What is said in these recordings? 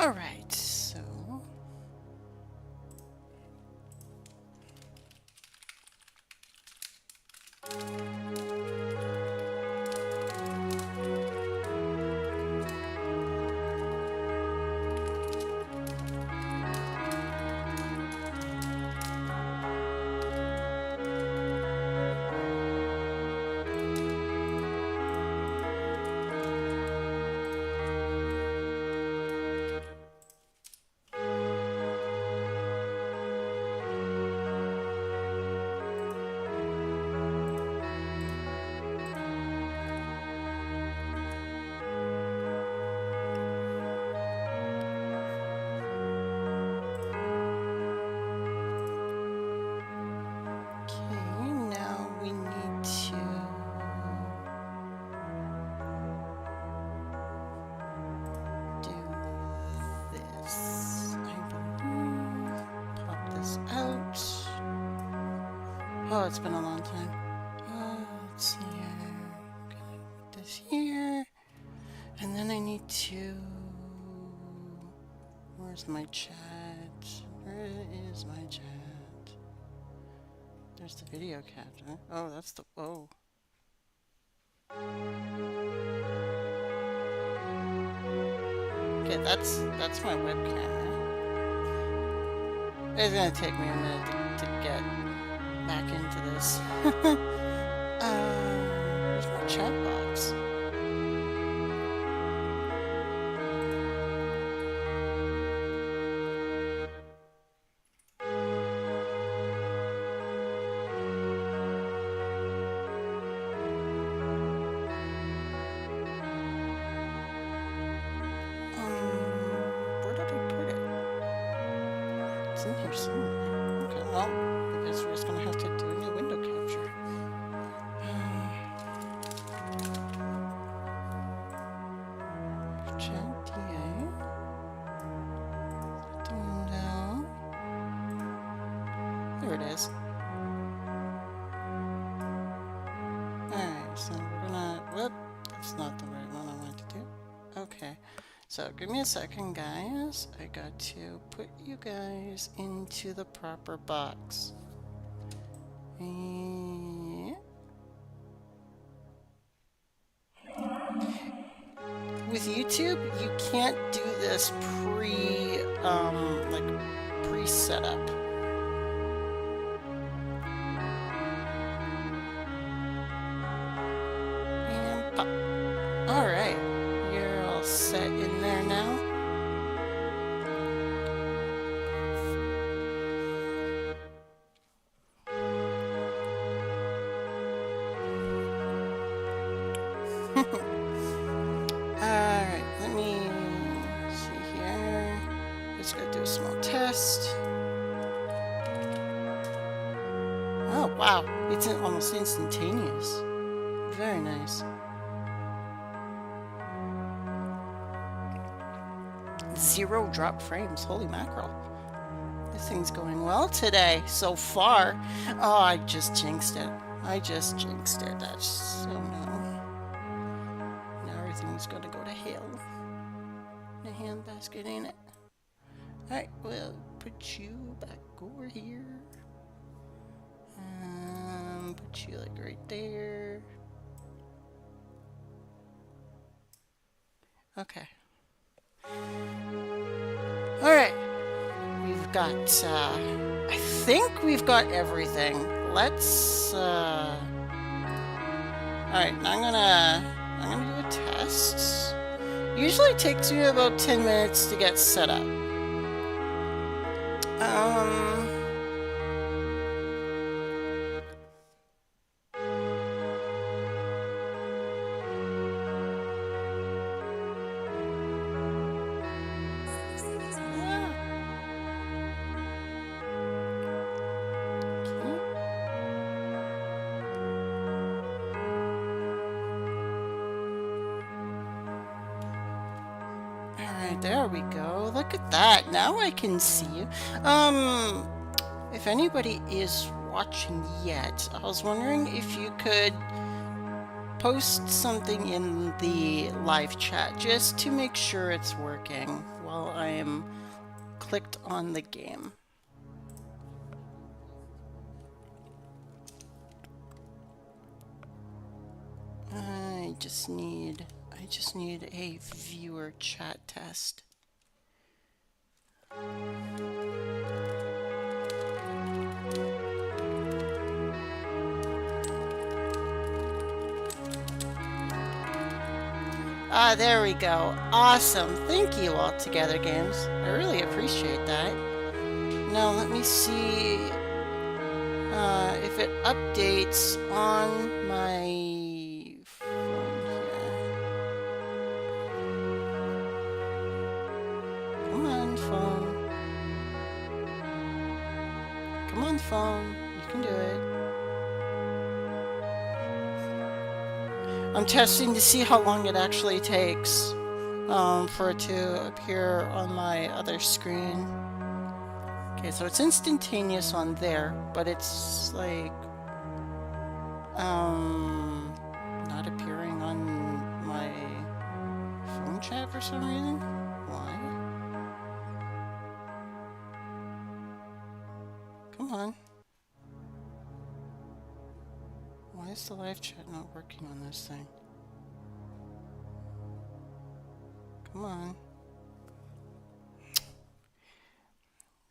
All right, so okay, now we need to do this. I believe. Pop this out. Oh, it's been a long time. Let's see here. Gonna put this here. And then I need to... Where's my chat? Where is my chat? There's the video capture. Oh, that's the... Oh. Okay, that's my webcam. It's gonna take me a minute to get back into this. Where's my chat box? Where did I put it? It's in here somewhere. Okay, well, I guess we're just gonna have to do a new window capture. Chat DA. The window. There it is. Alright, so we're gonna... Whoop! That's not the right one I wanted to do. Okay. So give me a second, guys. I got to put you guys into the proper box. Yeah. With YouTube, you can't do this pre-setup. And pop. All right, you're all set in there now. Alright, let me see here. Just gonna do a small test. Oh, wow. It's almost instantaneous. Very nice. 0 drop frames. Holy mackerel. This thing's going well today so far. Oh, I just jinxed it. I just jinxed it. That's so no. Now everything's gonna go to hell. The handbasket, ain't it? Alright, we'll put you back over here. Put you like right there. Okay. Alright. We've got, I think we've got everything. Let's, alright, I'm gonna do a test. Usually it takes me about 10 minutes to get set up. There we go. Look at that. Now I can see you. If anybody is watching yet, I was wondering if you could post something in the live chat just to make sure it's working while I'm clicked on the game. I just need a viewer chat test. Ah, there we go. Awesome. Thank you, All Together Games. I really appreciate that. Now let me see if it updates on my phone here. Come on, phone. Come on, phone. You can do it. I'm testing to see how long it actually takes for it to appear on my other screen. Okay, so it's instantaneous on there, but it's like not appearing on my phone chat for some reason. Why? Come on. Why is the live chat not working on this thing? Come on.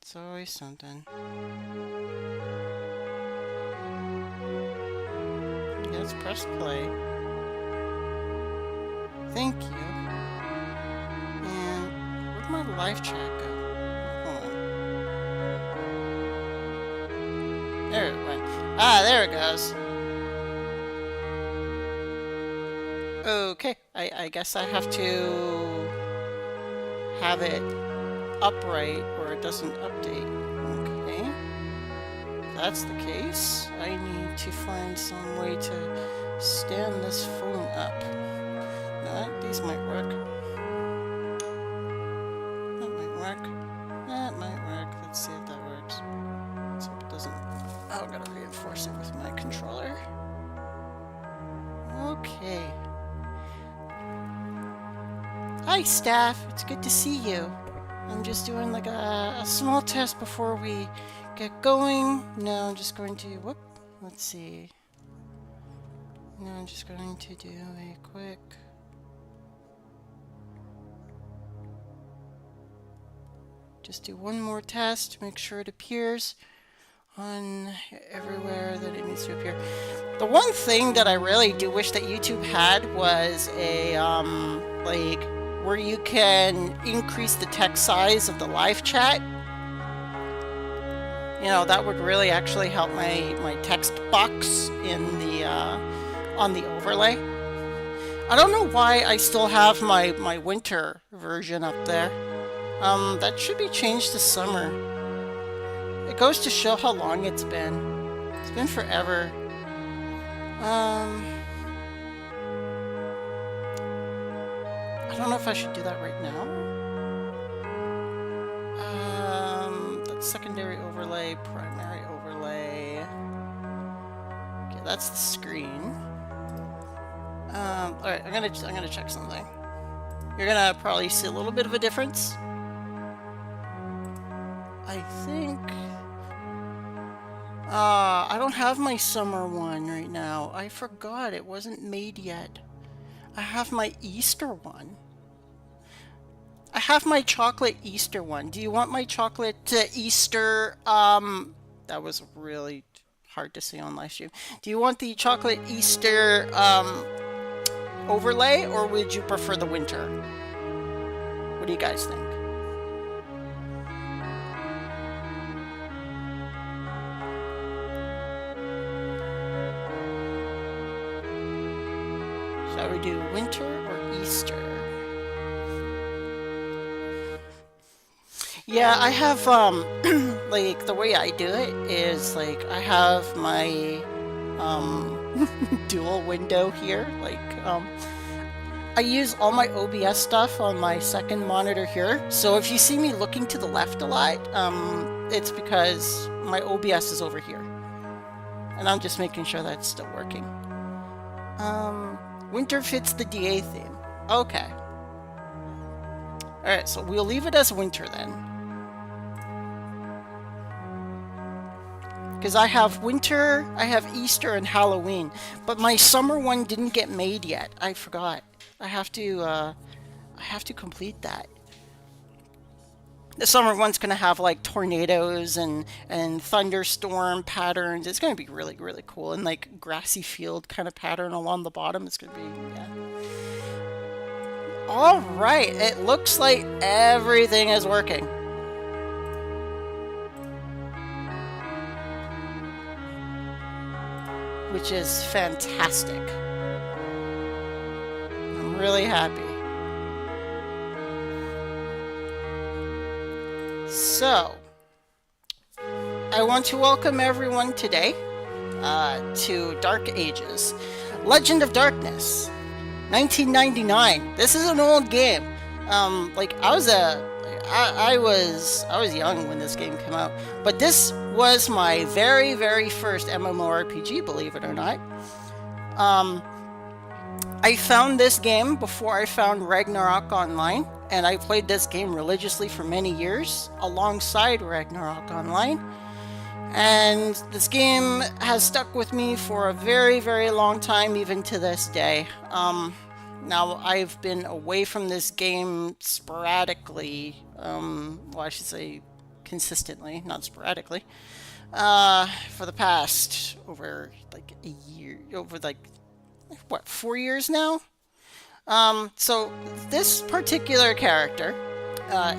It's always something. Let's press play. Thank you. And where'd my live chat go? Hold on. There it went. Ah, there it goes. Okay, I guess I have to have it upright or it doesn't update. Okay, if that's the case, I need to find some way to stand this phone up. These might work. That might work. That might work. Let's see if that works. Let's hope it doesn't. Oh, I've got to reinforce it with my controller. Okay. Hi, staff. It's good to see you. I'm just doing like a small test before we get going. Now I'm just going to, whoop, let's see. Now I'm just going to do a quick. Just do one more test, make sure it appears on everywhere that it needs to appear. The one thing that I really do wish that YouTube had was a, like, where you can increase the text size of the live chat. You know, that would really actually help my text box in the on the overlay. I don't know why I still have my winter version up there. That should be changed to summer. It goes to show how long it's been. It's been forever. I don't know if I should do that right now. That's secondary overlay, primary overlay. Okay, that's the screen. All right, I'm gonna check something. You're gonna probably see a little bit of a difference. I think. I don't have my summer one right now. I forgot it wasn't made yet. I have my Easter one. I have my chocolate Easter one. Do you want my chocolate Easter, that was really hard to say on live stream. Do you want the chocolate Easter, overlay, or would you prefer the winter? What do you guys think? Shall we do winter or Easter? Yeah, I have, like, the way I do it is, like, I have my, dual window here. Like, I use all my OBS stuff on my second monitor here. So if you see me looking to the left a lot, it's because my OBS is over here. And I'm just making sure that's still working. Winter fits the DA theme. Okay. Alright, so we'll leave it as winter then. Because I have winter, I have Easter, and Halloween. But my summer one didn't get made yet. I forgot. I have to complete that. The summer one's gonna have like tornadoes and thunderstorm patterns. It's gonna be really, really cool, and like grassy field kind of pattern along the bottom. It's gonna be, yeah. All right, it looks like everything is working. Which is fantastic. I'm really happy. So, I want to welcome everyone today to Dark Ages. Legend of Darkness, 1999. This is an old game. Like I was young when this game came out, but this was my very, very first MMORPG, believe it or not. I found this game before I found Ragnarok Online, and I played this game religiously for many years alongside Ragnarok Online. And this game has stuck with me for a very, very long time, even to this day. Now, I've been away from this game sporadically, well, I should say consistently, not sporadically, for the past over like a year, over like, what, 4 years now? So this particular character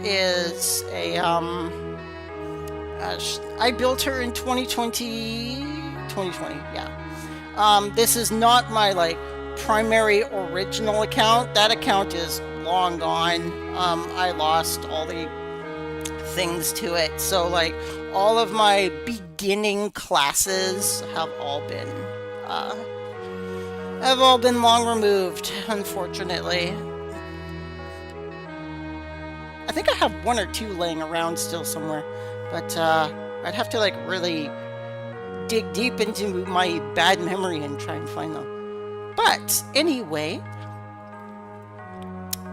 is a, I built her in 2020, yeah. This is not my, like, primary original account. That account is long gone. I lost all the things to it. So, like, all of my beginning classes have all been long removed, unfortunately. I think I have 1 or 2 laying around still somewhere, but I'd have to like really dig deep into my bad memory and try and find them. But anyway,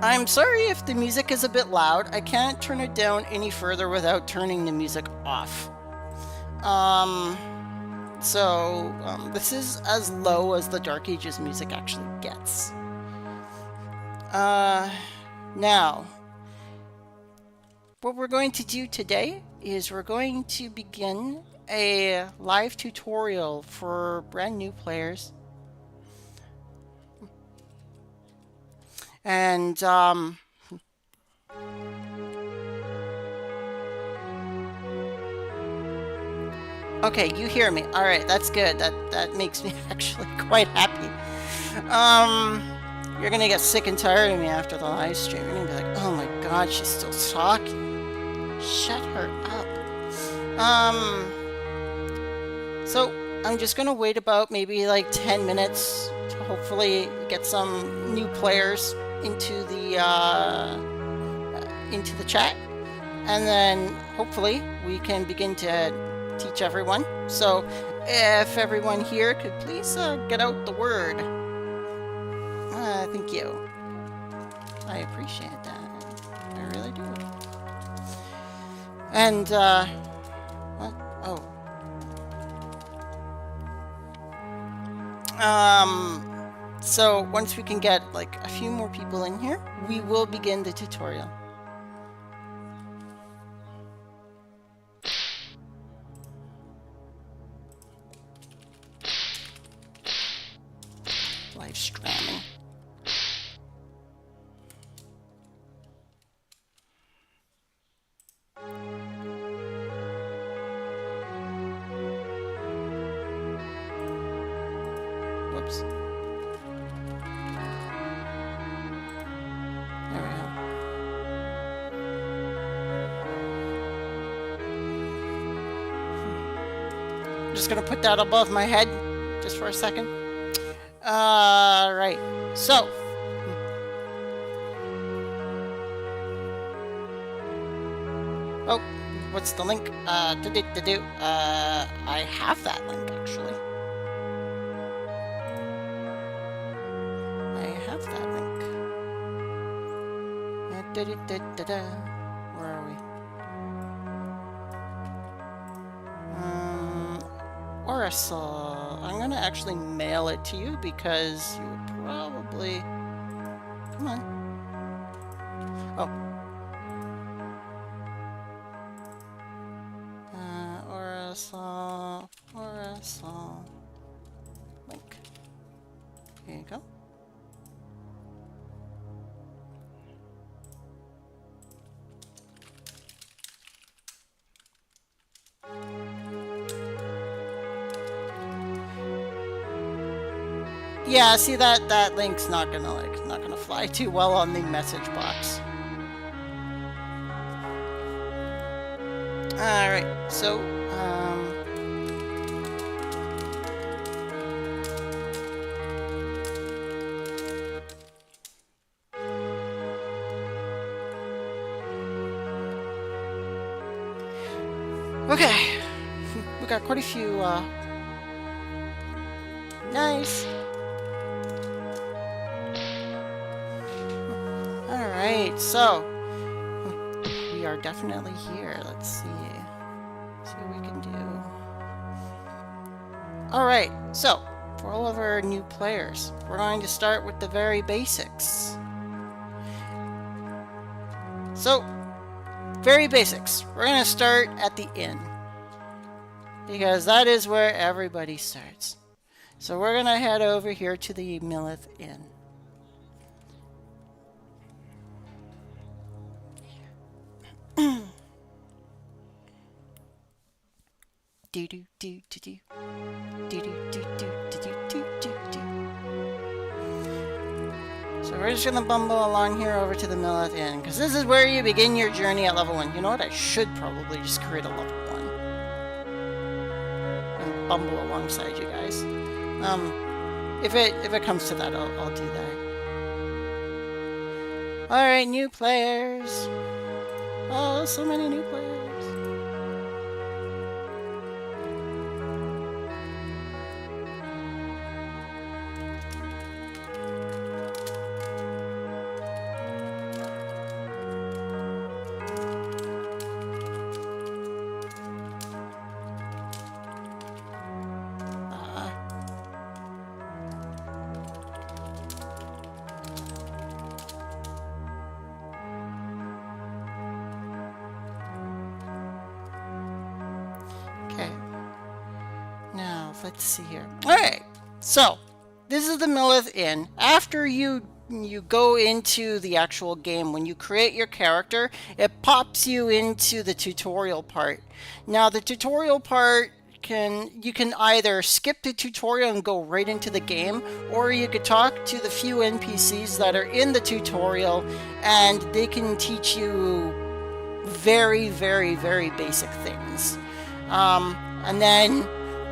I'm sorry if the music is a bit loud. I can't turn it down any further without turning the music off. This is as low as the Dark Ages music actually gets. Now, what we're going to do today is we're going to begin a live tutorial for brand new players. And, okay, you hear me. All right, that's good. That makes me actually quite happy. You're gonna get sick and tired of me after the live stream. You're gonna be like, oh my god, she's still talking. Shut her up. So I'm just gonna wait about maybe like 10 minutes to hopefully get some new players into the chat, and then hopefully we can begin to teach everyone. So if everyone here could please get out the word. Thank you. I appreciate that. I really do. And what? Oh. So once we can get like a few more people in here, we will begin the tutorial. Live streaming. Whoops. There we go. I'm just gonna put that above my head just for a second. Right. So. Oh, what's the link? I have that link actually. I have that link. Where are we? Rosyla. I'm gonna actually mail it to you because you would probably... Come on. Oh. Rosyla. Link. Here you go. Yeah, see that link's not gonna fly too well on the message box. All right, so okay, we got quite a few. Nice. All right, so we are definitely here. Let's see what we can do. All right, so for all of our new players, we're going to start with the very basics. So, very basics. We're going to start at the inn because that is where everybody starts. So we're going to head over here to the Millith Inn. Do do do do do do do do do do do do do. So we're just gonna bumble along here over to the Millith Inn because this is where you begin your journey at level 1. You know what? I should probably just create a level 1 and bumble alongside you guys. If it comes to that, I'll do that. All right, new players. Oh, so many new players. Okay. Now, let's see here. Alright, so this is the Millith Inn. After you go into the actual game, when you create your character, it pops you into the tutorial part. Now, the tutorial part you can either skip the tutorial and go right into the game, or you could talk to the few NPCs that are in the tutorial and they can teach you very, very, very basic things. And then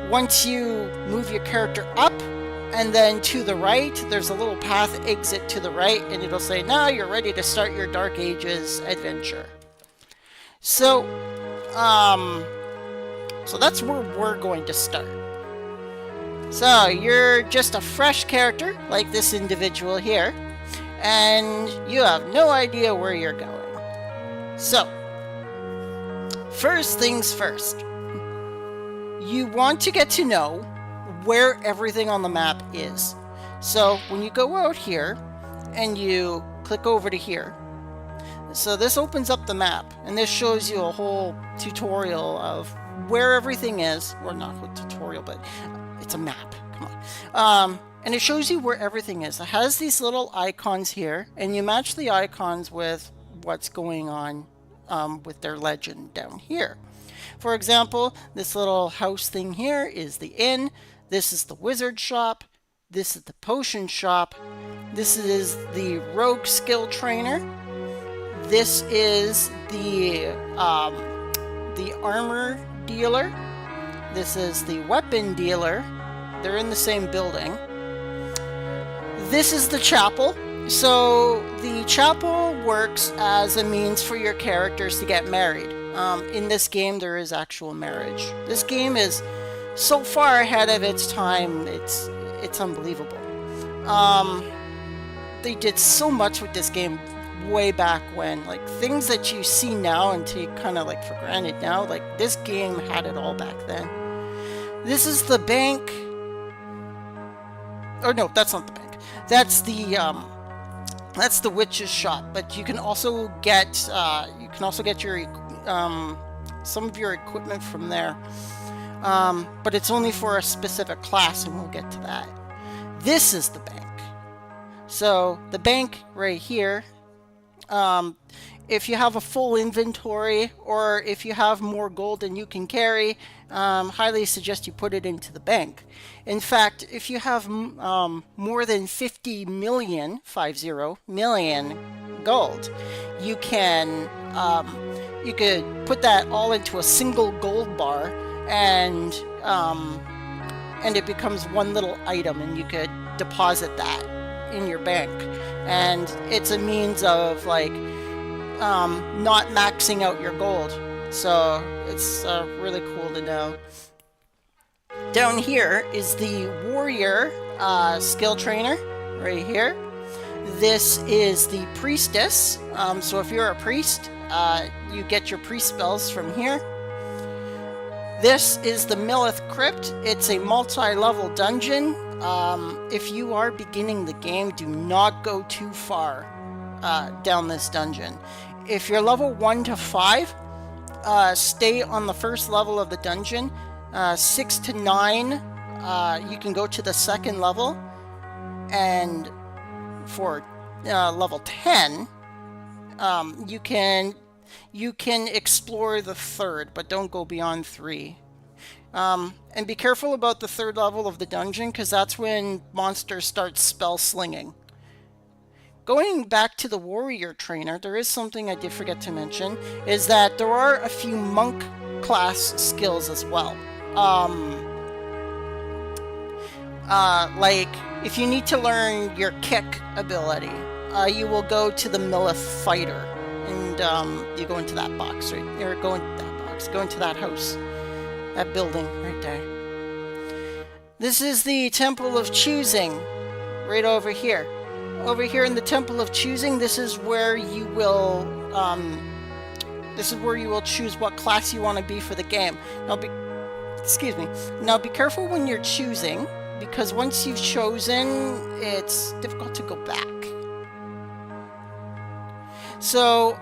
once you move your character up and then to the right, there's a little path exit to the right, and it'll say, now you're ready to start your Dark Ages adventure. So, so that's where we're going to start. So you're just a fresh character, like this individual here, and you have no idea where you're going. So, first things first. You want to get to know where everything on the map is. So when you go out here and you click over to here, so this opens up the map and this shows you a whole tutorial of where everything is, or not a tutorial, but it's a map. Come on. And it shows you where everything is. It has these little icons here, and you match the icons with what's going on with their legend down here. For example, this little house thing here is the inn. This is the wizard shop. This is the potion shop. This is the rogue skill trainer. This is the armor dealer. This is the weapon dealer. They're in the same building. This is the chapel. So the chapel works as a means for your characters to get married. In this game, there is actual marriage. This game is so far ahead of its time. It's unbelievable. They did so much with this game way back when. Like things that you see now and take kind of like for granted now, like this game had it all back then. This is the bank. Oh no, that's not the bank. That's the witch's shop. But you can also get your some of your equipment from there. But it's only for a specific class, and we'll get to that. This is the bank. So the bank right here, if you have a full inventory or if you have more gold than you can carry, highly suggest you put it into the bank. In fact, if you have more than 50 million, 50 million gold, you can you could put that all into a single gold bar, and it becomes one little item, and you could deposit that in your bank, and it's a means of like not maxing out your gold. So it's really cool to know. Down here is the warrior skill trainer right here. This is the priestess. So if you're a priest, you get your priest spells from here. This is the Millith Crypt. It's a multi-level dungeon. If you are beginning the game, do not go too far down this dungeon. If you're level 1 to 5, stay on the first level of the dungeon. 6 to 9, you can go to the second level, and for level 10, you can explore the third, but don't go beyond 3. And be careful about the third level of the dungeon, because that's when monsters start spell slinging. Going back to the warrior trainer, there is something I did forget to mention, is that there are a few monk class skills as well. Like if you need to learn your kick ability, you will go to the Millith fighter, and you go into that box, right? Or go into that house, that building right there. This is the Temple of Choosing, right over here. Over here in the Temple of Choosing, this is where you will choose what class you want to be for the game. Now be careful when you're choosing, because once you've chosen, it's difficult to go back. So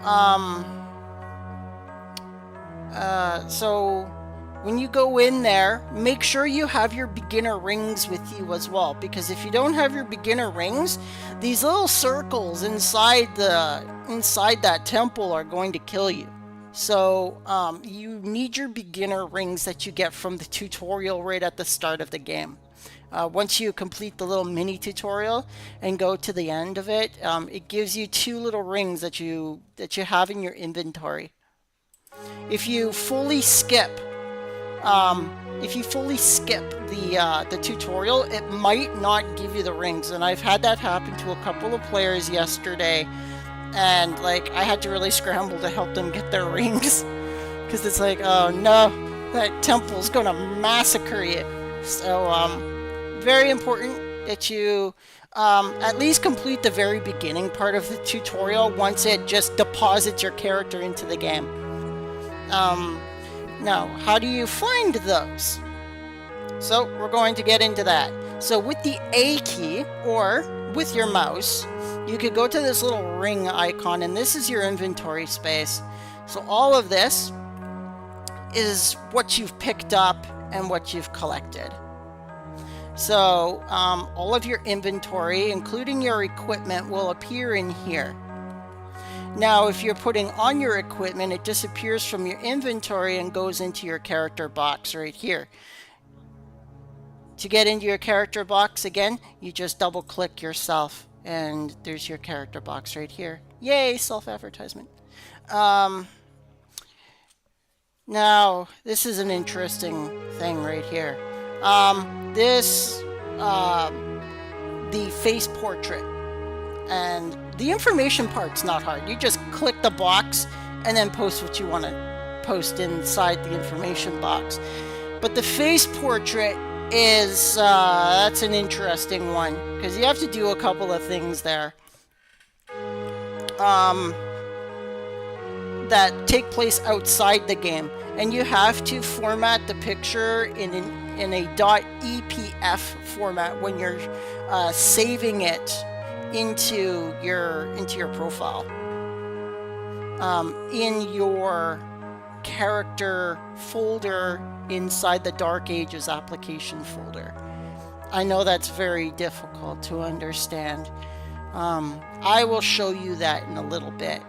when you go in there, make sure you have your beginner rings with you as well, because if you don't have your beginner rings, these little circles inside that temple are going to kill you. So you need your beginner rings that you get from the tutorial right at the start of the game. Once you complete the little mini tutorial and go to the end of it, it gives you 2 little rings that you have in your inventory. If you fully skip the tutorial, it might not give you the rings, and I've had that happen to a couple of players yesterday, and like I had to really scramble to help them get their rings, because it's like, oh no, that temple's gonna massacre you. So very important that you at least complete the very beginning part of the tutorial once it just deposits your character into the game. Now, how do you find those? So we're going to get into that. So with the A key, or with your mouse, you could go to this little ring icon, and this is your inventory space. So all of this is what you've picked up and what you've collected. So all of your inventory, including your equipment, will appear in here. Now, if you're putting on your equipment, it disappears from your inventory and goes into your character box right here. To get into your character box again, you just double click yourself, and there's your character box right here. Yay, self-advertisement. Now, this is an interesting thing right here. The face portrait. And the information part's not hard. You just click the box and then post what you want to post inside the information box. But the face portrait is, that's an interesting one, because you have to do a couple of things there. that take place outside the game, and you have to format the picture in a .epf format when you're saving it into your profile, in your character folder inside the Dark Ages application folder. I know that's very difficult to understand. I will show you that in a little bit.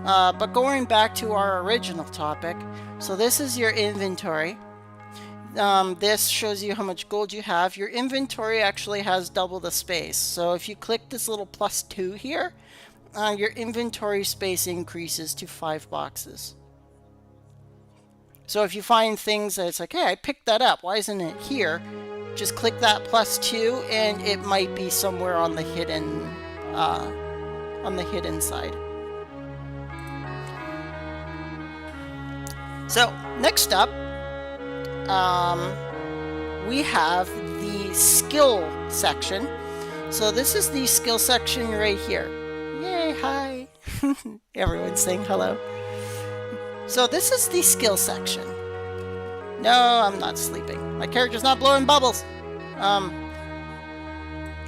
But going back to our original topic, so this is your inventory. This shows you how much gold you have. Your inventory actually has double the space. So if you click this little +2 here, your inventory space increases to 5 boxes. So if you find things that it's like, hey, I picked that up, why isn't it here? Just click that +2 and it might be somewhere on the hidden side. So next up, we have the skill section. So this is the skill section right here. Yay, hi. Everyone's saying hello. So this is the skill section. No, I'm not sleeping. My character's not blowing bubbles.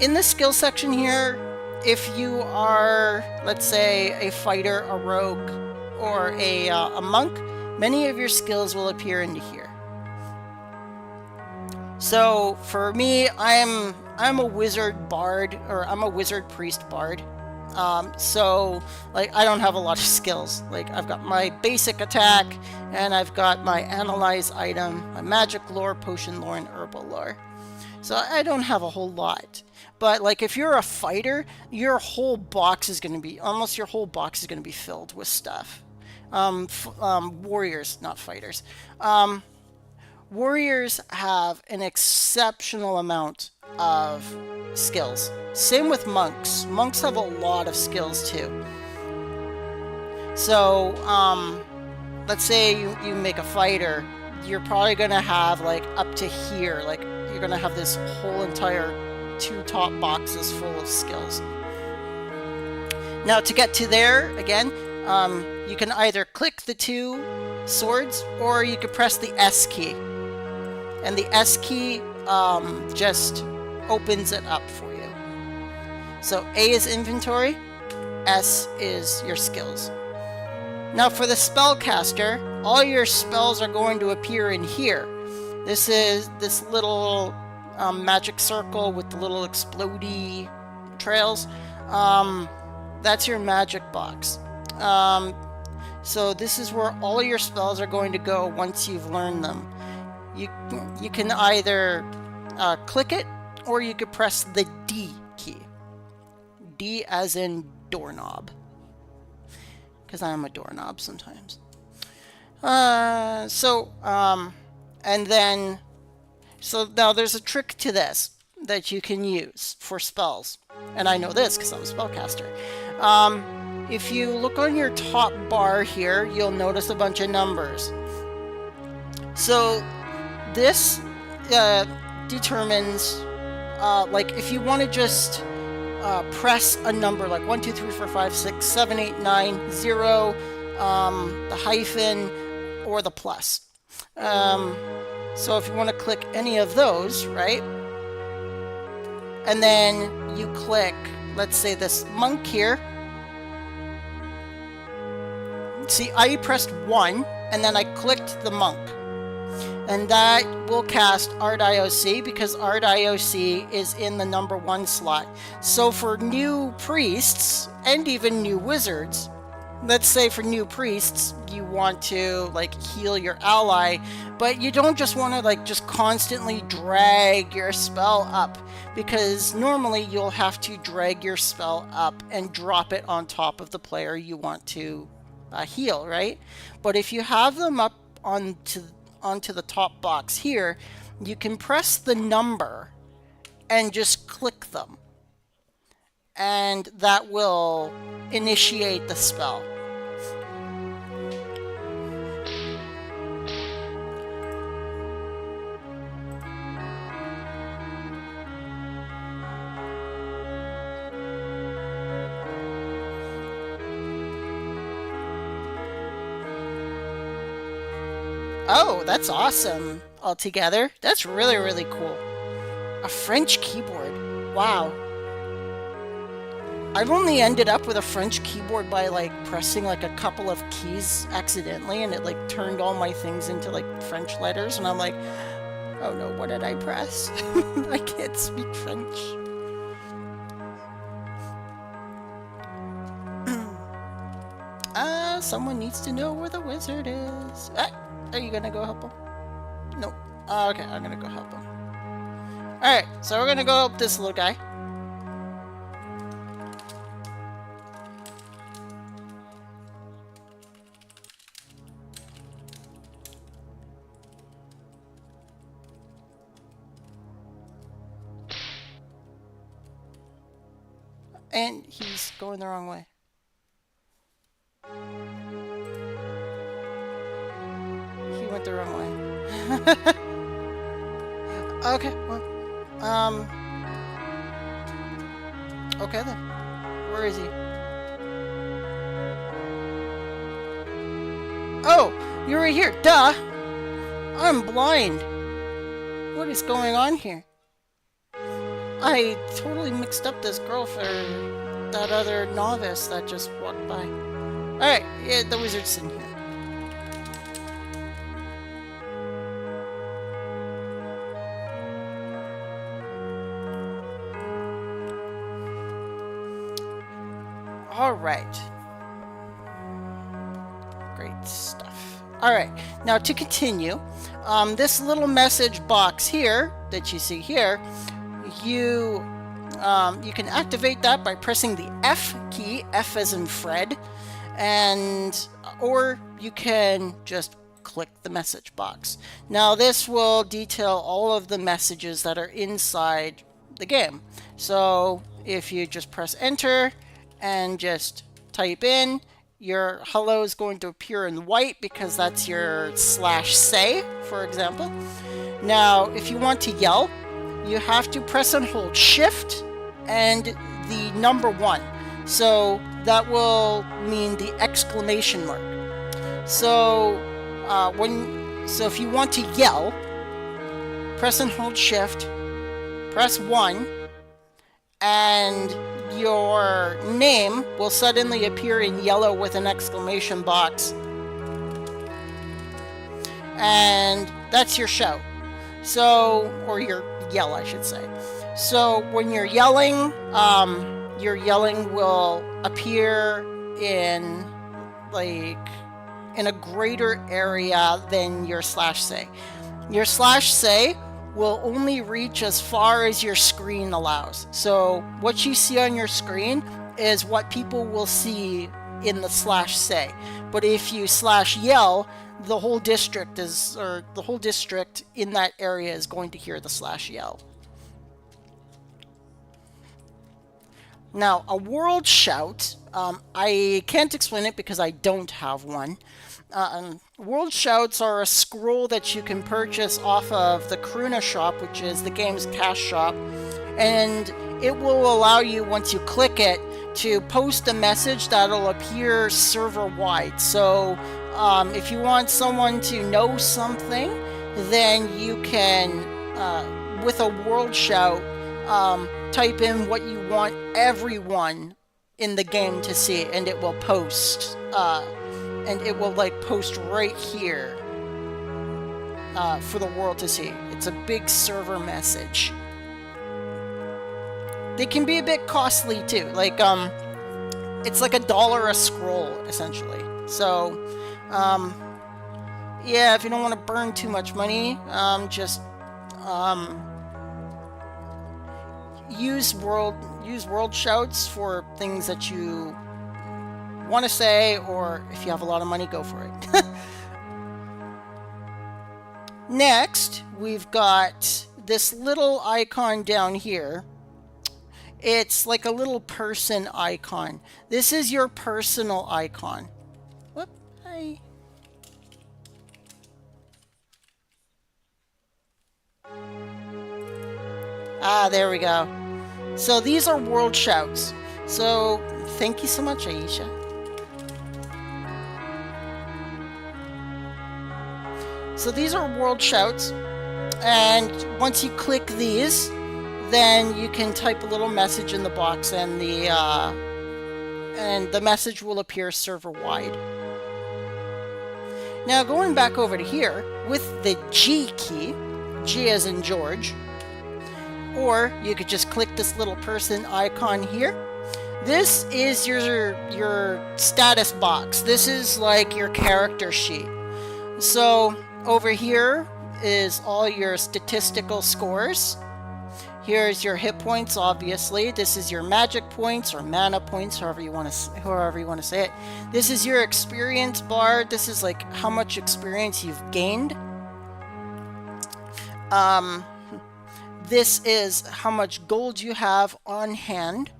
In the skill section here, if you are, let's say, a fighter, a rogue, or a monk, many of your skills will appear into here. So for me, I'm a wizard bard, or I'm a wizard priest bard. So like I don't have a lot of skills. Like I've got my basic attack, and I've got my analyze item, my magic lore, potion lore, and herbal lore. So I don't have a whole lot. But like if you're a fighter, your whole box is going to be, almost your whole box is going to be filled with stuff. Warriors, not fighters. Warriors have an exceptional amount of skills. Same with monks. Monks have a lot of skills too. So, let's say you make a fighter, you're probably going to have like up to here, like you're going to have this whole entire 2 top boxes full of skills. Now to get to there, again, you can either click the 2 swords or you could press the S key. And the S key just opens it up for you. So A is inventory, S is your skills. Now for the spellcaster, all your spells are going to appear in here. This is this little magic circle with the little explodey trails. That's your magic box. So this is where all your spells are going to go once you've learned them. You can either click it, or you could press the D key. D as in doorknob. Because I'm a doorknob sometimes. So now there's a trick to this that you can use for spells. And I know this because I'm a spellcaster. If you look on your top bar here, you'll notice a bunch of numbers. So this determines, like if you want to just press a number like 1, 2, 3, 4, 5, 6, 7, 8, 9, 0, the hyphen, or the plus. So if you want to click any of those, right? And then you click, let's say this monk here. See, I pressed 1, and then I clicked the monk. And that will cast Art IOC because Art IOC is in the number 1 slot. So for new priests and even new wizards, let's say for new priests, you want to like heal your ally, but you don't just want to like just constantly drag your spell up, because normally you'll have to drag your spell up and drop it on top of the player you want to heal, right? But if you have them up onto the top box here, you can press the number and just click them, and that will initiate the spell. Oh, that's awesome. Altogether, that's really, really cool. A French keyboard. Wow. I've only ended up with a French keyboard by like pressing like a couple of keys accidentally, and it like turned all my things into like French letters, and I'm like, oh no, what did I press? I can't speak French. Someone needs to know where the wizard is. Are you gonna go help him? No. Okay, I'm gonna go help him. Alright, so we're gonna go help this little guy. And he's going the wrong way. He went the wrong way. Okay, well, okay then. Where is he? Oh, you're right here. Duh! I'm blind. What is going on here? I totally mixed up this girl for that other novice that just walked by. Alright, yeah, the wizard's in here. Alright. Great stuff. Alright, now to continue, this little message box here that you see here, you can activate that by pressing the F key, F as in Fred, or you can just click the message box. Now this will detail all of the messages that are inside the game. So if you just press enter and just type in, your hello is going to appear in white because that's your /say, for example. Now if you want to yell, you have to press and hold shift and the number 1. So that will mean the exclamation mark. So if you want to yell, press and hold shift, press 1, and your name will suddenly appear in yellow with an exclamation box. And that's your shout. So, or your yell, I should say. So when you're yelling, your yelling will appear in a greater area than your /say. Your /say will only reach as far as your screen allows. So what you see on your screen is what people will see in the /say. But if you /yell, the whole district in that area is going to hear the /yell. Now, a world shout, I can't explain it because I don't have one. World shouts are a scroll that you can purchase off of the Karuna shop, which is the game's cash shop, and it will allow you, once you click it, to post a message that'll appear server-wide. So if you want someone to know something, then you can, with a world shout, type in what you want everyone in the game to see, and it will post. And it will post right here for the world to see. It's a big server message. They can be a bit costly too. It's like $1 a scroll essentially. So, yeah, if you don't want to burn too much money, just use world shouts for things that you want to say, or if you have a lot of money, go for it. Next, we've got this little icon down here. It's like a little person icon. This is your personal icon. Whoop, hi. There we go. So these are world shouts. So thank you so much, Aisha. So these are world shouts, and once you click these, then you can type a little message in the box, and the message will appear server-wide. Now going back over to here with the G key, G as in George, or you could just click this little person icon here. This is your status box. This is like your character sheet. So over here is all your statistical scores. Here's your hit points, obviously. This is your magic points or mana points, however you want to say it. This is your experience bar. This is like how much experience you've gained. This is how much gold you have on hand.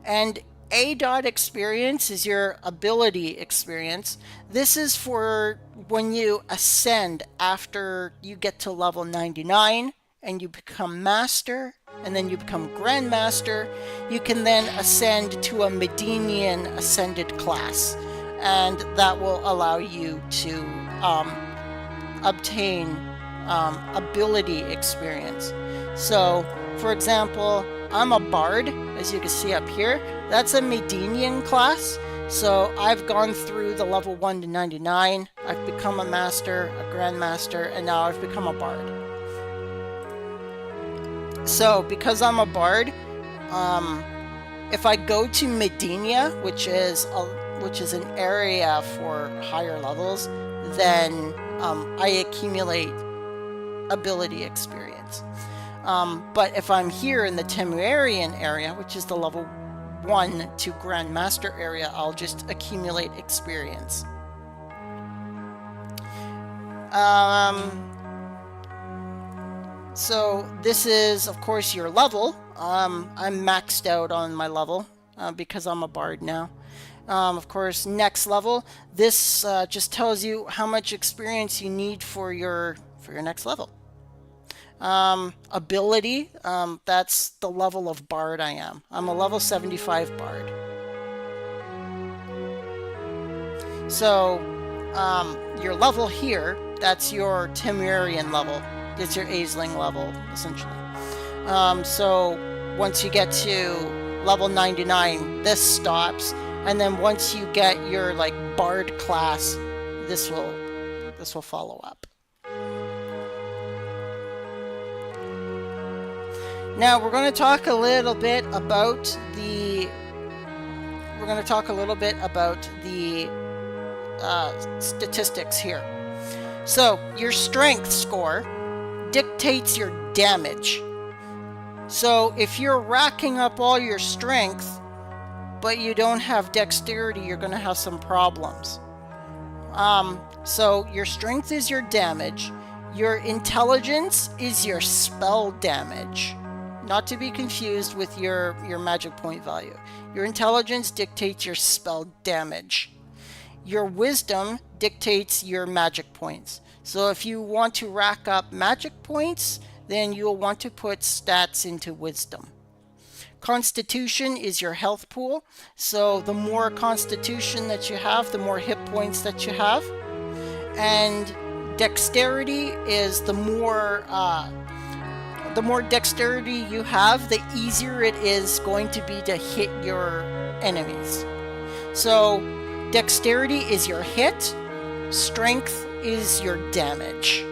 And A dot experience is your ability experience. This is for when you ascend after you get to level 99 and you become master, and then you become grandmaster. You can then ascend to a Medinian ascended class, and that will allow you to obtain ability experience. So for example, I'm a bard, as you can see up here. That's a Medinian class. So I've gone through the level 1 to 99. I've become a master, a grandmaster, and now I've become a bard. So because I'm a bard, if I go to Medinia, which is an area for higher levels, then I accumulate ability experience. But if I'm here in the Temerian area, which is the level 1 to Grandmaster area, I'll just accumulate experience. So this is, of course, your level. I'm maxed out on my level because I'm a bard now. Of course, next level. This just tells you how much experience you need for your next level. Ability, that's the level of bard I am. I'm a level 75 bard. So your level here, that's your Temerian level. It's your Aisling level, essentially. So once you get to level 99, this stops, and then once you get your like bard class, this will follow up. Now we're going to talk a little bit about the statistics here. So your strength score dictates your damage. So if you're racking up all your strength but you don't have dexterity, you're going to have some problems. So your strength is your damage. Your intelligence is your spell damage. Not to be confused with your magic point value. Your intelligence dictates your spell damage. Your wisdom dictates your magic points. So if you want to rack up magic points, then you'll want to put stats into wisdom. Constitution is your health pool. So the more constitution that you have, the more hit points that you have. And dexterity is the more dexterity you have, the easier it is going to be to hit your enemies. So dexterity is your hit, strength is your damage.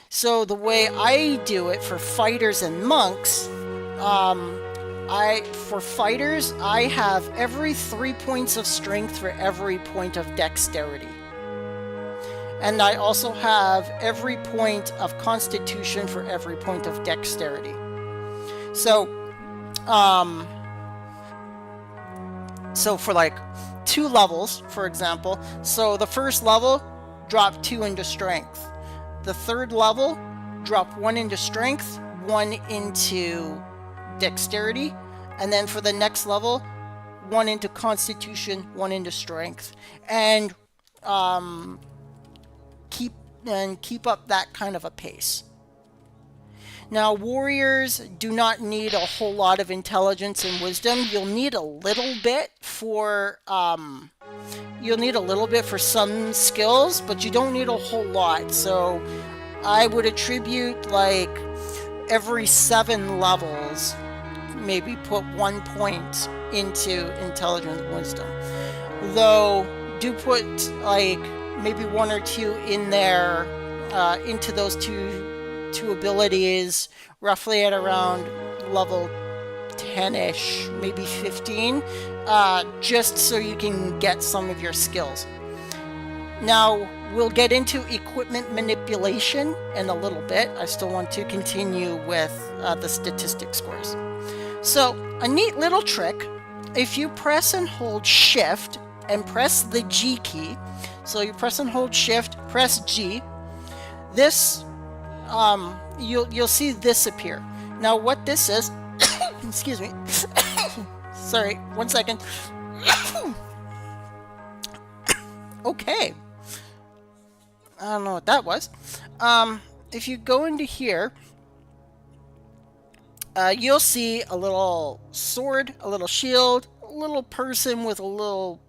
So the way I do it for fighters and monks, for fighters, I have every 3 points of strength for every point of dexterity. And I also have every point of constitution for every point of dexterity. So, so for like 2 levels, for example, so the first level, drop 2 into strength. The third level, drop 1 into strength, 1 into dexterity. And then for the next level, 1 into constitution, 1 into strength. And keep up that kind of a pace. Now, warriors do not need a whole lot of intelligence and wisdom. You'll need a little bit for some skills, but you don't need a whole lot. So I would attribute like every 7 levels, maybe put 1 point into intelligence and wisdom. Though do put like maybe 1 or 2 in there into those two abilities, roughly at around level 10-ish, maybe 15, just so you can get some of your skills. Now, we'll get into equipment manipulation in a little bit. I still want to continue with the statistic scores. So, a neat little trick, if you press and hold Shift and press the G key, so you press and hold Shift, press G, this, you'll see this appear. Now, what this is, excuse me, sorry, 1 second. Okay. I don't know what that was. If you go into here, you'll see a little sword, a little shield, a little person with a little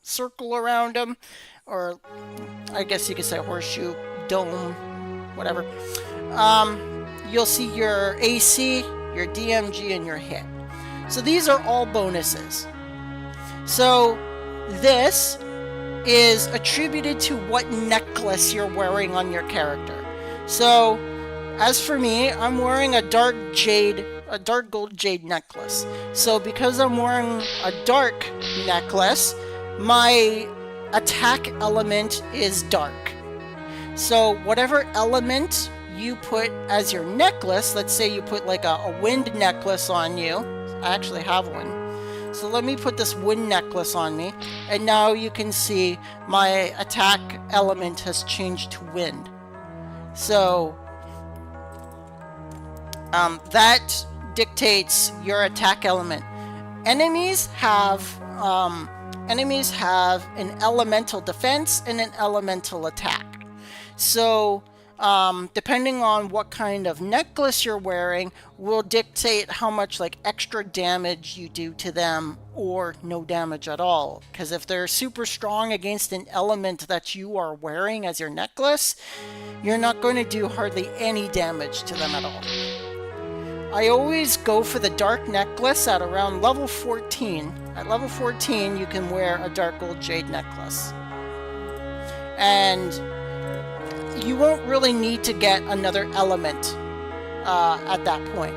circle around him, or I guess you could say horseshoe, dome, whatever. You'll see your AC, your DMG, and your hit. So these are all bonuses. So this is attributed to what necklace you're wearing on your character. So, as for me, I'm wearing a dark gold jade necklace. So because I'm wearing a dark necklace, my attack element is dark. So whatever element you put as your necklace, let's say you put like a wind necklace on you. I actually have one. So let me put this wind necklace on me, and now you can see my attack element has changed to wind. So that dictates your attack element. Enemies have an elemental defense and an elemental attack. So depending on what kind of necklace you're wearing will dictate how much like extra damage you do to them or no damage at all. Because if they're super strong against an element that you are wearing as your necklace, you're not going to do hardly any damage to them at all. I always go for the dark necklace at around level 14. At level 14 you can wear a dark gold jade necklace. And you won't really need to get another element at that point.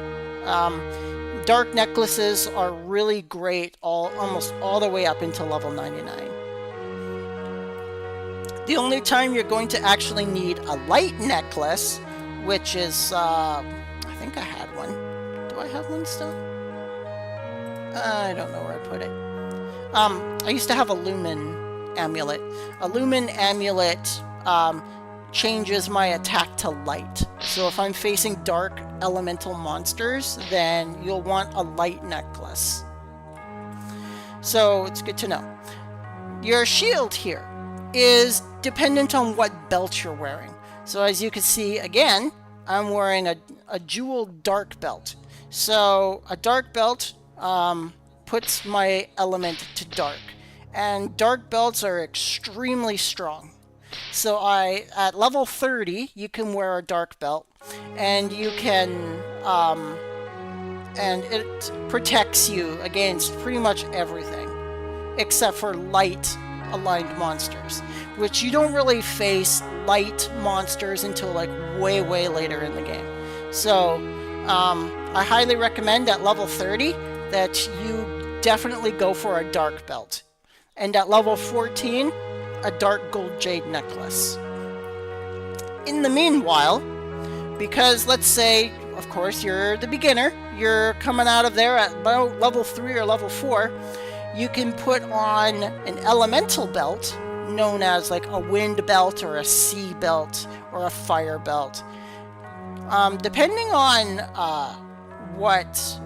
Dark necklaces are really great almost all the way up until level 99. The only time you're going to actually need a light necklace, which is, I think I had one. Do I have one still? I don't know where I put it. I used to have a lumen amulet. A lumen amulet changes my attack to light. So if I'm facing dark elemental monsters, then you'll want a light necklace. So it's good to know. Your shield here is dependent on what belt you're wearing. So as you can see, again, I'm wearing a jeweled dark belt. So a dark belt puts my element to dark. And dark belts are extremely strong. So at level 30, you can wear a dark belt, and you can, and it protects you against pretty much everything, except for light aligned monsters, which you don't really face light monsters until like way later in the game. So I highly recommend at level 30 that you definitely go for a dark belt, and at level 14, a dark gold jade necklace. In the meanwhile, because let's say, of course, you're the beginner, you're coming out of there at about level 3 or level 4, you can put on an elemental belt known as like a wind belt or a sea belt or a fire belt. Depending on what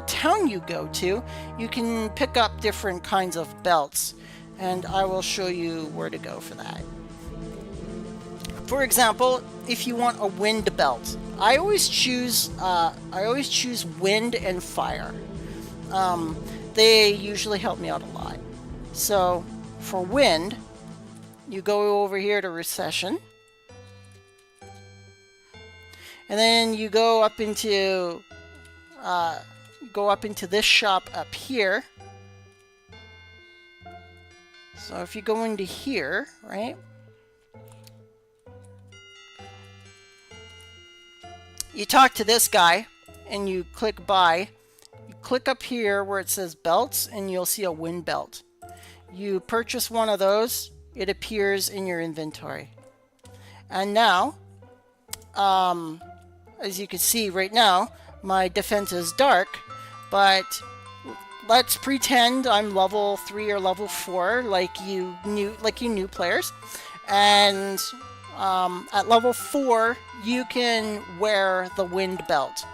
town you go to, you can pick up different kinds of belts. And I will show you where to go for that. For example, if you want a wind belt, I always choose wind and fire. They usually help me out a lot. So for wind, you go over here to recession, and then you go up into this shop up here. So if you go into here, right, you talk to this guy and you click buy. You click up here where it says belts and you'll see a wind belt. You purchase one of those, it appears in your inventory. And now, as you can see right now, my defense is dark, but let's pretend I'm level 3 or level 4 like you new players. And at level 4, you can wear the wind belt.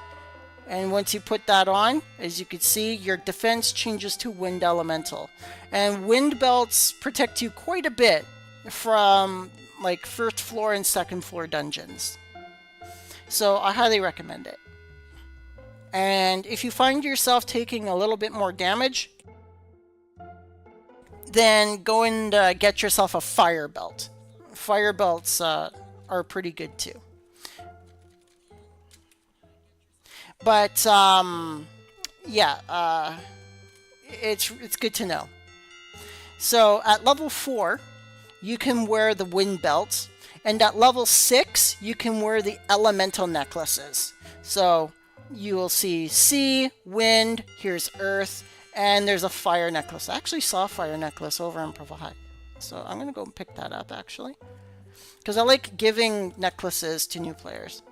And once you put that on, as you can see, your defense changes to wind elemental. And wind belts protect you quite a bit from like first floor and second floor dungeons. So I highly recommend it. And if you find yourself taking a little bit more damage, then go and get yourself a fire belt. Fire belts are pretty good too. But yeah, it's good to know. So at level 4, you can wear the wind belts, and at level 6, you can wear the elemental necklaces. So you will see sea, wind, here's earth, and there's a fire necklace. I actually saw a fire necklace over in Provide. So I'm going to go and pick that up, actually. Because I like giving necklaces to new players.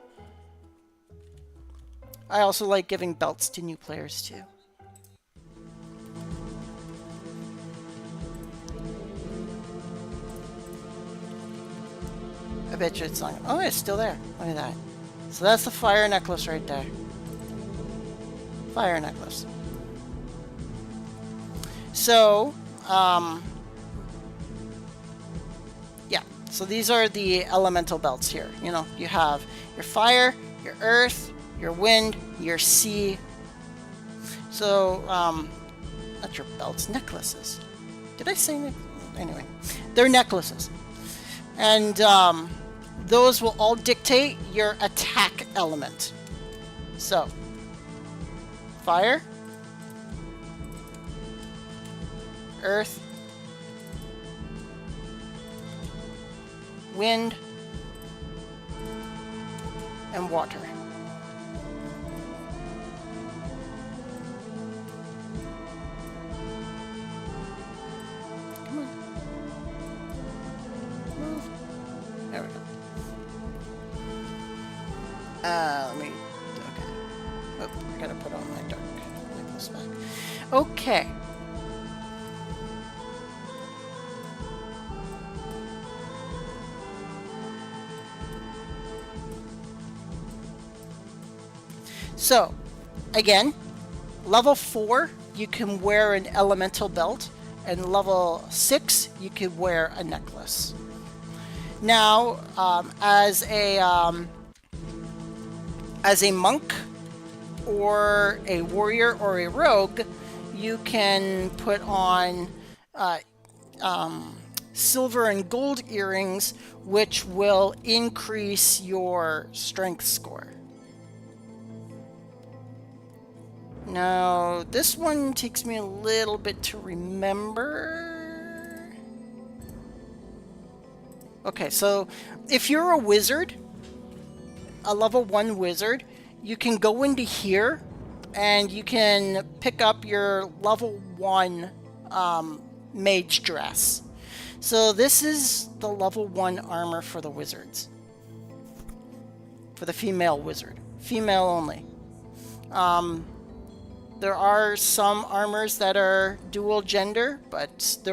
I also like giving belts to new players, too. I bet you it's not... Oh, it's still there. Look at that. So that's the fire necklace right there. Fire necklace. So, yeah. So these are the elemental belts here. You know, you have your fire, your earth, your wind, your sea. So, not your belts, necklaces. Did I say anyway? They're necklaces. And those will all dictate your attack element. So, fire, earth, wind, and water. Come on. Move. There we go. Let me... Okay. Oh, I gotta put on my dark necklace back. Okay. So, again, level 4, you can wear an elemental belt, and level 6, you can wear a necklace. Now, as a monk, or a warrior, or a rogue, you can put on silver and gold earrings, which will increase your strength score. Now, this one takes me a little bit to remember. Okay, so if you're a wizard, a level 1 wizard, you can go into here and you can pick up your level 1 mage dress. So this is the level 1 armor for the wizards. For the female wizard. Female only. There are some armors that are dual gender, but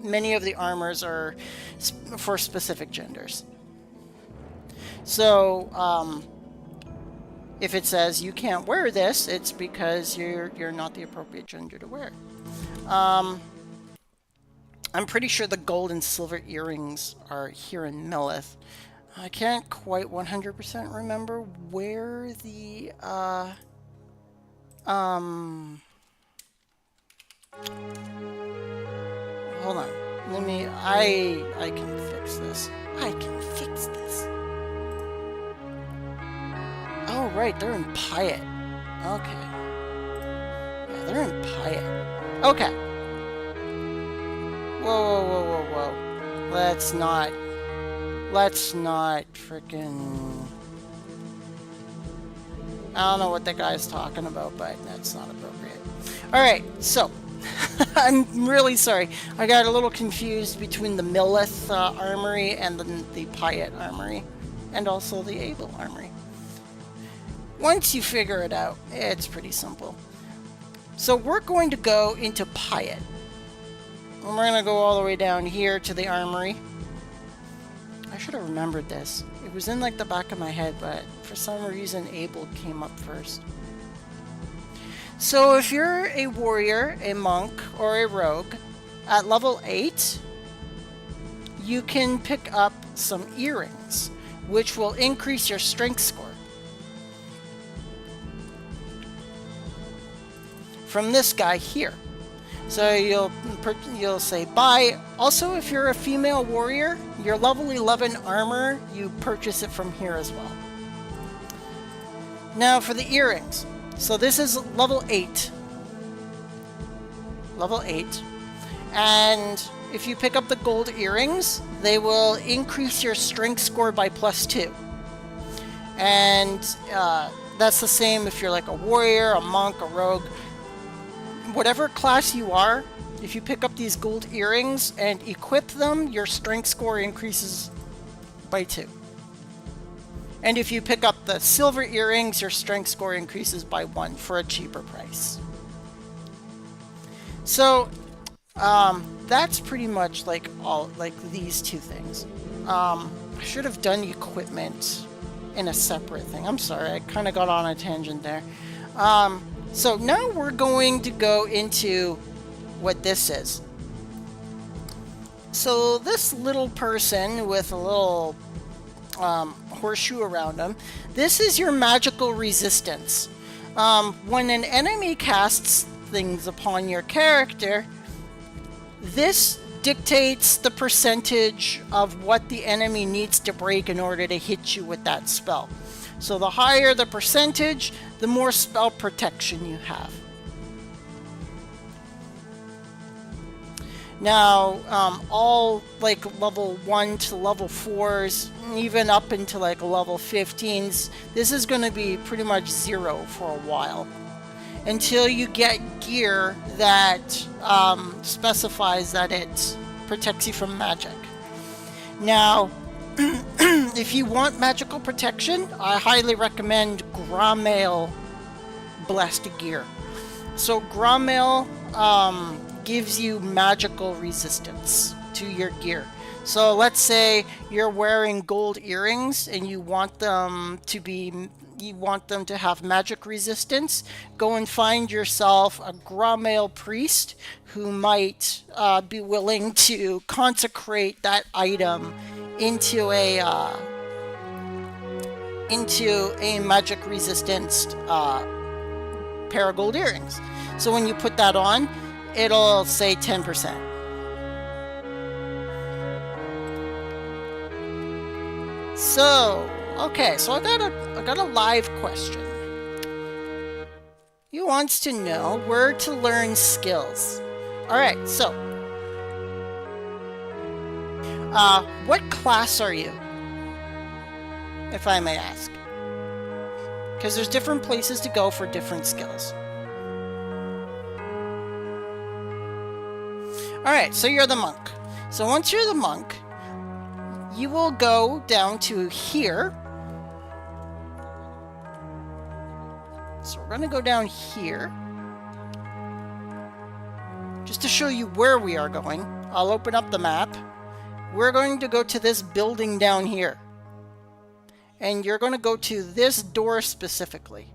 many of the armors are for specific genders. So, if it says you can't wear this, it's because you're not the appropriate gender to wear. I'm pretty sure the gold and silver earrings are here in Millith. I can't quite 100% remember where the, hold on. Let me, I can fix this. I can fix this. Oh, right, they're in Pyatt. Okay. Yeah, they're in Pyatt. Okay. Whoa, whoa, whoa, whoa, whoa. Let's not frickin'... I don't know what the guy's talking about, but that's not appropriate. Alright, so... I'm really sorry. I got a little confused between the Millith Armory and the Pyatt Armory. And also the Able Armory. Once you figure it out, it's pretty simple. So we're going to go into Pyatt. And we're going to go all the way down here to the Armory. I should have remembered this. It was in like the back of my head, but for some reason Able came up first. So if you're a warrior, a monk, or a rogue, at level 8, you can pick up some earrings, which will increase your strength score. From this guy here. So you'll say buy. Also, if you're a female warrior, your level 11 armor, you purchase it from here as well. Now for the earrings. So this is level 8. Level 8. And if you pick up the gold earrings, they will increase your strength score by +2. And that's the same if you're like a warrior, a monk, a rogue. Whatever class you are, if you pick up these gold earrings and equip them, your strength score increases by 2. And if you pick up the silver earrings, your strength score increases by 1 for a cheaper price. So, that's pretty much like all, like these two things. I should have done equipment in a separate thing. I'm sorry, I kind of got on a tangent there. So now we're going to go into what this is. So this little person with a little horseshoe around him, this is your magical resistance. When an enemy casts things upon your character, this dictates the percentage of what the enemy needs to break in order to hit you with that spell. So the higher the percentage, the more spell protection you have. Now, all like level 1 to level 4s, even up into like level 15s, this is going to be pretty much 0 for a while. Until you get gear that specifies that it protects you from magic. Now, if you want magical protection, I highly recommend Gramail Blasted Gear. So Gramail gives you magical resistance to your gear. So let's say you're wearing gold earrings and you want them to have magic resistance. Go and find yourself a Gramail priest who might be willing to consecrate that item into a magic resistance pair of gold earrings. So when you put that on, it'll say 10%. So, okay, so I got a live question. He wants to know where to learn skills. Alright, so what class are you? If I may ask. Because there's different places to go for different skills. Alright, so you're the monk. So once you're the monk, you will go down to here. So we're going to go down here. Just to show you where we are going, I'll open up the map. We're going to go to this building down here. And you're going to go to this door specifically.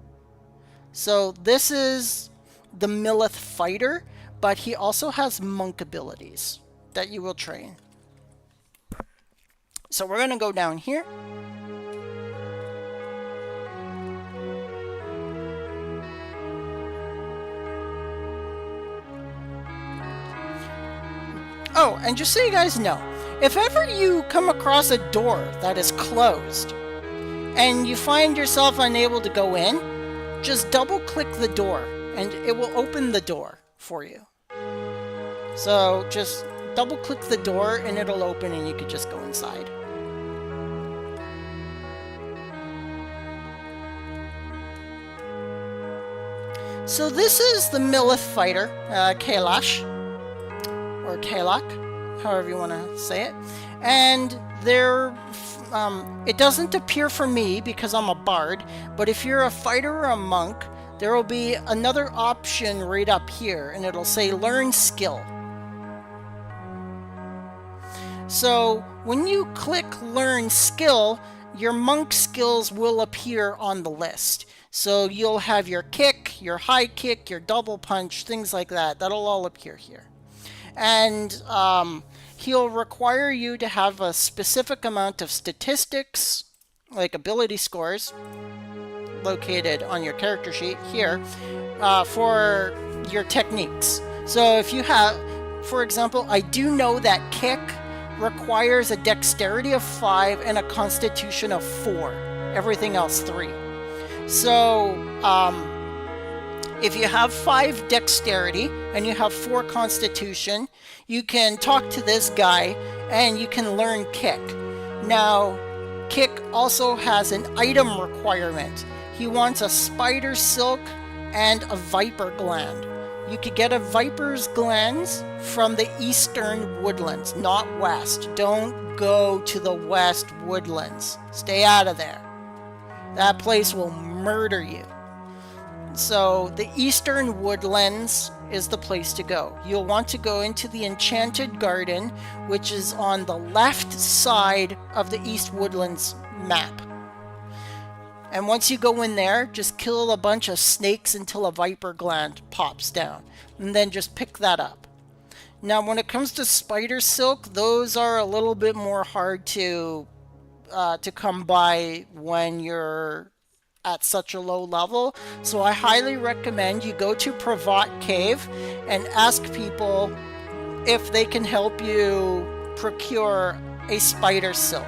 So this is the Millith fighter, but he also has monk abilities. that you will train. So we're going to go down here. Oh, and just so you guys know, if ever you come across a door that is closed and you find yourself unable to go in, just double click the door and it will open the door for you. So just double click the door and it'll open and you could just go inside. So this is the Millith fighter, Kailash, or Kalak, however you want to say it. And there, it doesn't appear for me because I'm a bard, but if you're a fighter or a monk, there will be another option right up here, and it'll say Learn Skill. So when you click Learn Skill, your monk skills will appear on the list. So you'll have your kick, your high kick, your double punch, things like that. That'll all appear here. And he'll require you to have a specific amount of statistics, like ability scores, located on your character sheet here, for your techniques. So if you have, for example, I do know that kick requires a dexterity of 5 and a constitution of 4. Everything else 3. So if you have 5 dexterity and you have 4 constitution, you can talk to this guy and you can learn kick. Now, kick also has an item requirement. He wants a spider silk and a viper gland. You could get a viper's glands from the eastern woodlands, not west. Don't go to the west woodlands. Stay out of there. That place will murder you. So the eastern woodlands is the place to go. You'll want to go into the enchanted garden, which is on the left side of the east woodlands map. And once you go in there, just kill a bunch of snakes until a viper gland pops down, and then just pick that up. Now when it comes to spider silk, those are a little bit more hard to come by when you're at such a low level. So I highly recommend you go to Pravat Cave and ask people if they can help you procure a spider silk.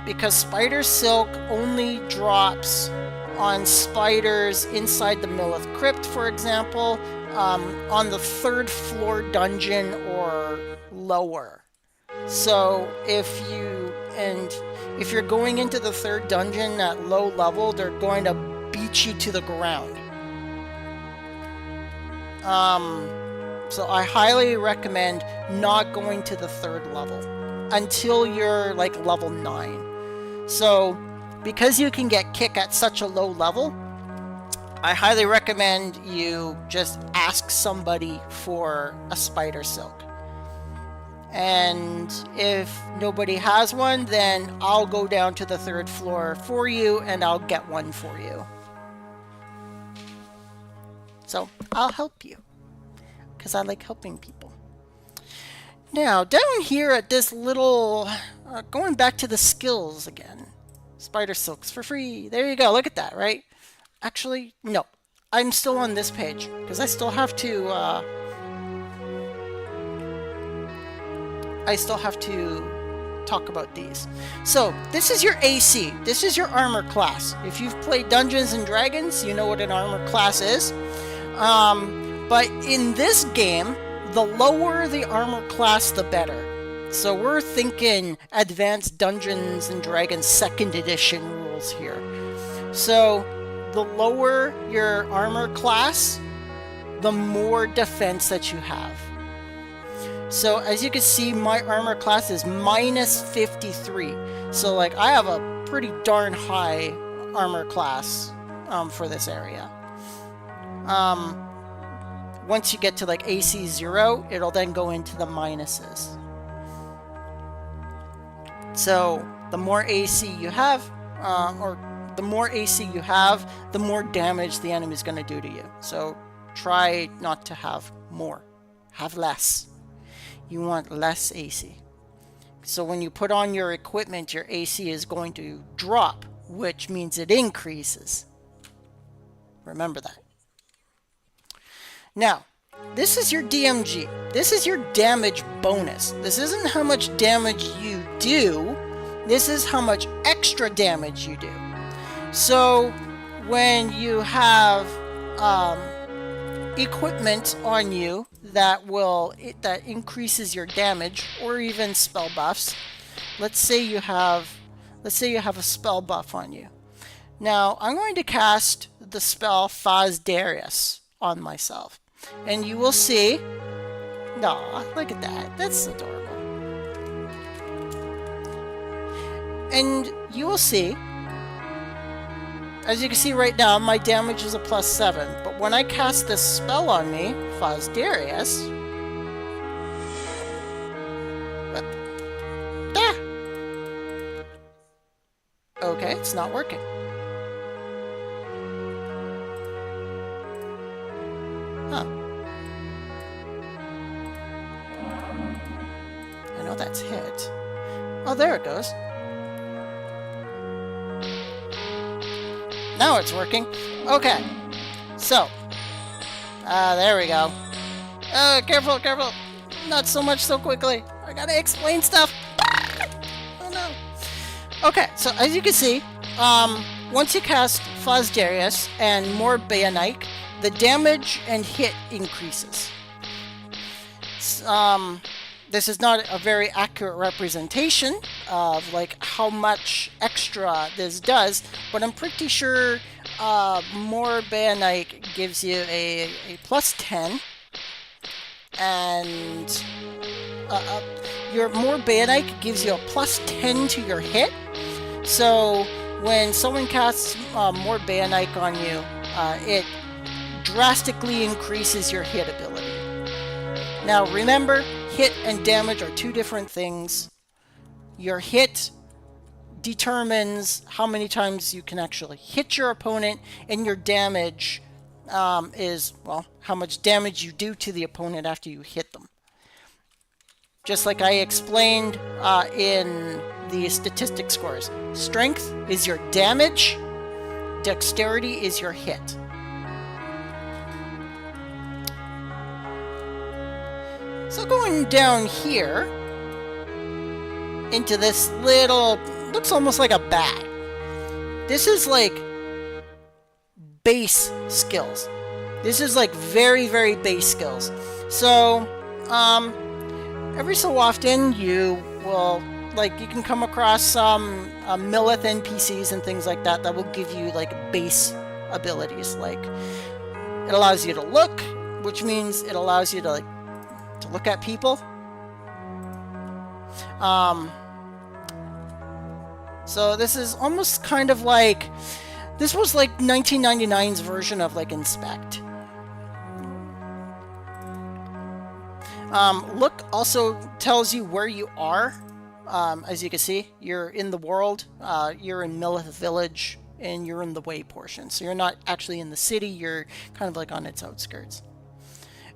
Because spider silk only drops on spiders inside the Millith Crypt, for example, on the 3rd floor dungeon or lower. So if you're going into the 3rd dungeon at low level, they're going to beat you to the ground. So I highly recommend not going to the 3rd level until you're like level 9. So because you can get kick at such a low level, I highly recommend you just ask somebody for a spider silk. And if nobody has one, then I'll go down to the 3rd floor for you and I'll get one for you. So I'll help you because I like helping people. Now down here at this little, going back to the skills again, spider silks for free. There you go. Look at that, right? Actually, no, I'm still on this page because I still have to talk about these. So this is your AC. This is your armor class. If you've played Dungeons and Dragons, you know what an armor class is. But in this game, the lower the armor class, the better. So we're thinking Advanced Dungeons and Dragons 2nd edition rules here. So the lower your armor class, the more defense that you have. So as you can see, my armor class is minus 53. So like I have a pretty darn high armor class for this area. Once you get to like AC 0, it'll then go into the minuses. So the more AC you have, the more damage the enemy is going to do to you. So try not to have more. Have less. You want less AC. So when you put on your equipment, your AC is going to drop, which means it increases. Remember that. Now, this is your DMG. This is your damage bonus. This isn't how much damage you do. This is how much extra damage you do. So when you have equipment on you that increases your damage, or even spell buffs. Let's say you have a spell buff on you. Now I'm going to cast the spell Darius on myself, and you will see. Aw, look at that. That's adorable. And you will see, as you can see right now, my damage is a +7. But when I cast this spell on me, Darius, okay, it's not working. Huh. I know that's hit. Oh, there it goes. Now it's working. Okay. So. There we go. Careful, careful. Not so much so quickly. I gotta explain stuff. Oh no. Okay, so as you can see, once you cast Darius and more Bayanite, the damage and hit increases. This is not a very accurate representation of like how much extra this does, but I'm pretty sure more Bayanite gives you a +10, and your more Bayanite gives you a +10 to your hit. So when someone casts more Bayanite on you, it drastically increases your hit ability. Now remember, hit and damage are two different things. Your hit determines how many times you can actually hit your opponent, and your damage is, well, how much damage you do to the opponent after you hit them. Just like I explained in the statistic scores. Strength is your damage, dexterity is your hit. So going down here into this little, looks almost like a bat. This is like base skills. This is like very, very base skills. So every so often you will, like, you can come across some Millith NPCs and things like that will give you like base abilities. Like, it allows you to look, which means it allows you to like to look at people. So this is almost kind of like, this was like 1999's version of like Inspect. Look also tells you where you are. As you can see, you're in the world, you're in Millith Village, and you're in the way portion. So you're not actually in the city, you're kind of like on its outskirts.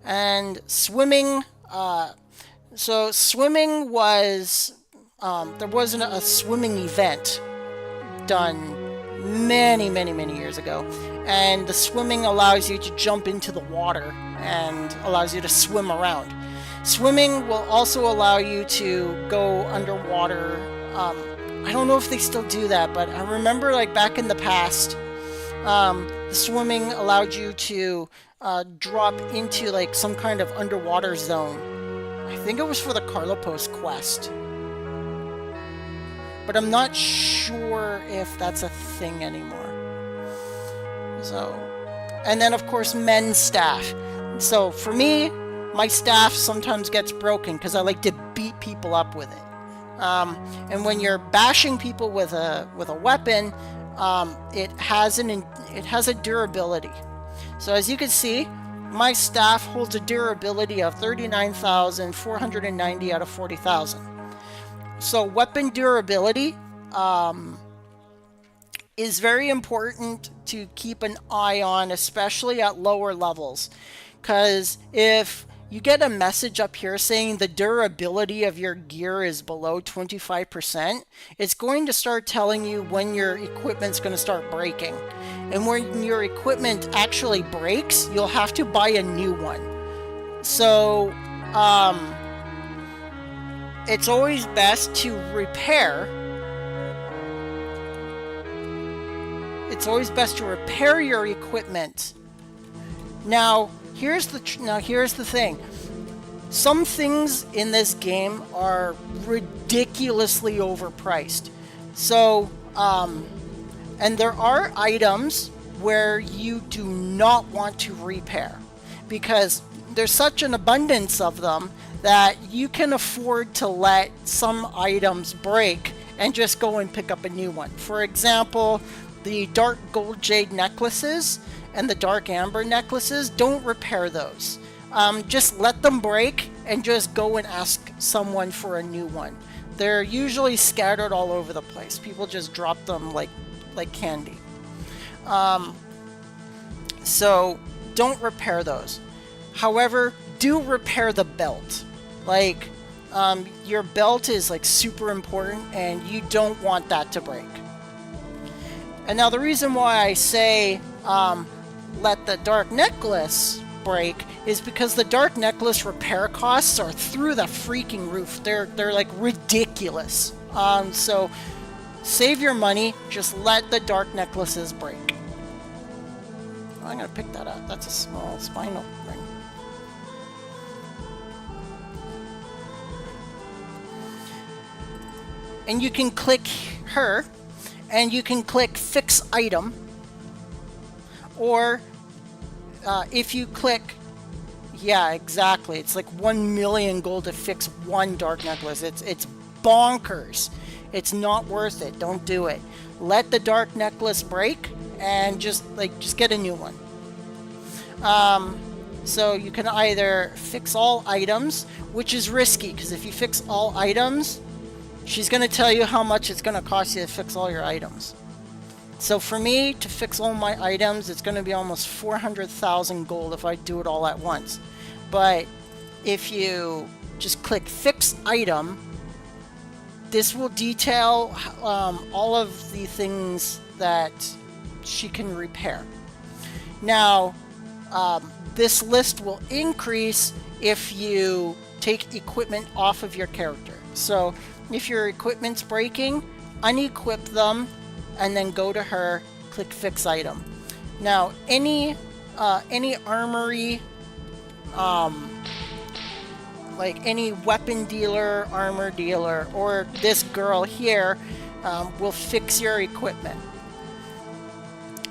And swimming, so swimming was, there wasn't a swimming event done many, many, many years ago. And the swimming allows you to jump into the water and allows you to swim around. Swimming will also allow you to go underwater. I don't know if they still do that, but I remember like back in the past, the swimming allowed you to drop into like some kind of underwater zone. I think it was for the Carlopos quest, but I'm not sure if that's a thing anymore. So, and then of course men's staff. So for me, my staff sometimes gets broken because I like to beat people up with it. And when you're bashing people with a weapon, it has a durability. So as you can see, my staff holds a durability of 39,490 out of 40,000. So weapon durability is very important to keep an eye on, especially at lower levels, because if you get a message up here saying the durability of your gear is below 25%, it's going to start telling you when your equipment's going to start breaking. And when your equipment actually breaks, you'll have to buy a new one. So, it's always best to repair. It's always best to repair your equipment. Now, here's the thing. Some things in this game are ridiculously overpriced. So, and there are items where you do not want to repair because there's such an abundance of them that you can afford to let some items break and just go and pick up a new one. For example, the dark gold jade necklaces and the dark amber necklaces, don't repair those. Just let them break and just go and ask someone for a new one. They're usually scattered all over the place. People just drop them like candy. So don't repair those. However, do repair the belt. Like, your belt is like super important and you don't want that to break. And now the reason why I say let the dark necklace break is because the dark necklace repair costs are through the freaking roof. They're like ridiculous. So save your money, just let the dark necklaces break. Oh, I'm gonna pick that up. That's a small spinal ring. And you can click her, and you can click fix item, or if you click, yeah, exactly, it's like 1 million gold to fix one dark necklace. It's bonkers. It's not worth it. Don't do it. Let the dark necklace break and just get a new one. So you can either fix all items, which is risky because if you fix all items, she's going to tell you how much it's going to cost you to fix all your items. So for me, to fix all my items, it's going to be almost 400,000 gold if I do it all at once. But if you just click fix item, this will detail all of the things that she can repair. Now, this list will increase if you take equipment off of your character. So if your equipment's breaking, unequip them and then go to her, click fix item. Now any armory, like any weapon dealer, armor dealer, or this girl here will fix your equipment.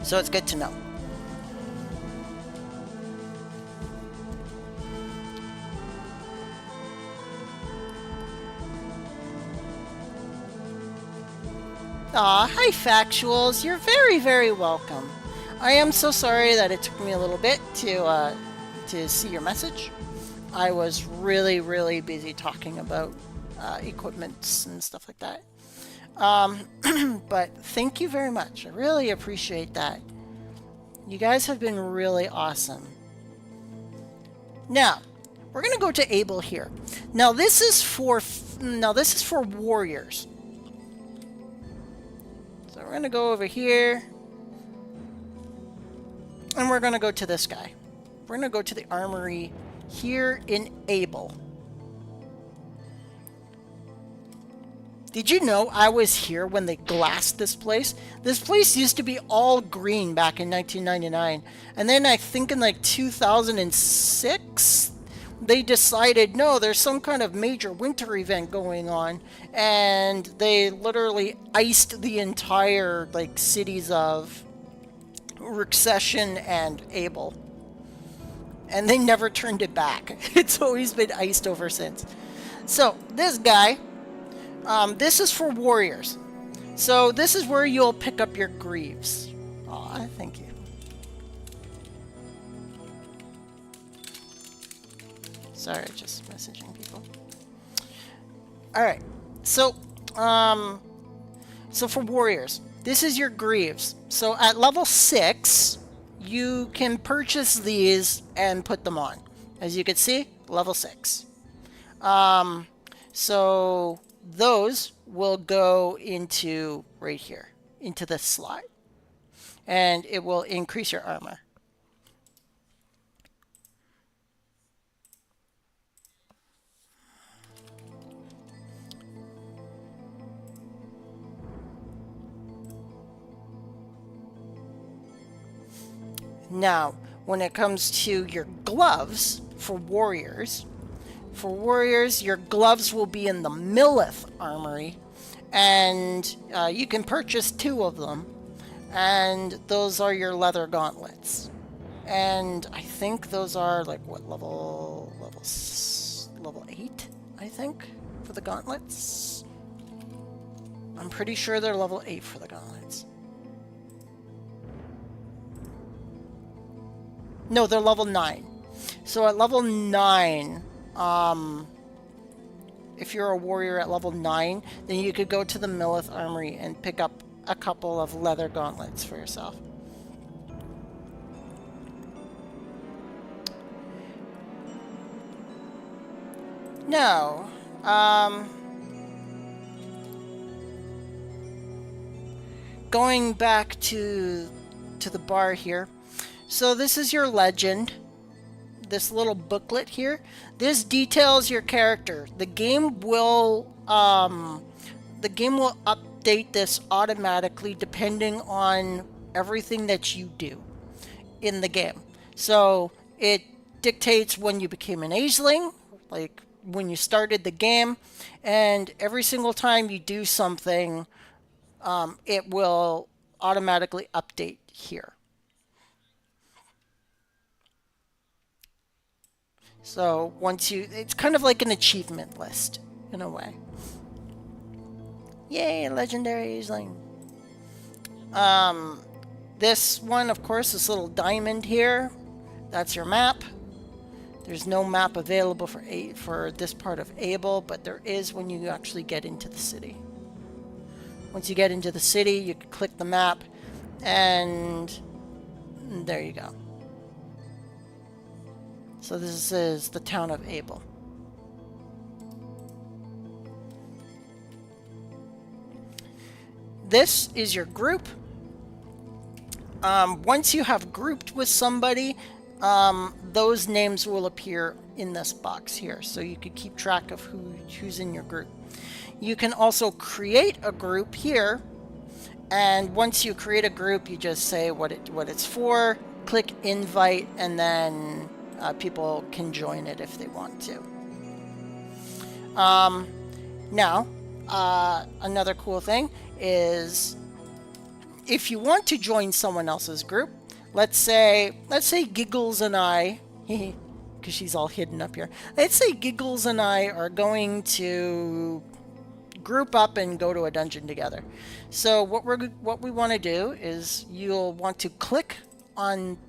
So it's good to know. Aw, hi Factuals, you're very, very welcome. I am so sorry that it took me a little bit to see your message. I was really, really busy talking about equipments and stuff like that. But thank you very much. I really appreciate that. You guys have been really awesome. Now, we're gonna go to Abel here. Now this is for warriors. So we're gonna go over here, and we're gonna go to this guy. We're gonna go to the armory here in Abel. Did you know I was here when they glassed this place? This place used to be all green back in 1999. And then I think in like 2006, they decided, no, there's some kind of major winter event going on. And they literally iced the entire like cities of Recession and Abel. And they never turned it back. It's always been iced over since. So this guy, this is for warriors. So this is where you'll pick up your greaves. Aw, thank you. Sorry, just messaging people. All right. So, so for warriors, this is your greaves. So at level 6, you can purchase these and put them on. As you can see, level 6. So those will go into right here, into this slot, and it will increase your armor. Now, when it comes to your gloves for warriors, your gloves will be in the Millith Armory, and you can purchase 2 of them, and those are your leather gauntlets. And I think those are like what level 8, I think, for the gauntlets. I'm pretty sure they're level 8 for the gauntlets. No, they're level 9. So at level 9, if you're a warrior at level 9, then you could go to the Millith Armory and pick up a couple of leather gauntlets for yourself. Now, going back to the bar here. So this is your legend. This little booklet here. This details your character. The game will update this automatically depending on everything that you do in the game. So it dictates when you became an ageling, like when you started the game, and every single time you do something, it will automatically update here. So it's kind of like an achievement list in a way. Yay, legendary ageling. This one, of course, this little diamond here, that's your map. There's no map available for this part of Able, but there is when you actually get into the city. Once you get into the city, you can click the map, and there you go. So this is the town of Able. This is your group. Once you have grouped with somebody, those names will appear in this box here, so you could keep track of who's in your group. You can also create a group here, and once you create a group, you just say what it's for, click invite, and then people can join it if they want to. Now, another cool thing is if you want to join someone else's group, let's say Giggles and I, because she's all hidden up here. Let's say Giggles and I are going to group up and go to a dungeon together. So what we want to do is you'll want to click on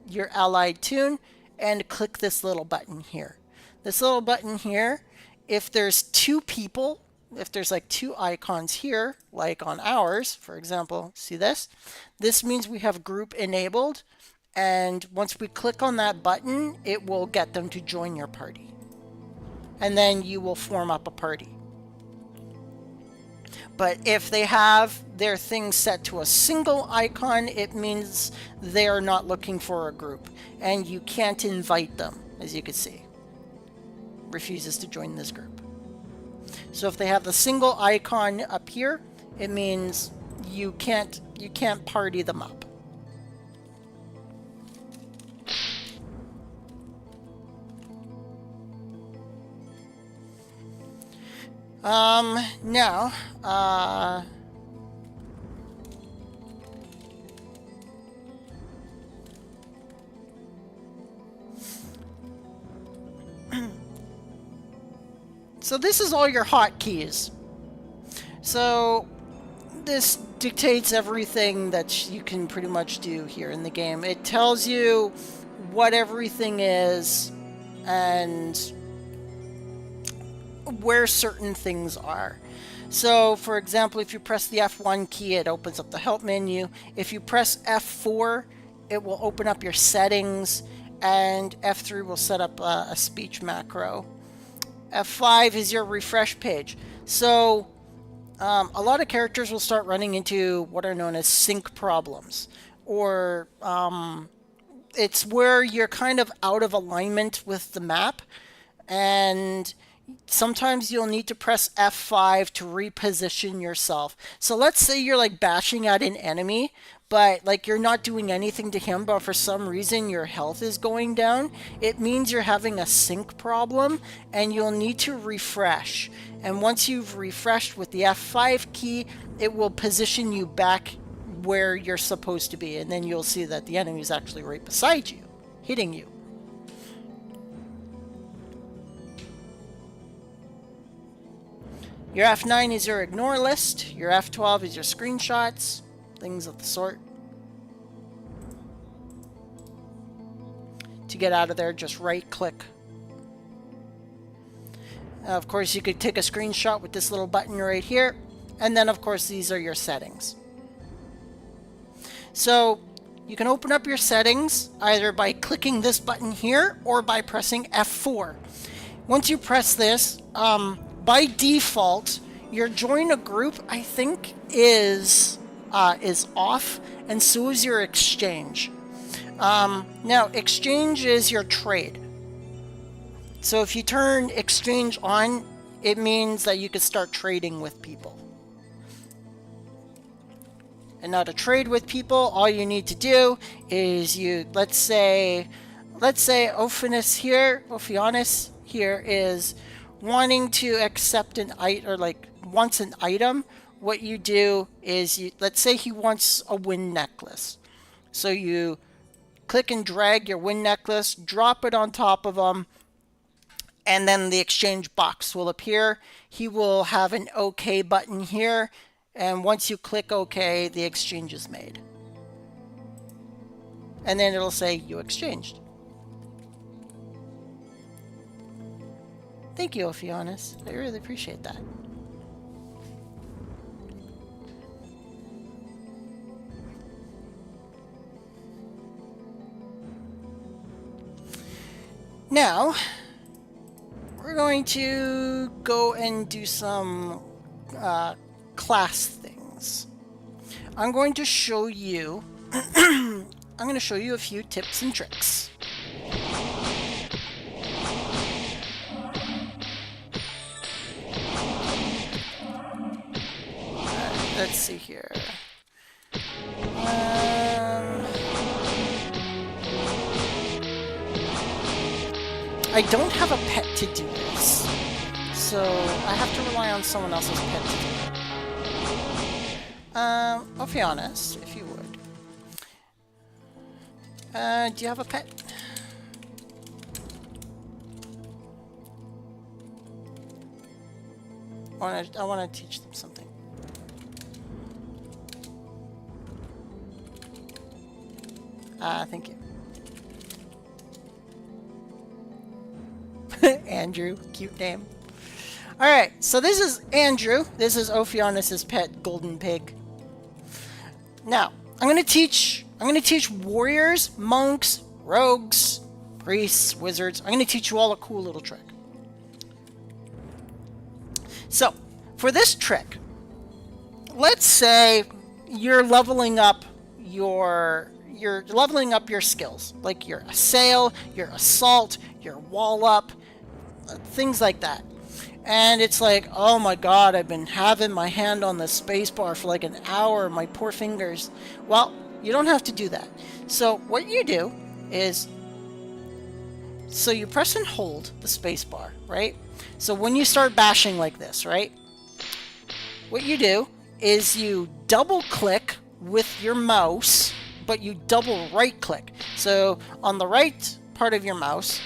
your allied toon and click this little button here. This little button here, if there's 2 people, if there's like 2 icons here, like on ours, for example, see this? This means we have group enabled, and once we click on that button, it will get them to join your party. And then you will form up a party. But if they have their thing set to a single icon, it means they're not looking for a group, and you can't invite them, as you can see. Refuses to join this group. So if they have the single icon up here, it means you can't party them up. Now, so this is all your hotkeys. So this dictates everything that you can pretty much do here in the game. It tells you what everything is and where certain things are. So for example, if you press the F1 key, it opens up the help menu. If you press F4, it will open up your settings, and F3 will set up a speech macro. F5 is your refresh page. So a lot of characters will start running into what are known as sync problems, or it's where you're kind of out of alignment with the map, and sometimes you'll need to press F5 to reposition yourself. So let's say you're like bashing at an enemy, but like you're not doing anything to him, but for some reason your health is going down. It means you're having a sync problem, and you'll need to refresh. And once you've refreshed with the F5 key, it will position you back where you're supposed to be, and then you'll see that the enemy is actually right beside you, hitting you. Your F9 is your ignore list. Your F12 is your screenshots, things of the sort. To get out of there, just right click. Of course, you could take a screenshot with this little button right here. And then, of course, these are your settings. So you can open up your settings either by clicking this button here or by pressing F4. Once you press this, by default, your join a group, I think, is off, and so is your exchange. Now, exchange is your trade. So if you turn exchange on, it means that you can start trading with people. And now to trade with people, all you need to do is let's say Ophianus here is wanting to accept an item, or like wants an item. What you do is let's say he wants a wind necklace. So you click and drag your wind necklace, drop it on top of him, and then the exchange box will appear. He will have an OK button here, and once you click OK, the exchange is made. And then it'll say you exchanged. Thank you, Ophianus. I really appreciate that. Now, we're going to go and do some class things. I'm going to show you a few tips and tricks. Let's see here. I don't have a pet to do this, so I have to rely on someone else's pet to do it. I'll be honest, if you would. Do you have a pet? I want to teach them something. Thank you. Andrew, cute name. Alright, so this is Andrew. This is Ophianus' pet, golden pig. Now, I'm gonna teach warriors, monks, rogues, priests, wizards. I'm gonna teach you all a cool little trick. So, for this trick, let's say you're leveling up your skills, like your assail, your assault, your wall up, things like that. And it's like, oh my god, I've been having my hand on the spacebar for like an hour, my poor fingers. Well, you don't have to do that. So what you do is, so you press and hold the spacebar, right? So when you start bashing like this, right? What you do is you double click with your mouse, but you double right click. So on the right part of your mouse,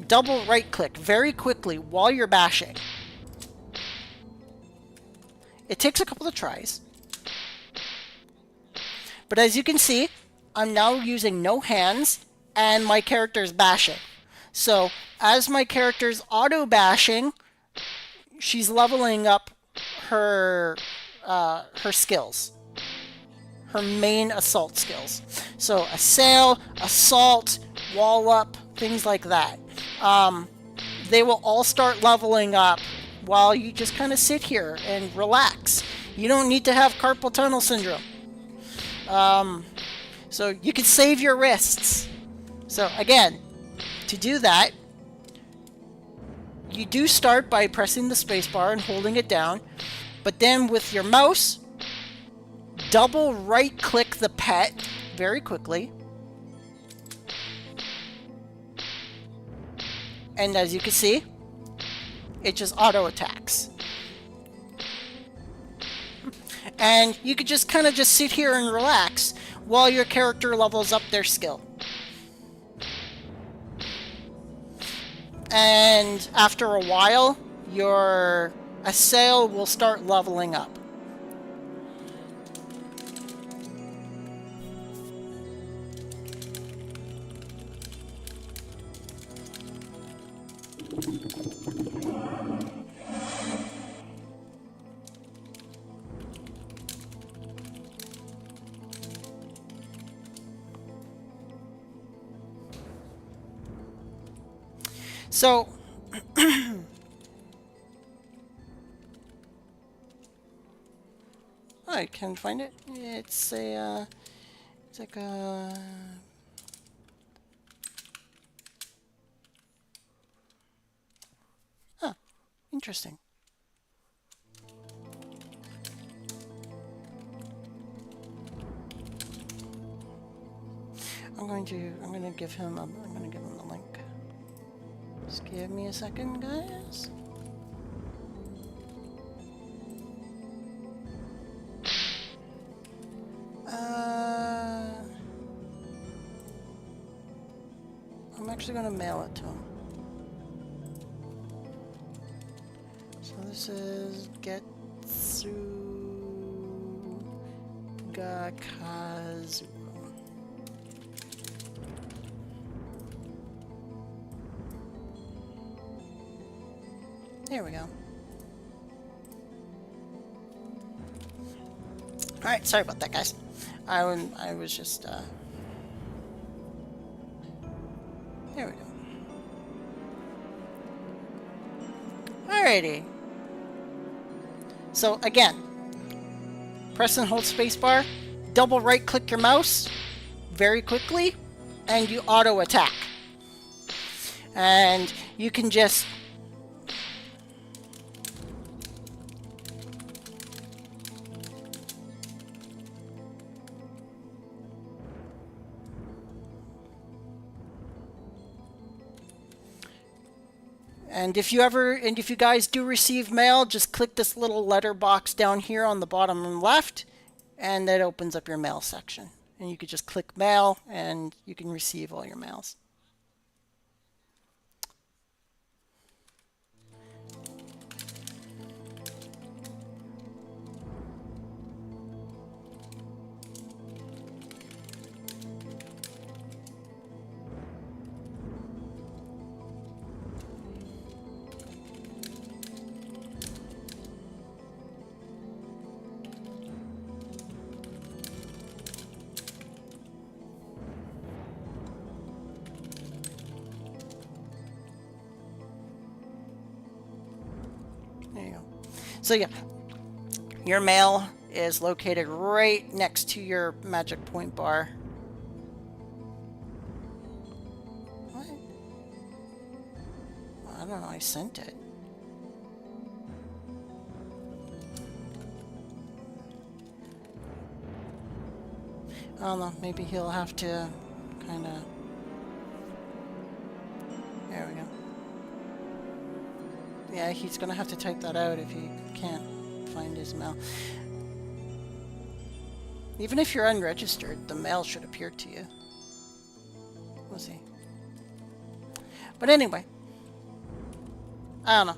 double right click very quickly while you're bashing. It takes a couple of tries. But as you can see, I'm now using no hands and my character's bashing. So as my character's auto bashing, she's leveling up her skills. Her main assault skills. So assail, assault, wall up, things like that. They will all start leveling up while you just kind of sit here and relax. You don't need to have carpal tunnel syndrome. So you can save your wrists. So again, to do that, you do start by pressing the spacebar and holding it down, but then with your mouse, double right click the pet very quickly. And as you can see, it just auto attacks. And you could just kind of just sit here and relax while your character levels up their skill. And after a while, your assail will start leveling up. So, I can find it. It's a, it's like a, huh, interesting. I'm gonna give him the link. Just give me a second, guys. I'm actually gonna mail it to him. So this is Gakazu. There we go. Alright, sorry about that, guys. I was just, there we go. Alrighty. So, again, press and hold spacebar, double right click your mouse very quickly, and you auto attack. And you can just And if you guys do receive mail, just click this little letter box down here on the bottom left, and that opens up your mail section. And you could just click mail, and you can receive all your mails. There you go. So yeah, your mail is located right next to your magic point bar. What? I don't know, I sent it. I don't know, maybe he'll have to kind of... There we go. Yeah, he's gonna have to type that out if he can't find his mail. Even if you're unregistered, the mail should appear to you. We'll see. But anyway, I don't know.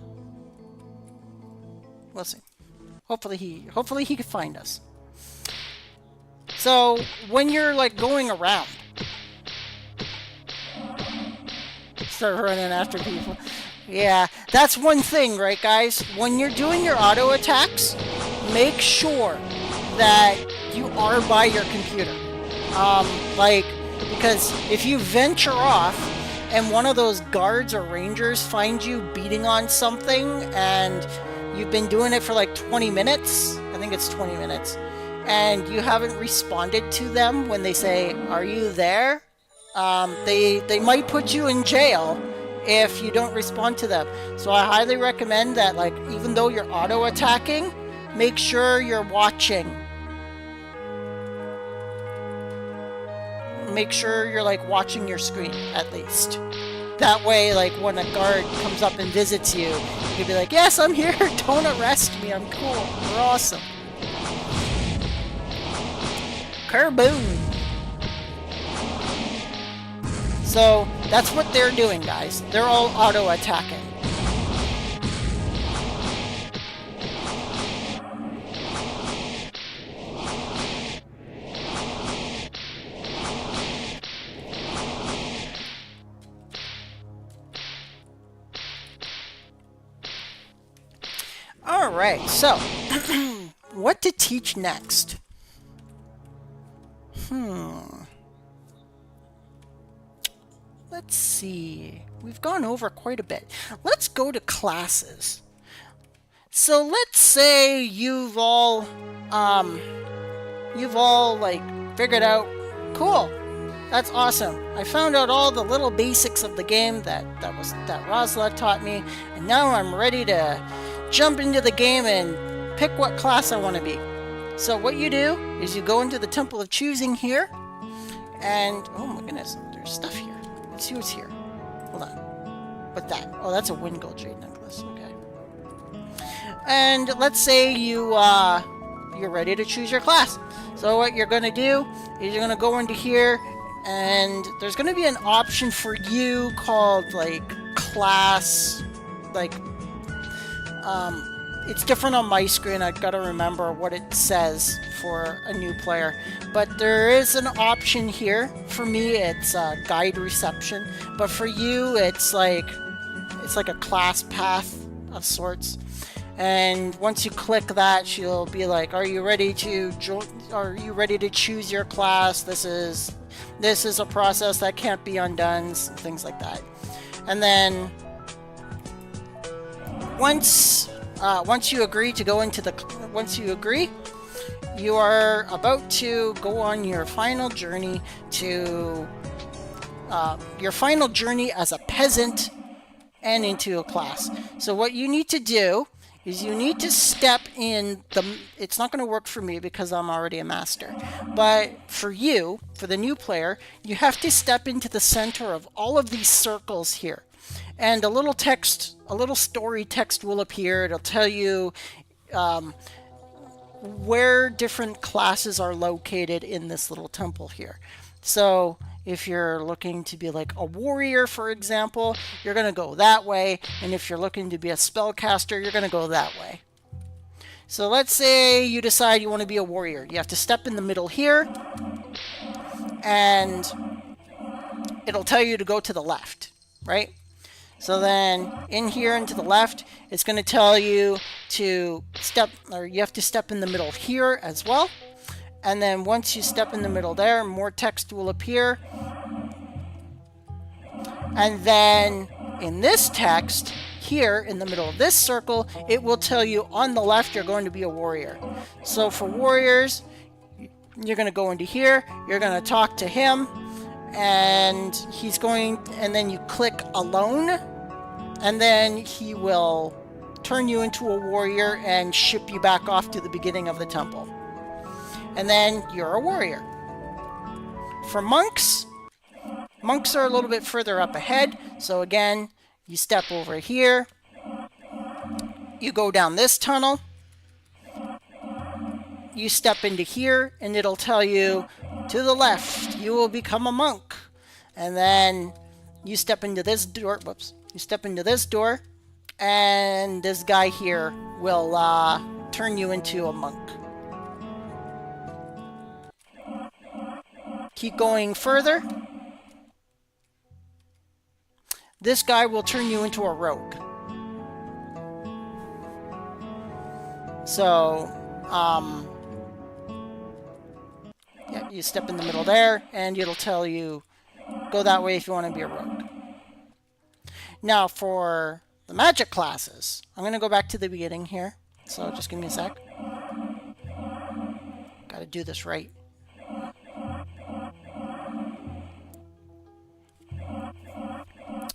We'll see. Hopefully he can find us. So when you're like going around, start running after people. Yeah, that's one thing, right, guys? When you're doing your auto attacks, make sure that you are by your computer. Like, Because if you venture off and one of those guards or rangers finds you beating on something and you've been doing it for like 20 minutes, I think it's 20 minutes, and you haven't responded to them when they say, "Are you there?" They might put you in jail if you don't respond to them. So I highly recommend that, like, even though you're auto attacking, make sure you're watching. Make sure you're like watching your screen at least. That way, like, when a guard comes up and visits you, you can be like, "Yes, I'm here. Don't arrest me. I'm cool. We're awesome." Kerboom! So that's what they're doing, guys. They're all auto-attacking. All right, so what to teach next? Let's see. We've gone over quite a bit. Let's go to classes. So let's say you've all like figured out, cool, that's awesome. I found out all the little basics of the game that Rosyla taught me, and now I'm ready to jump into the game and pick what class I want to be. So what you do is you go into the Temple of Choosing here, and oh my goodness, there's stuff here. Let's see what's here. Hold on. What's that? Oh, that's a wind gold jade necklace. Okay. And let's say you're ready to choose your class. So what you're gonna do is you're gonna go into here, and there's gonna be an option for you called like class, like it's different on my screen. I've got to remember what it says for a new player. But there is an option here. For me, it's guide reception. But for you, it's like a class path of sorts. And once you click that, she'll be like, "Are you ready to join? Are you ready to choose your class? This is a process that can't be undone." Things like that. And then once you agree to go into you are about to go on your final journey as a peasant and into a class. So what you need to do is you need to step in it's not going to work for me because I'm already a master, but for you, for the new player, you have to step into the center of all of these circles here. And a little story text will appear. It'll tell you where different classes are located in this little temple here. So if you're looking to be like a warrior, for example, you're going to go that way. And if you're looking to be a spellcaster, you're going to go that way. So let's say you decide you want to be a warrior. You have to step in the middle here, and it'll tell you to go to the left, right? So then in here and to the left, it's going to tell you to you have to step in the middle here as well. And then once you step in the middle there, more text will appear. And then in this text here in the middle of this circle, it will tell you on the left you're going to be a warrior. So for warriors, you're going to go into here, you're going to talk to him, and then you click alone, and then he will turn you into a warrior and ship you back off to the beginning of the temple. And then you're a warrior. For monks are a little bit further up ahead. So again, you step over here, you go down this tunnel, you step into here, and it'll tell you to the left, you will become a monk. And then you step into this door, you step into this door, and this guy here will turn you into a monk. Keep going further. This guy will turn you into a rogue. So, Yeah, you step in the middle there, and it'll tell you, go that way if you want to be a rogue. Now, for the magic classes, I'm going to go back to the beginning here. So just give me a sec. Got to do this right.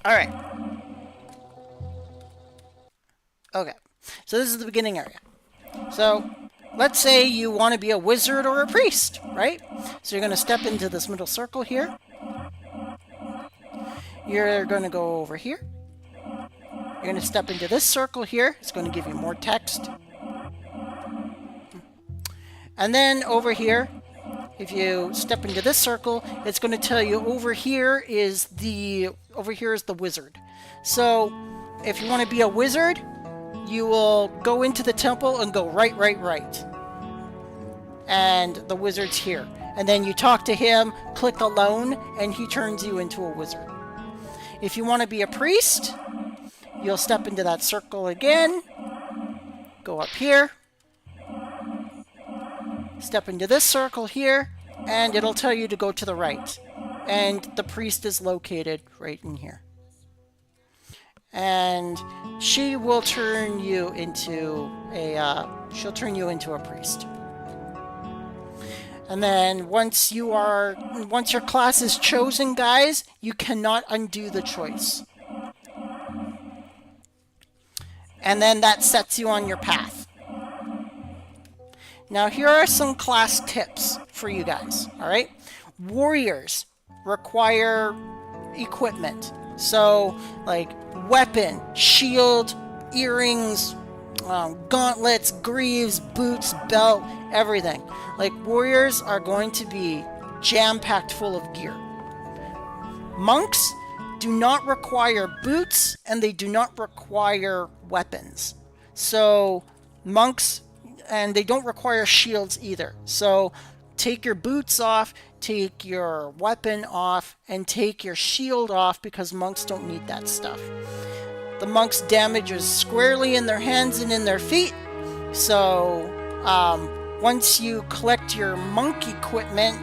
All right. Okay. So this is the beginning area. So let's say you want to be a wizard or a priest, right? So you're going to step into this middle circle here. You're going to go over here. You're going to step into this circle here. It's going to give you more text. And then over here, if you step into this circle, it's going to tell you over here is the wizard. So if you want to be a wizard, you will go into the temple and go right, right, right. And the wizard's here. And then you talk to him, click alone, and he turns you into a wizard. If you want to be a priest, you'll step into that circle again, go up here, step into this circle here, and it'll tell you to go to the right. And the priest is located right in here. And she will turn you into a priest. And then once your class is chosen, guys, you cannot undo the choice. And then that sets you on your path. Now here are some class tips for you guys, all right? Warriors require equipment. So like weapon, shield, earrings, gauntlets, greaves, boots, belt, everything. Like warriors are going to be jam-packed full of gear. Monks do not require boots and they do not require weapons. So monks, and they don't require shields either. So take your boots off, take your weapon off, and take your shield off because monks don't need that stuff. The monks' damage is squarely in their hands and in their feet. So once you collect your monk equipment,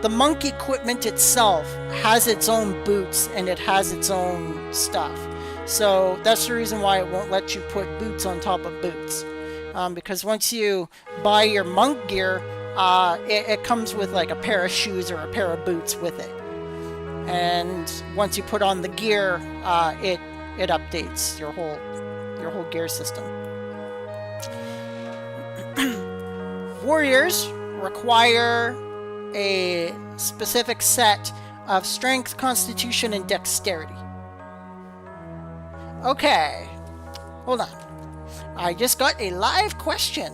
the monk equipment itself has its own boots and it has its own stuff. So that's the reason why it won't let you put boots on top of boots. Because once you buy your monk gear, it comes with like a pair of shoes or a pair of boots with it. And once you put on the gear, it updates your whole gear system. Warriors require a specific set of strength, constitution, and dexterity. Okay, hold on. I just got a live question.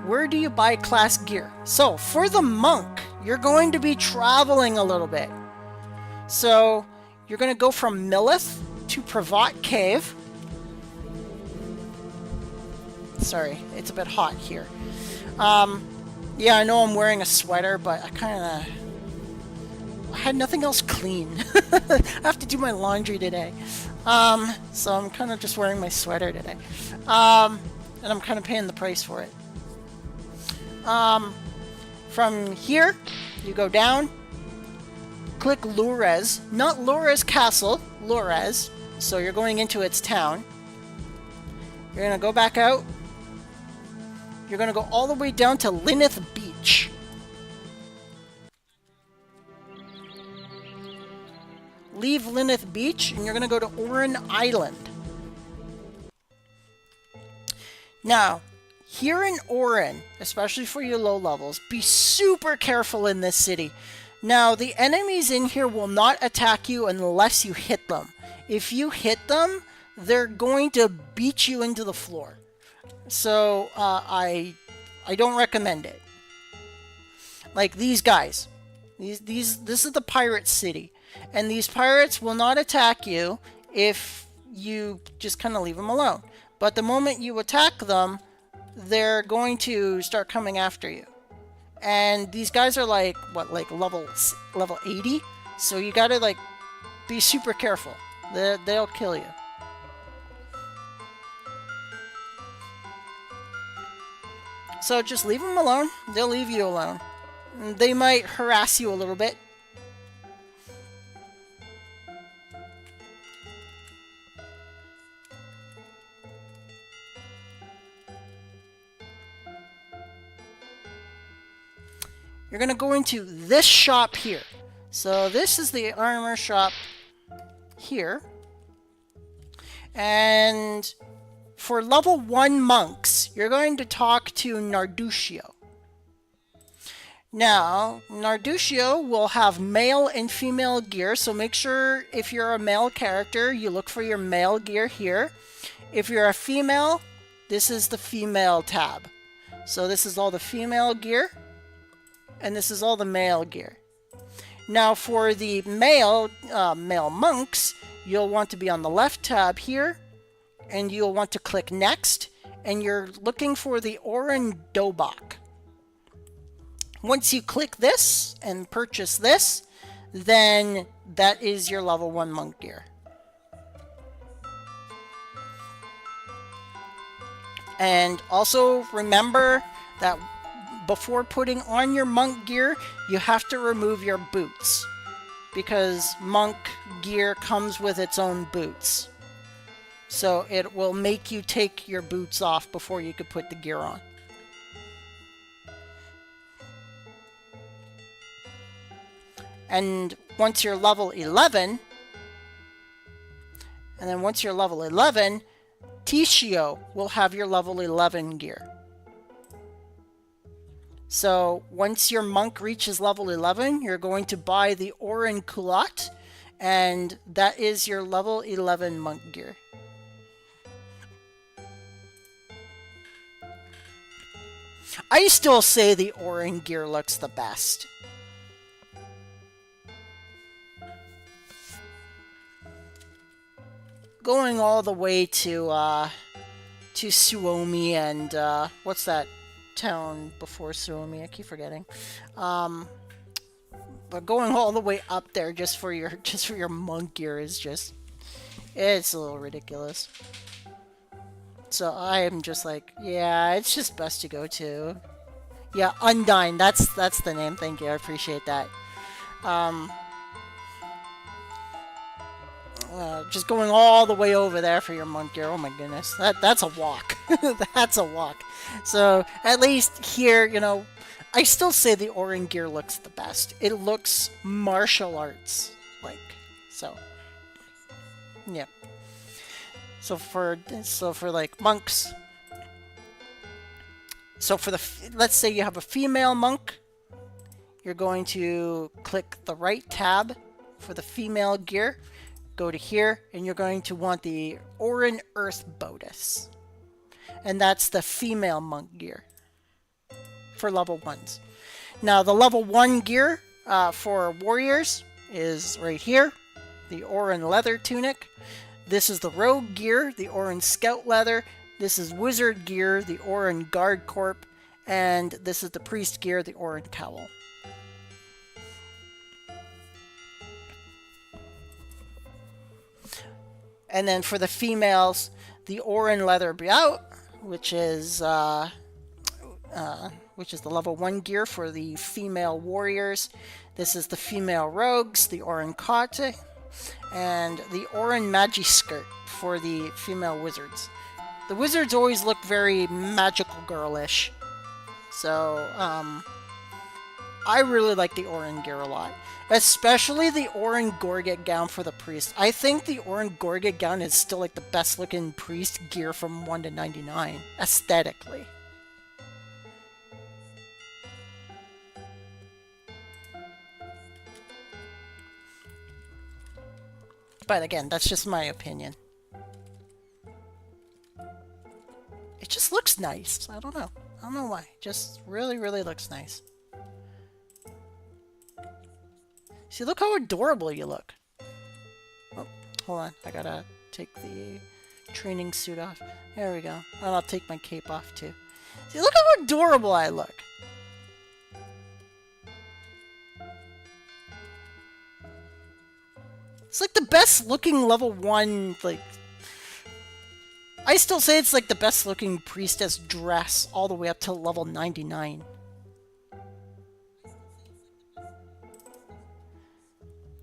Where do you buy class gear? So for the monk, you're going to be traveling a little bit. So you're going to go from Millith to Pravat Cave. Sorry, it's a bit hot here. Yeah, I know I'm wearing a sweater, but I had nothing else clean. I have to do my laundry today. So I'm kind of just wearing my sweater today. And I'm kind of paying the price for it. From here, you go down, click Lurez, not Lurez Castle, Lurez. So you're going into its town. You're going to go back out. You're going to go all the way down to Lineth Beach. Leave Lineth Beach, and you're going to go to Oran Island. Now, here in Oran, especially for your low levels, be super careful in this city. Now, the enemies in here will not attack you unless you hit them. If you hit them, they're going to beat you into the floor. So, I don't recommend it. Like these guys. This is the pirate city. And these pirates will not attack you if you just kind of leave them alone. But the moment you attack them, they're going to start coming after you. And these guys are like, what, like level 80? So you gotta like be super careful. They'll kill you. So just leave them alone. They'll leave you alone. They might harass you a little bit. You're going to go into this shop here. So this is the armor shop here. And for level 1 monks, you're going to talk to Narducio. Now, Narducio will have male and female gear, so make sure if you're a male character, you look for your male gear here. If you're a female, this is the female tab. So this is all the female gear, and this is all the male gear. Now for the male monks, you'll want to be on the left tab here, and you'll want to click next, and you're looking for the Oren Dobak. Once you click this and purchase this, then that is your level 1 monk gear. And also remember that before putting on your monk gear, you have to remove your boots, because monk gear comes with its own boots. So it will make you take your boots off before you could put the gear on. And once you're level 11, Tishio will have your level 11 gear. So once your monk reaches level 11, you're going to buy the Oren Kulat, and that is your level 11 monk gear. I still say the Oren gear looks the best. Going all the way to Suomi and what's that town before Suomi? I keep forgetting. But going all the way up there just for your monk gear is just, it's a little ridiculous. So I am just like, yeah, it's just best to go to, yeah, Undyne. That's the name. Thank you. I appreciate that. Just going all the way over there for your monk gear. Oh my goodness, that's a walk. That's a walk. So at least here, you know, I still say the Oren gear looks the best. It looks martial arts like. So yeah. So for like monks. So for let's say you have a female monk, you're going to click the right tab for the female gear. Go to here, and you're going to want the Oren Earth Bodice. And that's the female monk gear for level 1s. Now, the level 1 gear for warriors is right here, the Oren Leather Tunic. This is the Rogue gear, the Oren Scout Leather. This is Wizard gear, the Oren Guard Corp. And this is the Priest gear, the Oren Cowl. And then for the females, the Oren Leather Biout, which is the level 1 gear for the female warriors. This is the female rogues, the Oren Kate, and the Oren Magi Skirt for the female wizards. The wizards always look very magical girlish. So, I really like the Oren gear a lot. Especially the Oren Gorget gown for the priest. I think the Oren Gorget gown is still like the best looking priest gear from 1 to 99, aesthetically. But again, that's just my opinion. It just looks nice. I don't know. I don't know why. It just really, really looks nice. See, look how adorable you look. Oh, hold on. I gotta take the training suit off. There we go. And I'll take my cape off, too. See, look how adorable I look. It's like the best looking level 1, like... I still say it's like the best looking priestess dress all the way up to level 99.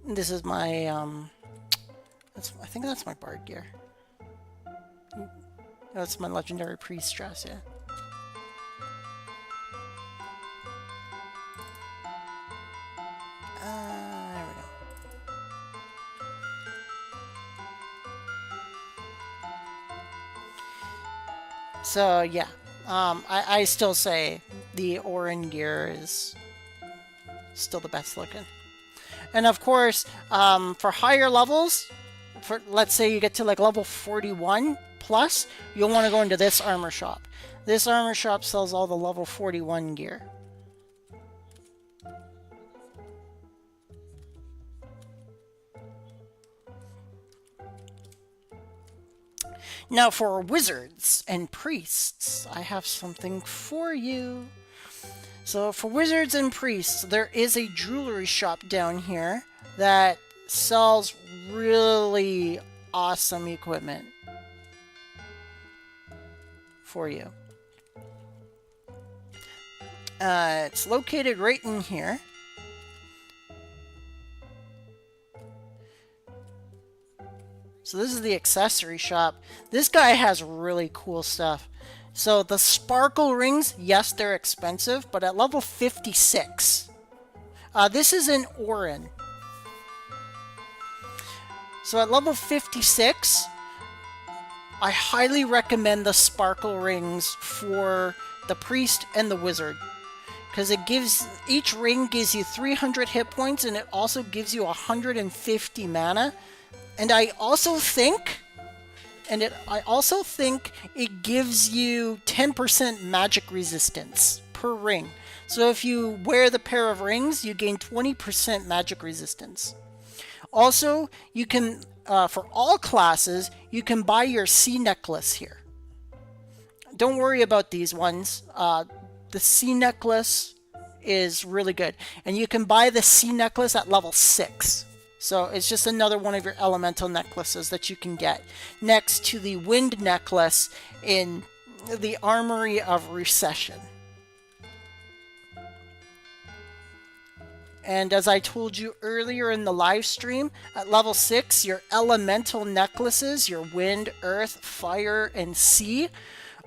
This is my, I think that's my bard gear. That's my legendary priest dress, yeah. There we go. So, yeah. I still say the Orin gear is still the best looking. And of course, for higher levels, for let's say you get to like level 41 plus, you'll want to go into this armor shop. This armor shop sells all the level 41 gear. Now for wizards and priests, I have something for you. So for wizards and priests, there is a jewelry shop down here that sells really awesome equipment for you. It's located right in here. So this is the accessory shop. This guy has really cool stuff. So the sparkle rings, yes, they're expensive, but at level 56. This is in Orin. So at level 56, I highly recommend the sparkle rings for the priest and the wizard. Because it gives, each ring gives you 300 hit points, and it also gives you 150 mana. And I also think it gives you 10% magic resistance per ring. So if you wear the pair of rings, you gain 20% magic resistance. Also, you can, for all classes, you can buy your sea necklace here. Don't worry about these ones. The sea necklace is really good. And you can buy the sea necklace at level 6. So it's just another one of your elemental necklaces that you can get next to the wind necklace in the Armory of Recession. And as I told you earlier in the live stream, at level 6, your elemental necklaces, your wind, earth, fire, and sea,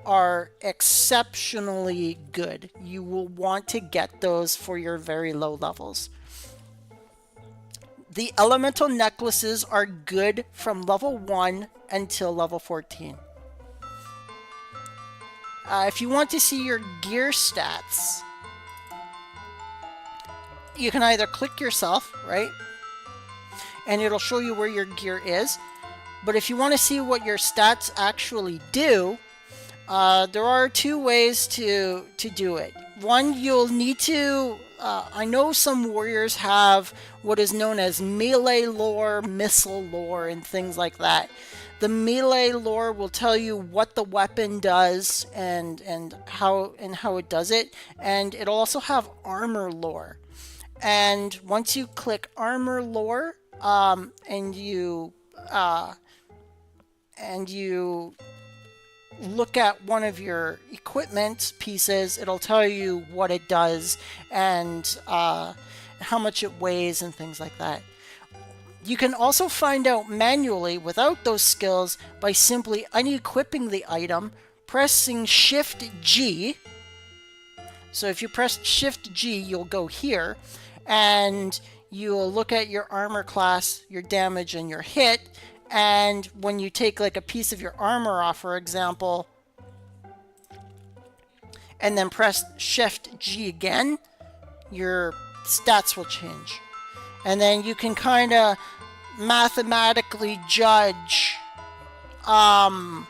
are exceptionally good. You will want to get those for your very low levels. The elemental necklaces are good from level 1 until level 14. If you want to see your gear stats, you can either click yourself, right? And it'll show you where your gear is. But if you want to see what your stats actually do, there are two ways to do it. One, you'll need to... I know some warriors have what is known as melee lore, missile lore, and things like that. The melee lore will tell you what the weapon does and how it does it, and it'll also have armor lore. And once you click armor lore, and you look at one of your equipment pieces, it'll tell you what it does and how much it weighs and things like that. You can also find out manually without those skills by simply unequipping the item, pressing Shift G. So if you press Shift G, you'll go here and you'll look at your armor class, your damage, and your hit. And when you take like a piece of your armor off, for example, and then press Shift G again, your stats will change. And then you can kind of mathematically judge how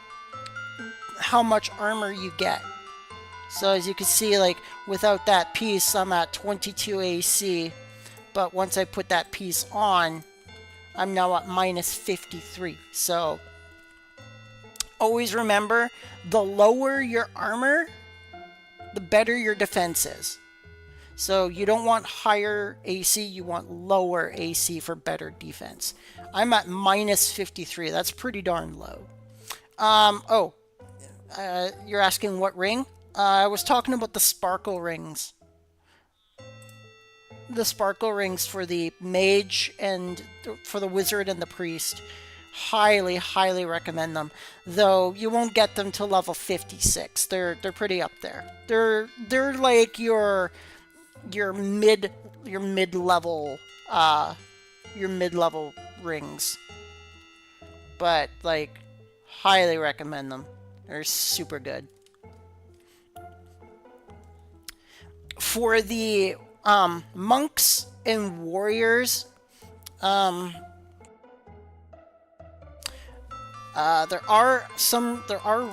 much armor you get. So as you can see, like without that piece, I'm at 22 AC. But once I put that piece on, I'm now at minus 53. So always remember, the lower your armor, the better your defense is. So you don't want higher AC, you want lower AC for better defense. I'm at minus 53. That's pretty darn low. Oh, You're asking what ring? I was talking about the sparkle rings. The sparkle rings for the mage and for the wizard and the priest. Highly, highly recommend them. Though you won't get them to level 56. They're pretty up there. They're like your mid your mid level your mid level rings. But like highly recommend them. They're super good. For the monks and warriors, there are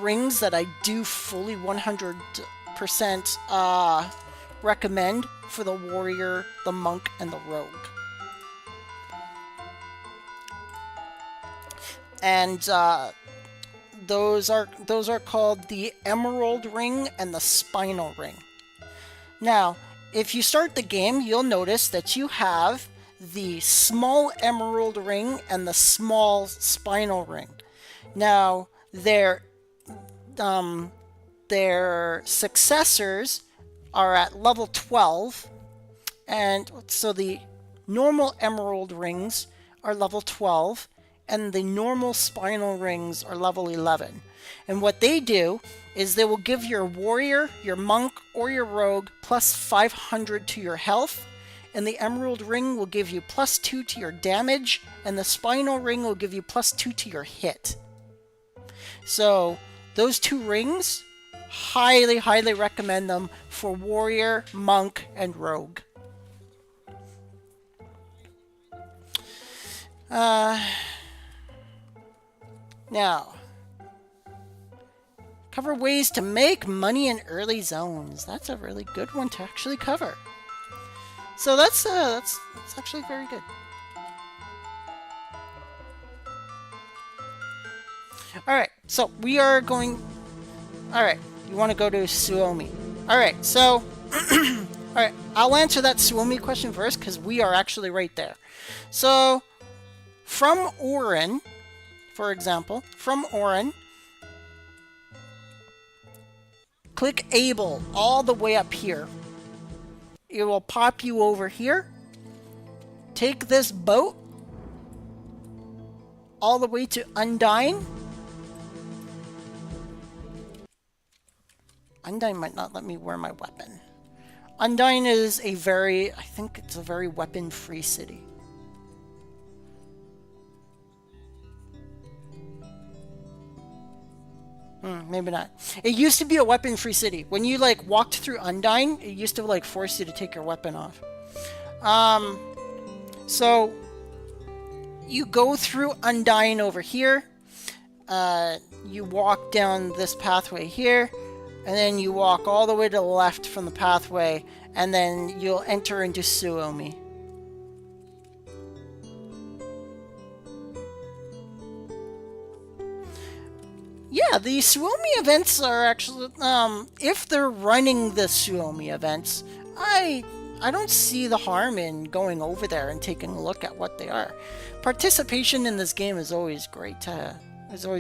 rings that I do fully 100% recommend for the warrior, the monk, and the rogue. And those are called the Emerald Ring and the Spinal Ring. Now, if you start the game, you'll notice that you have the small Emerald Ring and the small Spinal Ring. Now, their successors are at level 12, and so the normal Emerald Rings are level 12, and the normal Spinal Rings are level 11. And what they do is they will give your warrior, your monk, or your rogue plus 500 to your health, and the Emerald Ring will give you plus 2 to your damage, and the Spinal Ring will give you plus 2 to your hit. So those two rings, highly, highly recommend them for warrior, monk, and rogue. Now, cover ways to make money in early zones. That's a really good one to actually cover. So that's actually very good. All right, so we are going. All right, you want to go to Suomi. All right, so all right, I'll answer that Suomi question first because we are actually right there. So from Oren, for example, from Oren, click Able all the way up here. It will pop you over here. Take this boat all the way to Undyne. Undyne might not let me wear my weapon. Undyne is I think it's a very weapon-free city. Maybe not. It used to be a weapon-free city. When you like walked through Undyne, it used to like force you to take your weapon off. So you go through Undyne over here. You walk down this pathway here, and then you walk all the way to the left from the pathway, and then you'll enter into Suomi. Yeah, the Suomi events are actually, if they're running the Suomi events, I don't see the harm in going over there and taking a look at what they are. Participation in this game is always great to do.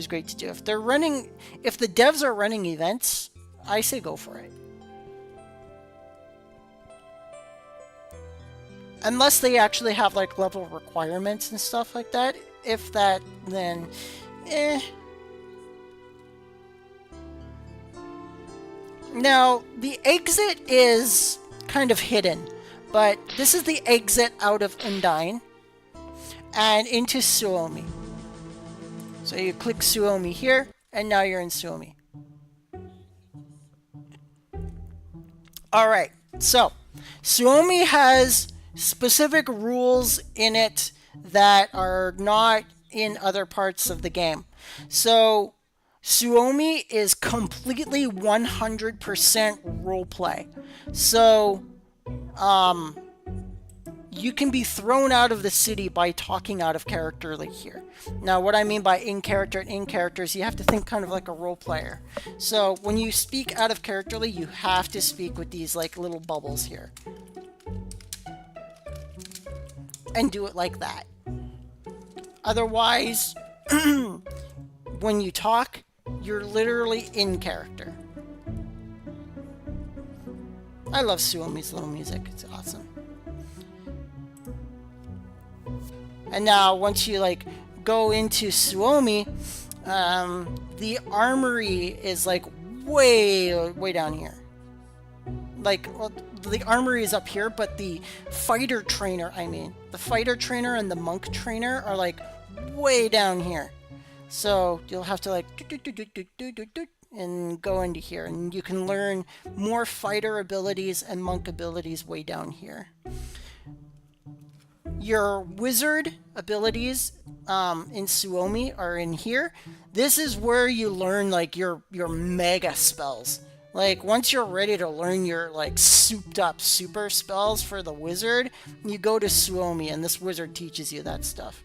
If the devs are running events, I say go for it. Unless they actually have like level requirements and stuff like that. If that, then Now, the exit is kind of hidden, but this is the exit out of Undyne and into Suomi. So you click Suomi here, and now you're in Suomi. Alright, so Suomi has specific rules in it that are not in other parts of the game. So Suomi is completely 100% roleplay. So, you can be thrown out of the city by talking out of character like here. Now, what I mean by in character and in characters, you have to think kind of like a role player. So, when you speak out of characterly, you have to speak with these like little bubbles here. And do it like that. Otherwise, when you talk, You're literally in character. I love Suomi's little music. It's awesome. And now once you like go into Suomi, the armory is like way down here. Like, well, the armory is up here, but the fighter trainer, the fighter trainer and the monk trainer are like way down here. So you'll have to like and go into here, and you can learn more fighter abilities and monk abilities way down here. Your wizard abilities in Suomi are in here. This is where you learn like your mega spells. Like once you're ready to learn your like souped up super spells for the wizard, you go to Suomi and this wizard teaches you that stuff.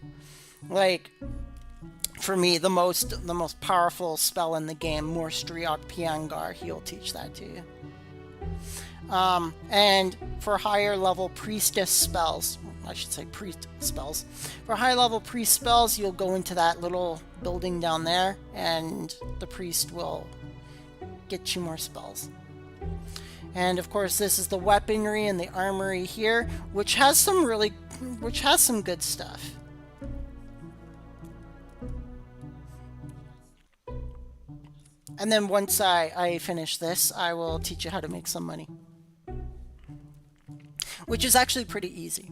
Like for me, the most powerful spell in the game, Morstriok Piangar, he'll teach that to you. And for higher level priestess spells, I should say priest spells. For high level priest spells, you'll go into that little building down there, and the priest will get you more spells. And of course, this is the weaponry and the armory here, which has some good stuff. And then once I finish this, I will teach you how to make some money, which is actually pretty easy.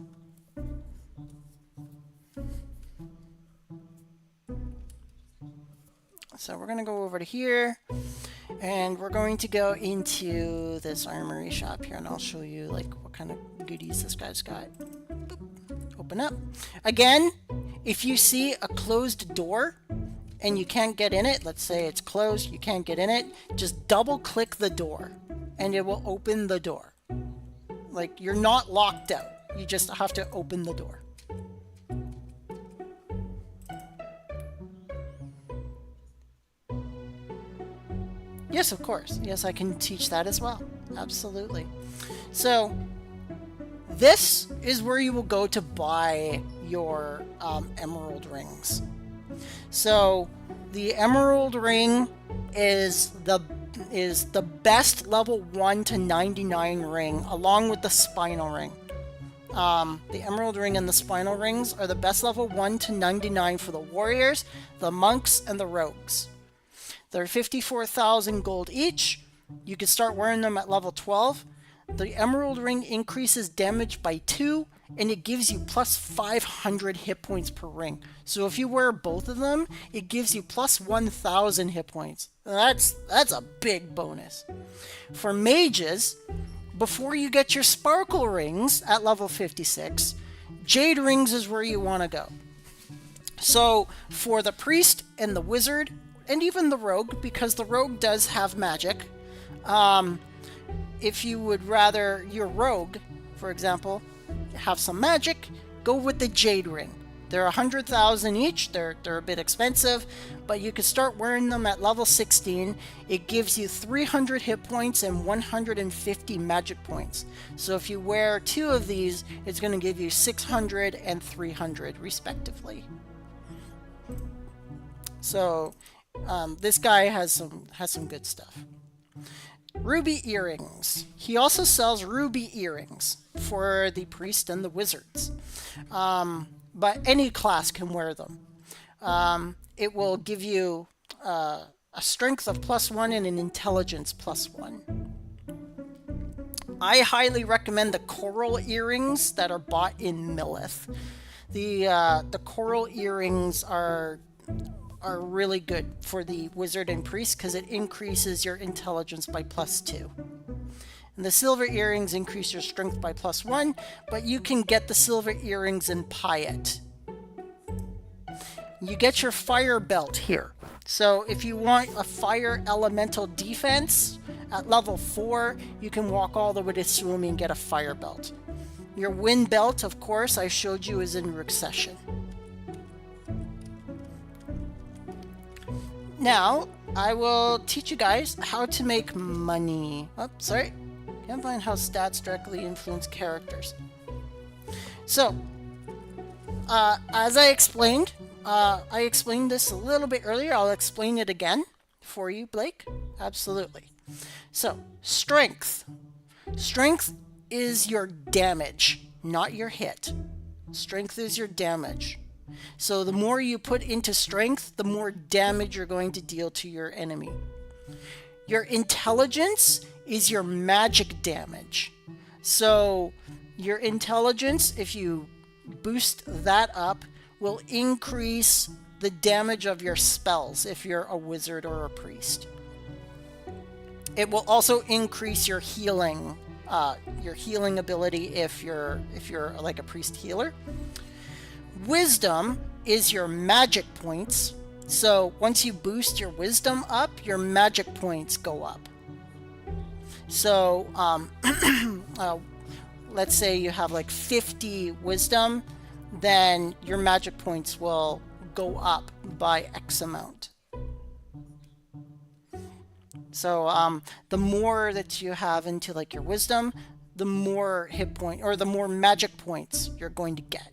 So we're going to go over to here, and we're going to go into this armory shop here, and I'll show you like what kind of goodies this guy's got. Boop. Open up. Again, if you see a closed door and you can't get in it, let's say it's closed, you can't get in it, just double click the door and it will open the door. Like you're not locked out, you just have to open the door. Yes, of course. Yes, I can teach that as well. Absolutely. So this is where you will go to buy your emerald rings. So the emerald ring is the best level 1 to 99 ring, along with the spinal ring. The emerald ring and the spinal rings are the best level 1 to 99 for the warriors, the monks, and the rogues. They're 54,000 gold each. You can start wearing them at level 12. The emerald ring increases damage by 2, and it gives you plus 500 hit points per ring. So if you wear both of them, it gives you plus 1,000 hit points. That's a big bonus. For mages, before you get your sparkle rings at level 56, jade rings is where you want to go. So for the priest and the wizard, and even the rogue, because the rogue does have magic, if you would rather your rogue, for example, have some magic, go with the jade ring. They're 100,000 each. They're a bit expensive, but you can start wearing them at level 16. It gives you 300 hit points and 150 magic points. So if you wear 2 of these, it's going to give you 600 and 300 respectively. So this guy has some good stuff. Ruby earrings. He also sells ruby earrings for the priest and the wizards. But any class can wear them. It will give you a strength of +1 and an intelligence +1. I highly recommend the coral earrings that are bought in Millith. The coral earrings are really good for the wizard and priest because it increases your intelligence by +2. And the silver earrings increase your strength by +1, but you can get the silver earrings in Pyatt. You get your fire belt here. So if you want a fire elemental defense at level 4, you can walk all the way to Suomi and get a fire belt. Your wind belt, of course, I showed you is in Recession. Now, I will teach you guys how to make money. Oh, sorry. Can't find how stats directly influence characters. So, as I explained this a little bit earlier. I'll explain it again. for you, Blake? Absolutely. So, strength. Strength is your damage, not your hit. Strength is your damage. So the more you put into strength, the more damage you're going to deal to your enemy. Your intelligence is your magic damage. So your intelligence, if you boost that up, will increase the damage of your spells if you're a wizard or a priest. It will also increase your healing ability if you're like a priest healer. Wisdom is your magic points. So once you boost your wisdom up, your magic points go up. So let's say you have like 50 wisdom, then your magic points will go up by X amount. So the more that you have into like your wisdom, the more hit point or the more magic points you're going to get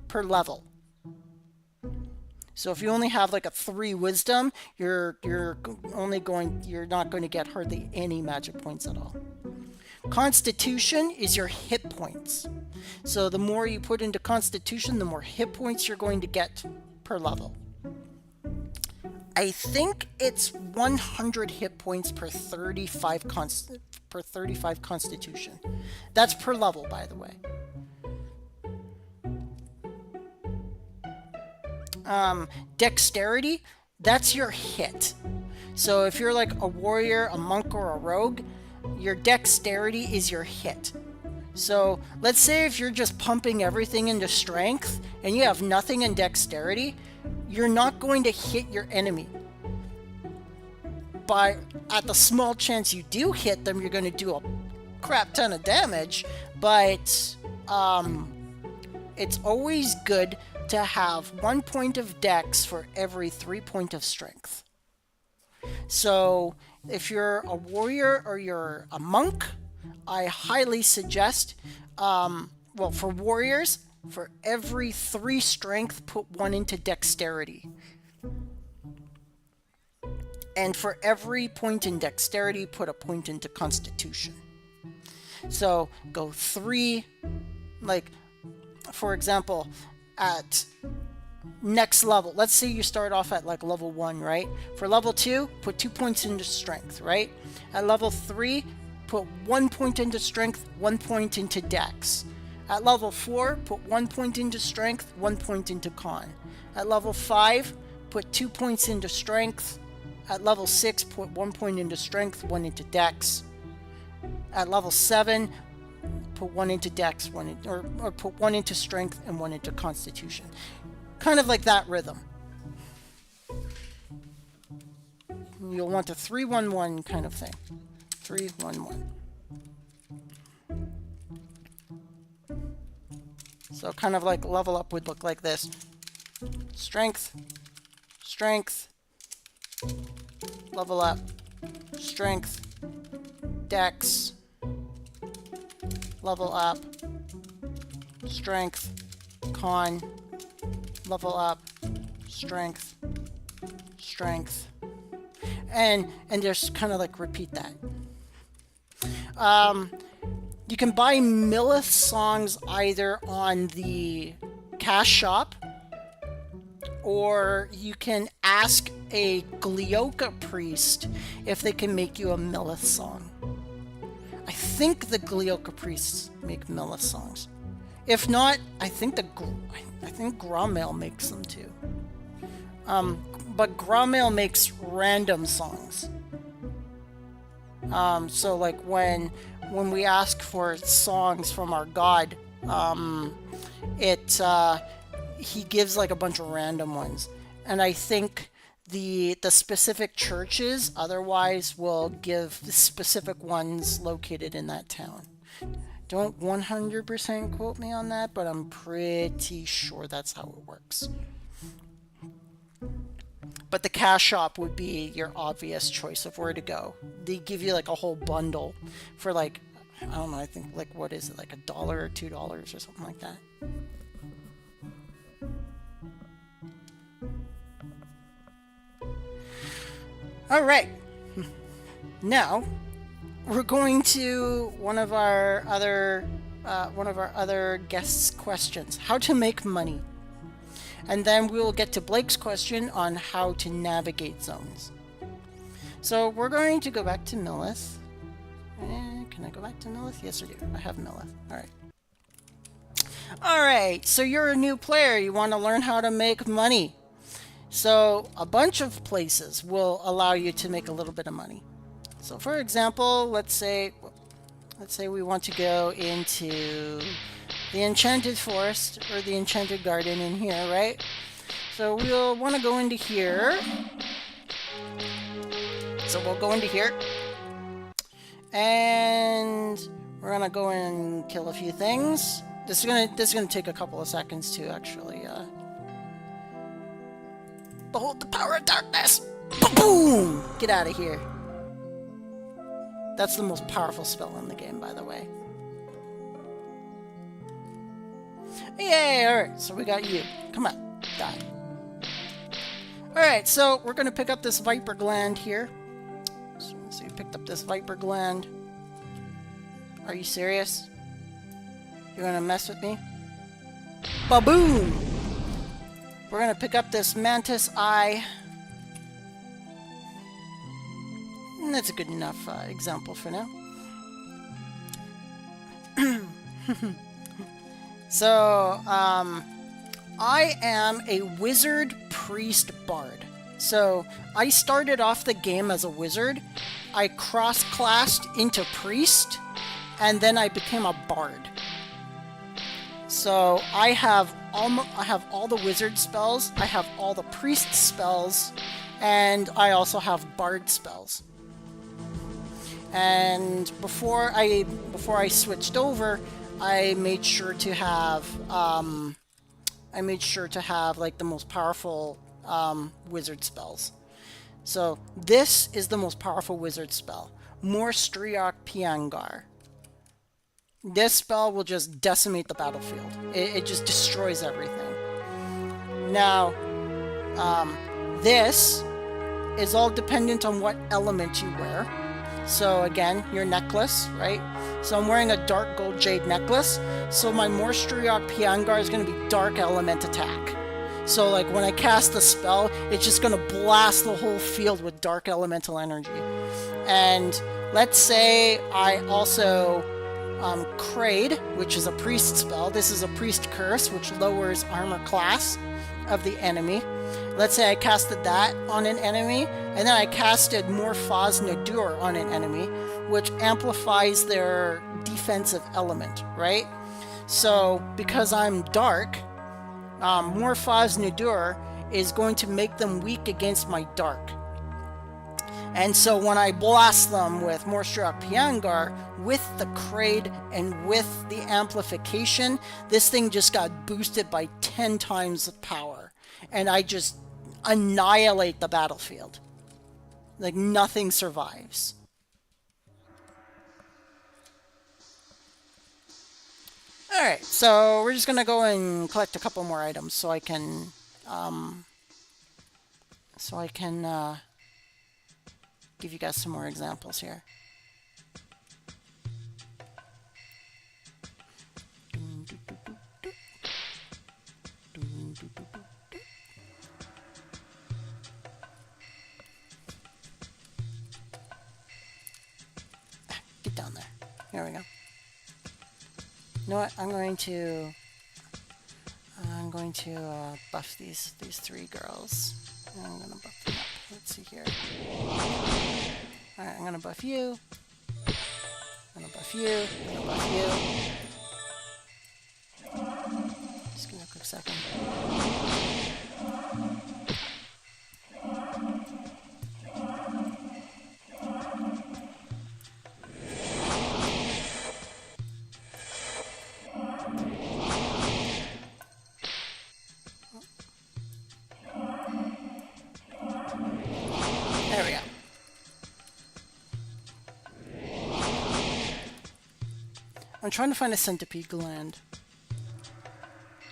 per level. So if you only have like a 3 wisdom, you're not going to get hardly any magic points at all. Constitution is your hit points. So the more you put into Constitution, the more hit points you're going to get per level. I think it's 100 hit points per 35 Constitution. That's per level, by the way. Dexterity, that's your hit. So if you're like a warrior, a monk, or a rogue, your dexterity is your hit. So let's say if you're just pumping everything into strength and you have nothing in dexterity, you're not going to hit your enemy. At the small chance you do hit them, you're going to do a crap ton of damage, but it's always good to have 1 point of dex for every 3 points of strength. So if you're a warrior or you're a monk, I highly suggest, for warriors, for every 3 strength, put 1 into dexterity. And for every point in dexterity, put a point into constitution. So go 3, like, for example, at next level, let's say you start off at like level 1, right? For level 2, put 2 points into strength, right? At level 3, put 1 point into strength, 1 point into dex. At level 4, put 1 point into strength, 1 point into con. At level 5, put 2 points into strength. At level 6, put 1 point into strength, 1 into dex. At level 7, put 1 into dex, or put 1 into strength and 1 into constitution. Kind of like that rhythm. You'll want a 3-1-1 kind of thing. 3-1-1. So kind of like level up would look like this. Strength, strength, level up, strength, dex, level up, strength, con, level up, strength, strength, and just kind of like repeat that. You can buy Millith songs either on the cash shop, or you can ask a Glioka priest if they can make you a Millith song. I think the Glioka priests make Millith songs. If not, I think Grommail makes them too. But Grommail makes random songs. So like when we ask for songs from our god, he gives like a bunch of random ones, and I think the specific churches otherwise will give specific ones located in that town. Don't 100% quote me on that, but I'm pretty sure that's how it works. But the cash shop would be your obvious choice of where to go. They give you like a whole bundle for like, I don't know, I think like, what is it, like $1 or $2 or something like that. All right. Now we're going to one of our other guests' questions: how to make money, and then we will get to Blake's question on how to navigate zones. So we're going to go back to Millith. Can I go back to Millith? Yes, I do. I have Millith. All right. All right. So you're a new player. You want to learn how to make money. So a bunch of places will allow you to make a little bit of money. So for example, let's say we want to go into the Enchanted Forest or the Enchanted Garden in here, right? So we'll want to go into here. So we'll go into here. And we're gonna go and kill a few things. This is gonna take a couple of seconds to actually behold the power of darkness. Boom! Get out of here. That's the most powerful spell in the game, by the way. Yay! Alright, so we got you. Come on, die. Alright, so we're gonna pick up this Viper Gland here. So you picked up this Viper Gland. Are you serious? You're gonna mess with me? Ba-boom! We're gonna pick up this Mantis Eye. And that's a good enough example for now. So, I am a wizard priest bard. So, I started off the game as a wizard. I cross-classed into priest, and then I became a bard. So, I have all the wizard spells, I have all the priest spells, and I also have bard spells. And before I switched over, I made sure to have like the most powerful wizard spells. So this is the most powerful wizard spell, Morstriok Piangar. This spell will just decimate the battlefield. It just destroys everything. Now, this is all dependent on what element you wear. So again, your necklace, right? So I'm wearing a dark gold jade necklace. So my Morstriok Piangar is going to be dark element attack. So like when I cast the spell, it's just going to blast the whole field with dark elemental energy. And let's say I also Crade, which is a priest spell. This is a priest curse, which lowers armor class of the enemy. Let's say I casted that on an enemy, and then I casted Morphaz Nadur on an enemy, which amplifies their defensive element, right? So, because I'm dark, Morphaz Nadur is going to make them weak against my dark. And so when I blast them with Morstriok Piangar, with the Crade and with the amplification, this thing just got boosted by 10 times the power. And I just annihilate the battlefield. Like nothing survives. Alright, so we're just gonna go and collect a couple more items so I can give you guys some more examples here. Get down there. Here we go. You know what? I'm going to buff these three girls. And I'm gonna buff them up. Let's see here. Alright, I'm gonna buff you. I'm gonna buff you. I'm gonna buff you. Just give me a quick second. There we go. I'm trying to find a centipede gland.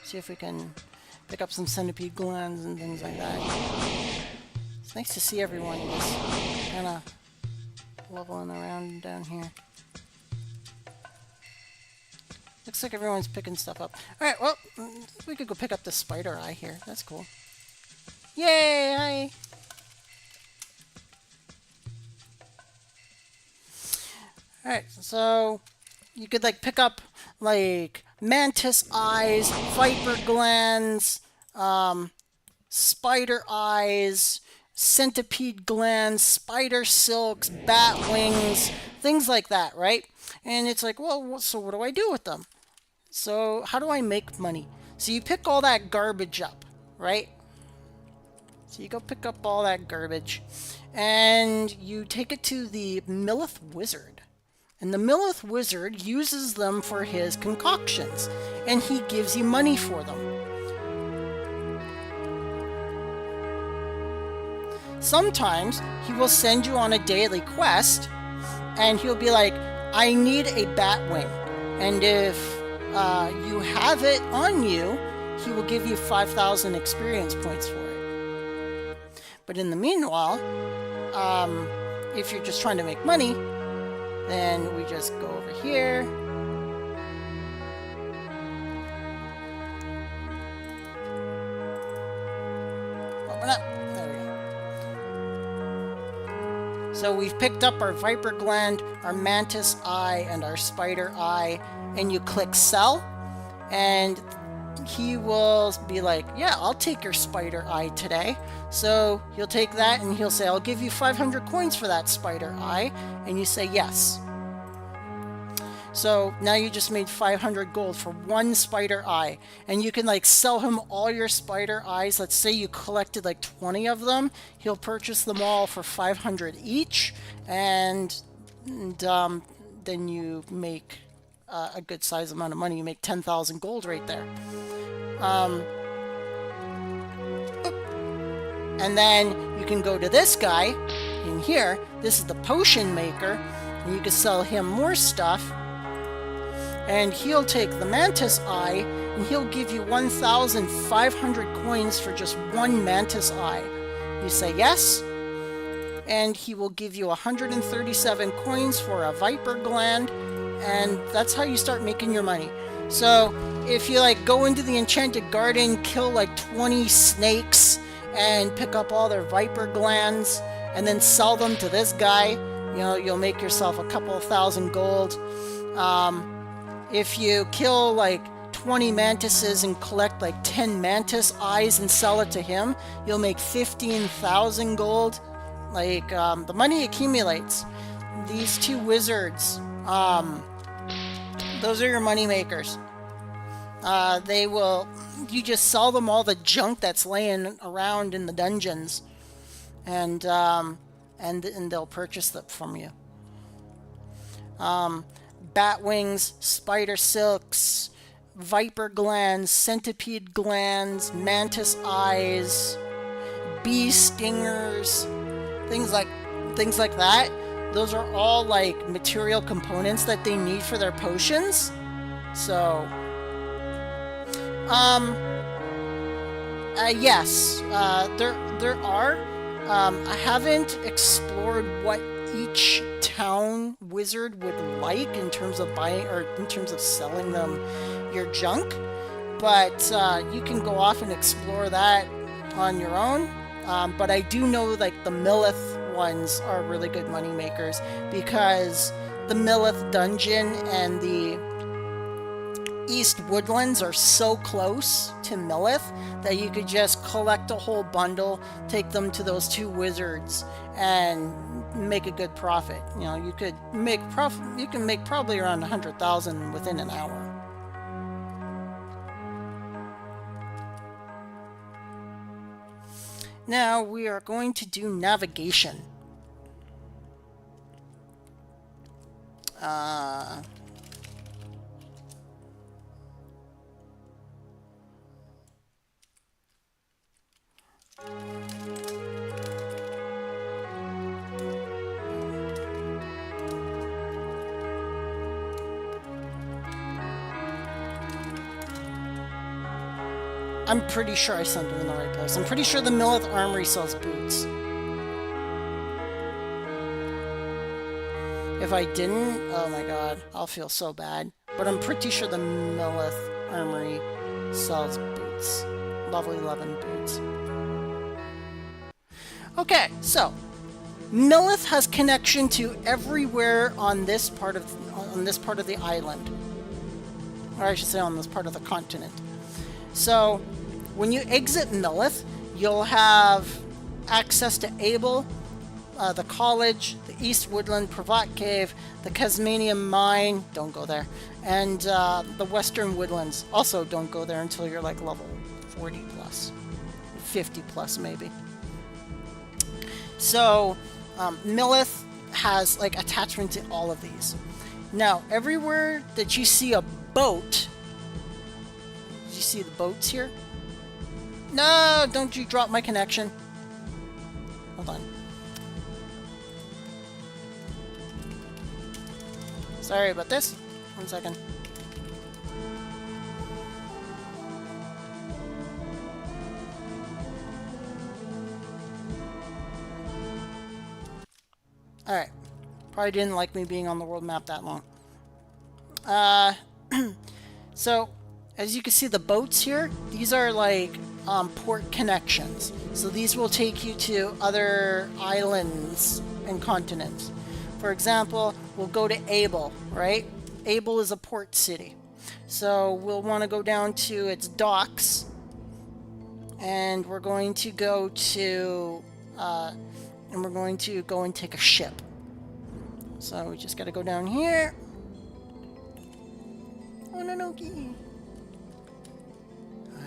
See if we can pick up some centipede glands and things like that. nice to see everyone just kind of leveling around down here. Looks like everyone's picking stuff up. Alright, well, we could go pick up the spider eye here. That's cool. Yay! Hi! Alright, so you could like pick up like mantis eyes, viper glands, spider eyes, centipede glands, spider silks, bat wings, things like that, right? And it's like, well, so what do I do with them? So how do I make money? So you pick all that garbage up, right? So you go pick up all that garbage and you take it to the Millith Wizard. And the Millith Wizard uses them for his concoctions and he gives you money for them. Sometimes he will send you on a daily quest and he'll be like, I need a bat wing. And if you have it on you, he will give you 5,000 experience points for it. But in the meanwhile, if you're just trying to make money, then we just go over here. Open up. There we go. So we've picked up our viper gland, our mantis eye, and our spider eye, and you click sell, and he will be like, yeah, I'll take your spider eye today. So you'll take that and he'll say, I'll give you 500 coins for that spider eye. And you say yes. So now you just made 500 gold for one spider eye. And you can like sell him all your spider eyes. Let's say you collected like 20 of them. He'll purchase them all for 500 each. And then you make a good size amount of money. You make 10,000 gold right there. And then you can go to this guy in here. This is the potion maker, and you can sell him more stuff. And he'll take the mantis eye, and he'll give you 1,500 coins for just one mantis eye. You say yes, and he will give you 137 coins for a viper gland, and that's how you start making your money. So if you like go into the enchanted garden, kill like 20 snakes and pick up all their viper glands and then sell them to this guy, you know, you'll make yourself a couple of thousand gold. If you kill like 20 mantises and collect like 10 mantis eyes and sell it to him, you'll make 15,000 gold. Like the money accumulates. These two wizards, those are your money makers. They will, you just sell them all the junk that's laying around in the dungeons, and they'll purchase them from you. Bat wings, spider silks, viper glands, centipede glands, mantis eyes, bee stingers, things like that. Those are all like material components that they need for their potions. So yes, there are. I haven't explored what each town wizard would like in terms of buying or in terms of selling them your junk, but you can go off and explore that on your own. But I do know like the Millith ones are really good money makers, because the Millith dungeon and the East Woodlands are so close to Millith that you could just collect a whole bundle, take them to those two wizards, and make a good profit. You know, you could make profit. You can make probably around 100,000 within an hour. Now we are going to do navigation. I'm pretty sure I sent them in the right place. I'm pretty sure the Millith Armory sells boots. If I didn't, oh my god, I'll feel so bad. But I'm pretty sure the Millith Armory sells boots. Lovely 11 boots. Okay, so Millith has connection to everywhere on this part of the island, or I should say on this part of the continent. So when you exit Millith, you'll have access to Abel, the college, the East Woodland Pravat Cave, the Casmanium Mine, don't go there, and the Western Woodlands. Also don't go there until you're like level 40 plus, 50 plus maybe. So Millith has like attachment to all of these. Now everywhere that you see a boat, did you see the boats here? No, don't you drop my connection. Hold on. Sorry about this. 1 second. Alright. Probably didn't like me being on the world map that long. So, as you can see the boats here, these are like port connections. So these will take you to other islands and continents. For example, we'll go to Abel, right? Abel is a port city. So we'll want to go down to its docks. And we're going to go to... and we're going to go and take a ship. So we just got to go down here. Ononoki.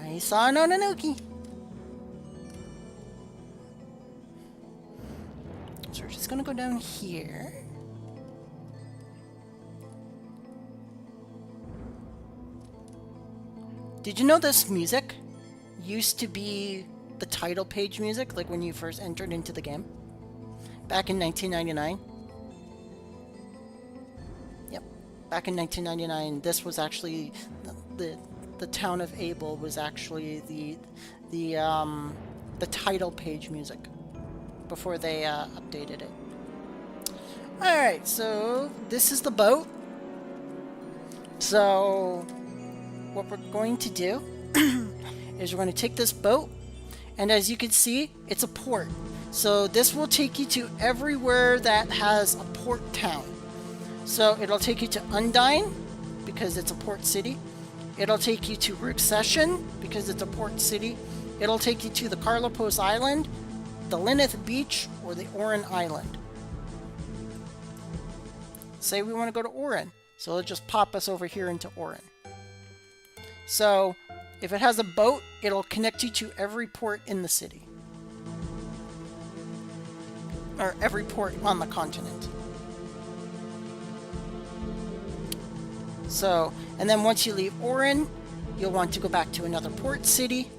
I saw an Ononoki. So we're just going to go down here. Did you know this music used to be the title page music, like when you first entered into the game? Back in 1999. Yep, back in 1999, this was actually the town of Abel was actually the title page music before they updated it. All right, so this is the boat. So what we're going to do is we're going to take this boat, and as you can see, it's a port. So this will take you to everywhere that has a port town. So it'll take you to Undine, because it's a port city. It'll take you to Recession, because it's a port city. It'll take you to the Carlopos Island, the Lineth Beach, or the Oran Island. Say we want to go to Oran, so it'll just pop us over here into Oran. So if it has a boat, it'll connect you to every port in the city. Or every port on the continent. So, and then once you leave Oran, you'll want to go back to another port city.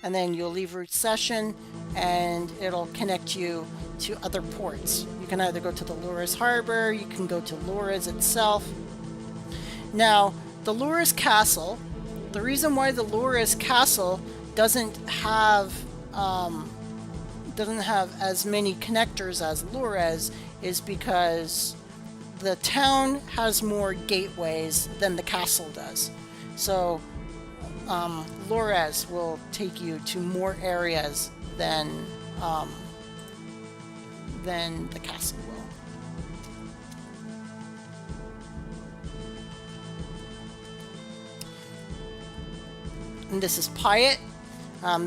And then you'll leave Recession, and it'll connect you to other ports. You can either go to the Loris Harbor, you can go to Loris itself. Now, the Loris Castle, the reason why the Loris Castle doesn't have as many connectors as Loris is because the town has more gateways than the castle does. So Loris will take you to more areas than the castle will. And this is Pyatt.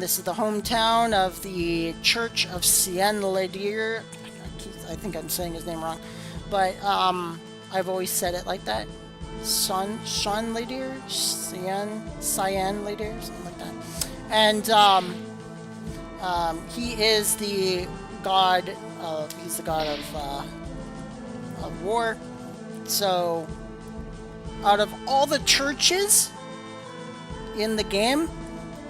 This is the hometown of the Church of Cien-Ledir. I think I'm saying his name wrong, but I've always said it like that. Cien-Ledir? Cien-Ledir? Something like that. And he is the god of, of war. So, out of all the churches in the game,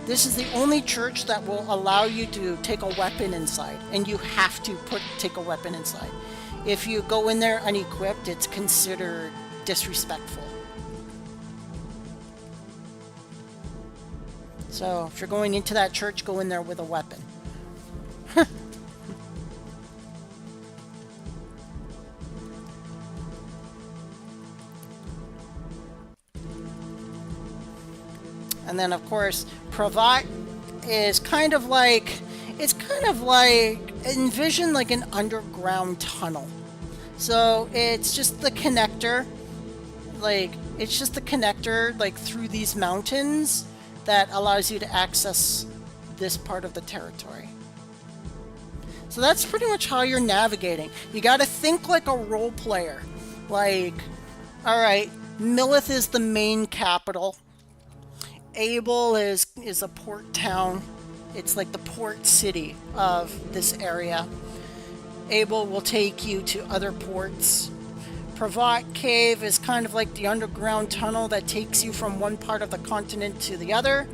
this is the only church that will allow you to take a weapon inside, and you have to take a weapon inside. If you go in there unequipped, it's considered disrespectful. So if you're going into that church, go in there with a weapon. And then of course, Pravat is kind of like, it's kind of like, envision like an underground tunnel. So it's just the connector, like, it's just the connector, like, through these mountains that allows you to access this part of the territory. So that's pretty much how you're navigating. You gotta think like a role player. Like, alright, Millith is the main capital. Abel is a port town. It's like the port city of this area. Abel will take you to other ports. Pravat Cave is kind of like the underground tunnel that takes you from one part of the continent to the other.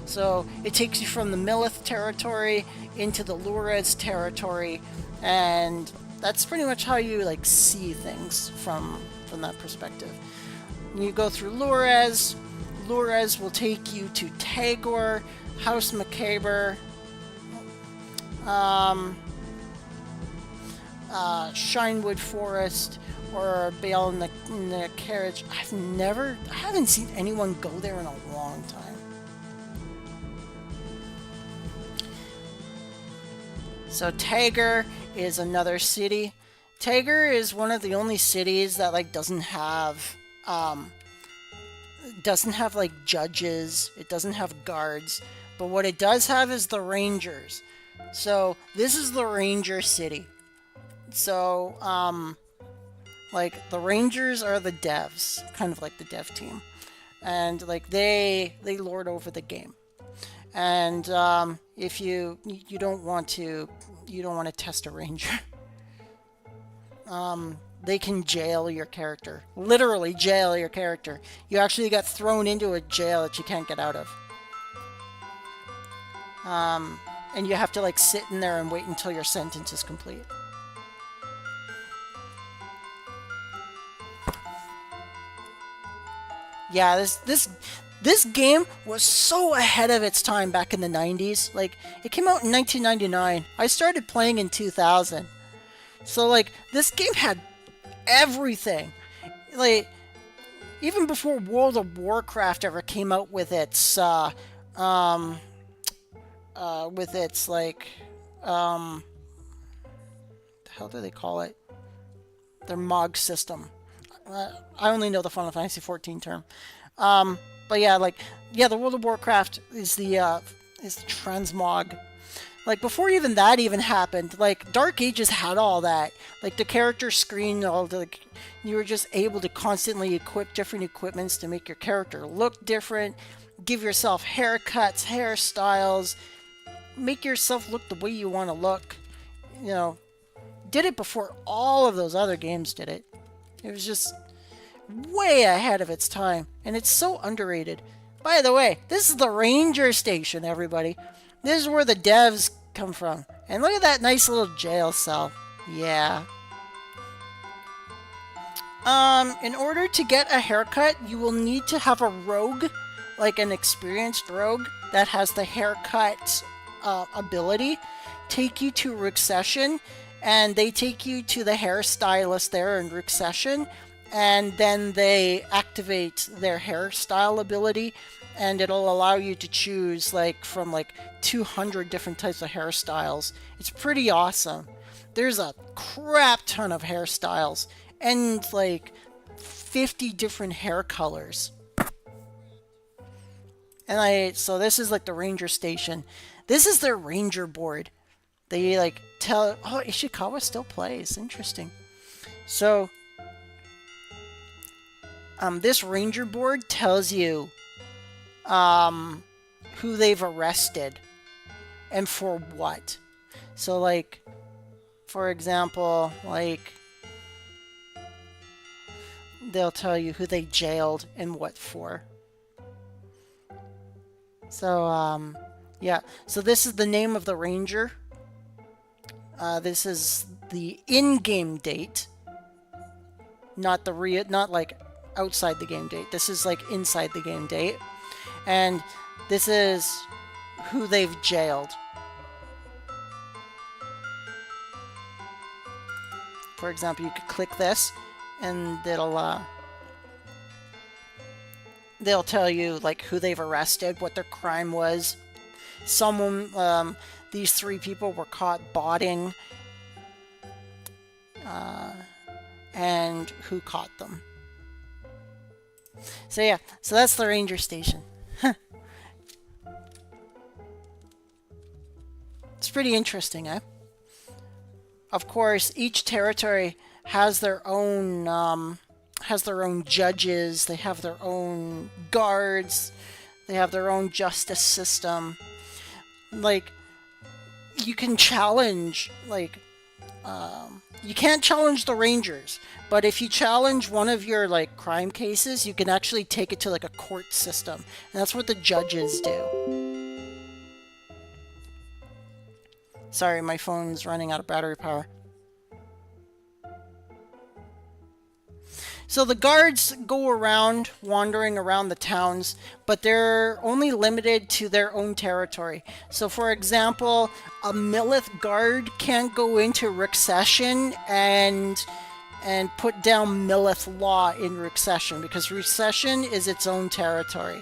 So it takes you from the Millith territory into the Lurez territory, and that's pretty much how you like see things from that perspective. You go through Lurez. Lurez will take you to Tagor, House Macabre, Shinewood Forest, or Bale in the Carriage. I haven't seen anyone go there in a long time. So Tagor is another city. Tagor is one of the only cities that like doesn't have like judges. It doesn't have guards. But what it does have is the Rangers. So this is the Ranger city. So like the Rangers are the devs, kind of like the dev team, and like they lord over the game. And if you don't want to test a Ranger, they can jail your character, literally jail your character. You actually get thrown into a jail that you can't get out of. And you have to like sit in there and wait until your sentence is complete. Yeah, this game was so ahead of its time back in the 90s. Like, it came out in 1999. I started playing in 2000. So, like, this game had everything. Like, even before World of Warcraft ever came out with its, like, the hell do they call it? Their MOG system. I only know the Final Fantasy 14 term. But yeah, like, yeah, the World of Warcraft is the transmog. Like, before even that even happened, like, Dark Ages had all that. Like, the character screen, all the, like, you were just able to constantly equip different equipments to make your character look different, give yourself haircuts, hairstyles, make yourself look the way you want to look. You know, did it before all of those other games did it. It was just way ahead of its time, and it's so underrated. By the way, this is the Ranger Station, everybody. This is where the devs come from. And look at that nice little jail cell. Yeah. In order to get a haircut, you will need to have a rogue, like an experienced rogue that has the haircut ability, take you to Rook-Session, and they take you to the hairstylist there in Rook-Session, and then they activate their hairstyle ability, and it'll allow you to choose like from like 200 different types of hairstyles. It's pretty awesome. There's a crap ton of hairstyles and like 50 different hair colors. And so this is like the Ranger Station. This is their Ranger board. They like tell, oh, Ishikawa still plays. Interesting. So this Ranger board tells you who they've arrested and for what. So like, for example, like they'll tell you who they jailed and what for. So yeah, so this is the name of the Ranger. This is the in-game date, not like outside the game date. This is like inside the game date. And this is who they've jailed. For example, you could click this and they'll tell you like who they've arrested, what their crime was. Someone, these 3 people were caught botting, and who caught them. So yeah, so that's the ranger station. It's pretty interesting, eh? Of course, each territory has their own judges. They have their own guards. They have their own justice system. Like, you can challenge, like, you can't challenge the rangers, but if you challenge one of your, like, crime cases, you can actually take it to, like, a court system. And that's what the judges do. Sorry, my phone's running out of battery power. So the guards go around, wandering around the towns, but they're only limited to their own territory. So for example, a Millith guard can't go into Recession and put down Millith law in Recession, because Recession is its own territory.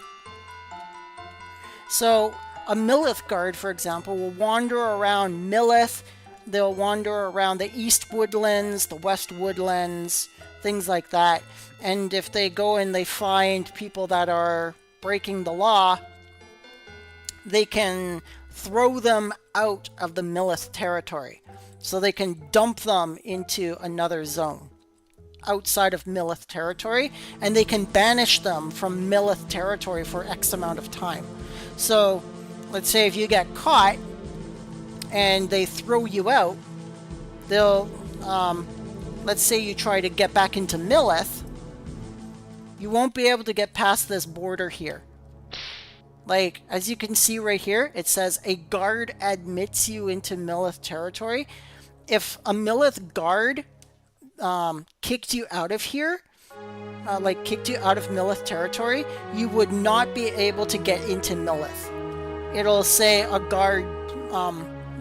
So a Millith guard, for example, will wander around Millith. They'll wander around the East Woodlands, the West Woodlands, things like that. And if they go and they find people that are breaking the law, they can throw them out of the Millith territory. So they can dump them into another zone outside of Millith territory, and they can banish them from Millith territory for X amount of time. So let's say if you get caught and they throw you out, they'll, let's say you try to get back into Millith, you won't be able to get past this border here. Like, as you can see right here, it says a guard admits you into Millith territory. If a Millith guard kicked you out of here, like kicked you out of Millith territory, you would not be able to get into Millith. It'll say a guard,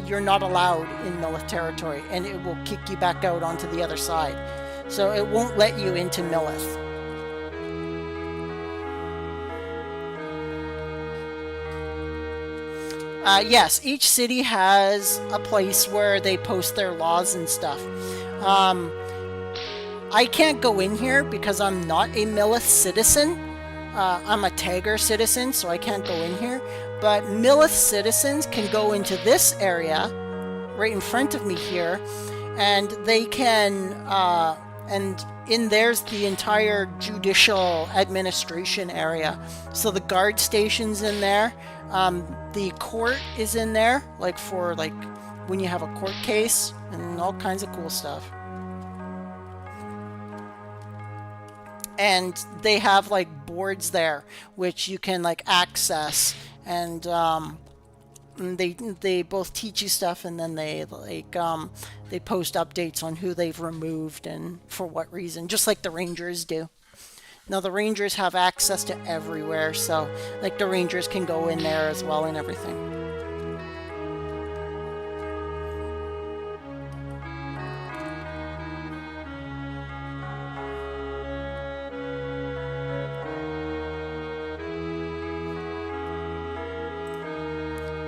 you're not allowed in Millith territory, and it will kick you back out onto the other side. So it won't let you into Millith. Yes, each city has a place where they post their laws and stuff. I can't go in here because I'm not a Millith citizen. I'm a Tagger citizen, so I can't go in here. But Millith citizens can go into this area, right in front of me here, and they can, and in there's the entire judicial administration area. So the guard station's in there. The court is in there, like for like when you have a court case and all kinds of cool stuff. And they have like boards there which you can like access, and they both teach you stuff, and then they like they post updates on who they've removed and for what reason, just like the Rangers do. Now the Rangers have access to everywhere, so like the Rangers can go in there as well and everything.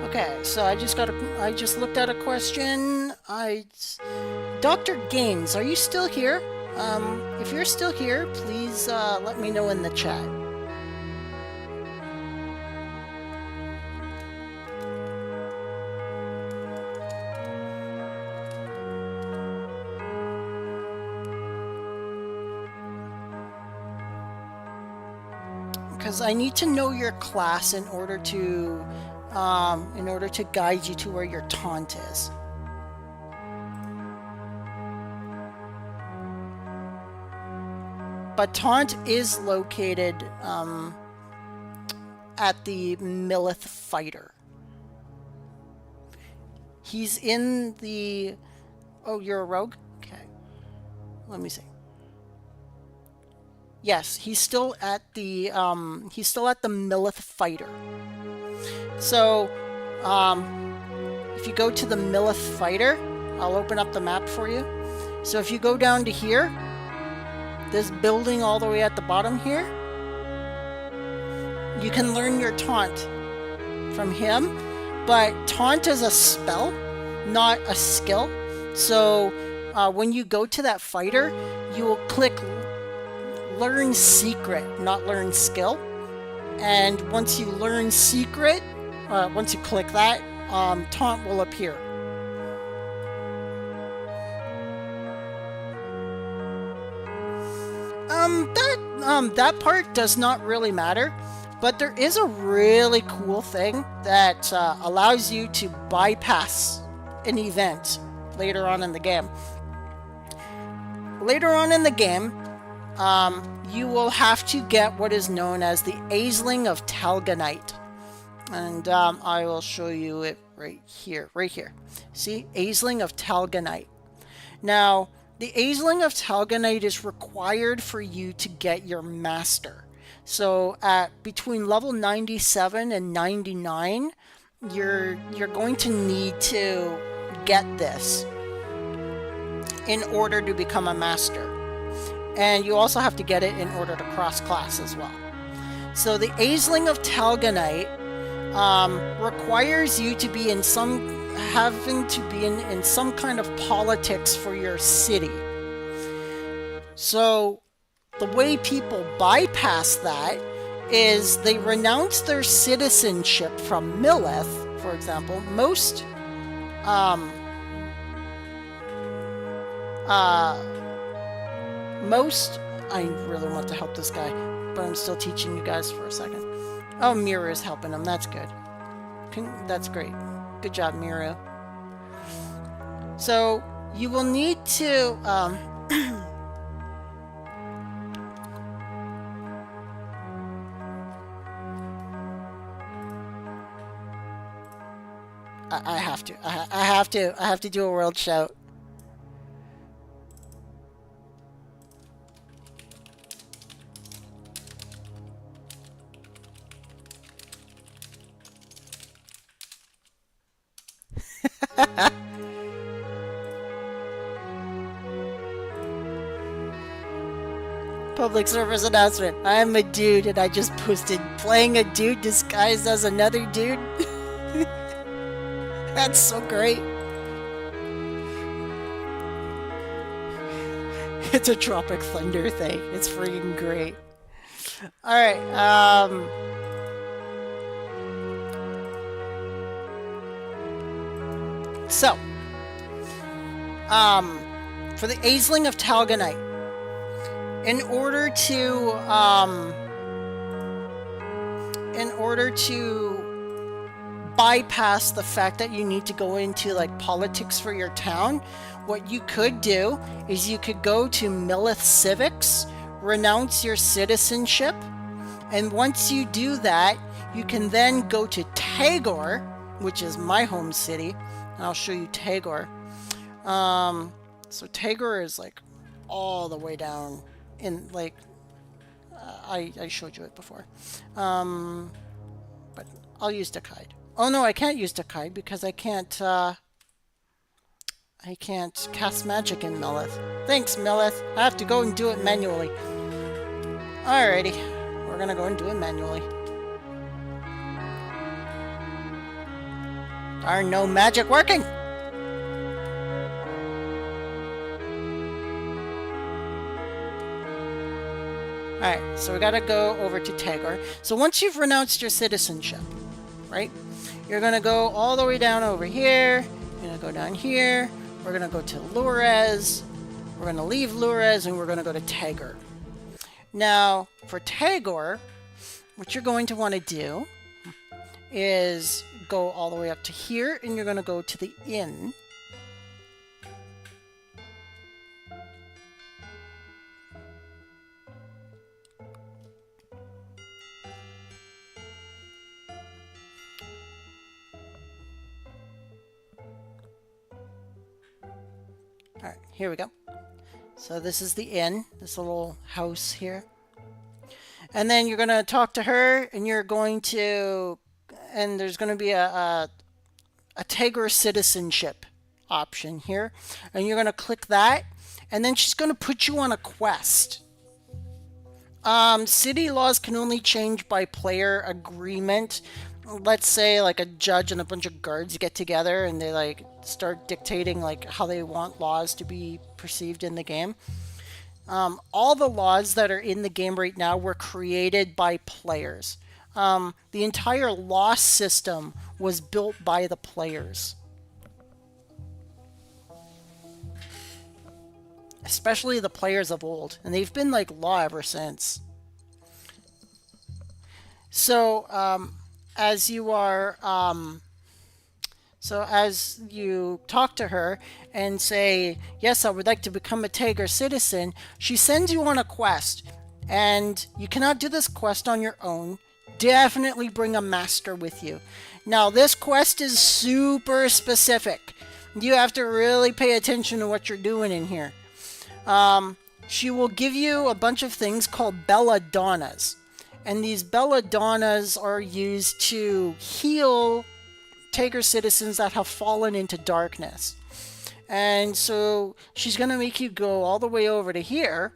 Okay, so I just looked at a question. Dr. Gaines, are you still here? If you're still here, please let me know in the chat. Because I need to know your class in order to guide you to where your taunt is. But taunt is located at the Millith fighter. He's in the... Oh, you're a rogue? Okay. Let me see. Yes, he's still at the Millith fighter. So, if you go to the Millith fighter, I'll open up the map for you. So if you go down to here, this building all the way at the bottom here, You can learn your taunt from him, but taunt is a spell, not a skill. So when you go to that fighter, you will click learn secret, not learn skill. And once you learn secret, once you click that, taunt will appear. That part does not really matter, but there is a really cool thing that allows you to bypass an event later on in the game. Later on in the game, you will have to get what is known as the Aisling of Talganite. And I will show you it right here. See, Aisling of Talganite. Now, the Aisling of Talganite is required for you to get your master. So at between level 97 and 99, you're going to need to get this in order to become a master. And you also have to get it in order to cross class as well. So the Aisling of Talganite requires you to be in some kind of politics for your city. So the way people bypass that is they renounce their citizenship from Millith, for example. Most I really want to help this guy, but I'm still teaching you guys for a second. Oh, Miru is helping him. That's good. That's great. Good job, Miru. So you will need to I have to do a world shout. Public service announcement. I am a dude and I just posted playing a dude disguised as another dude. That's so great. It's a Tropic Thunder thing. It's freaking great. Alright, so, for the Aisling of Talganite, in order to bypass the fact that you need to go into like politics for your town, what you could do is you could go to Millith Civics, renounce your citizenship, and once you do that, you can then go to Tagore, which is my home city, and I'll show you Tagore. So Tagore is like all the way down in like I showed you it before, but I'll use Dakide. Oh no, I can't use Dakide because I can't cast magic in Millith. Thanks, Millith. I have to go and do it manually. Alrighty, we're gonna go and do it manually. Darn, no magic working! Alright, so we gotta go over to Tagore. So once you've renounced your citizenship, right, you're gonna go all the way down over here, you're gonna go down here, we're gonna go to Lurez, we're gonna leave Lurez, and we're gonna go to Tagore. Now, for Tagore, what you're going to want to do is go all the way up to here, and you're gonna go to the inn. Alright, here we go. So this is the inn, this little house here. And then you're going to talk to her, and you're going to, and there's going to be a Tagore citizenship option here. And you're going to click that, and then she's going to put you on a quest. City laws can only change by player agreement. Let's say like a judge and a bunch of guards get together and they like start dictating like how they want laws to be perceived in the game. All the laws that are in the game right now were created by players. The entire law system was built by the players, especially the players of old, and they've been like law ever since. So, as you are, so as you talk to her and say, "Yes, I would like to become a Tiger citizen," she sends you on a quest, and you cannot do this quest on your own. Definitely bring a master with you. Now, this quest is super specific. You have to really pay attention to what you're doing in here. She will give you a bunch of things called belladonnas. And these belladonnas are used to heal Tiger citizens that have fallen into darkness. And so she's going to make you go all the way over to here.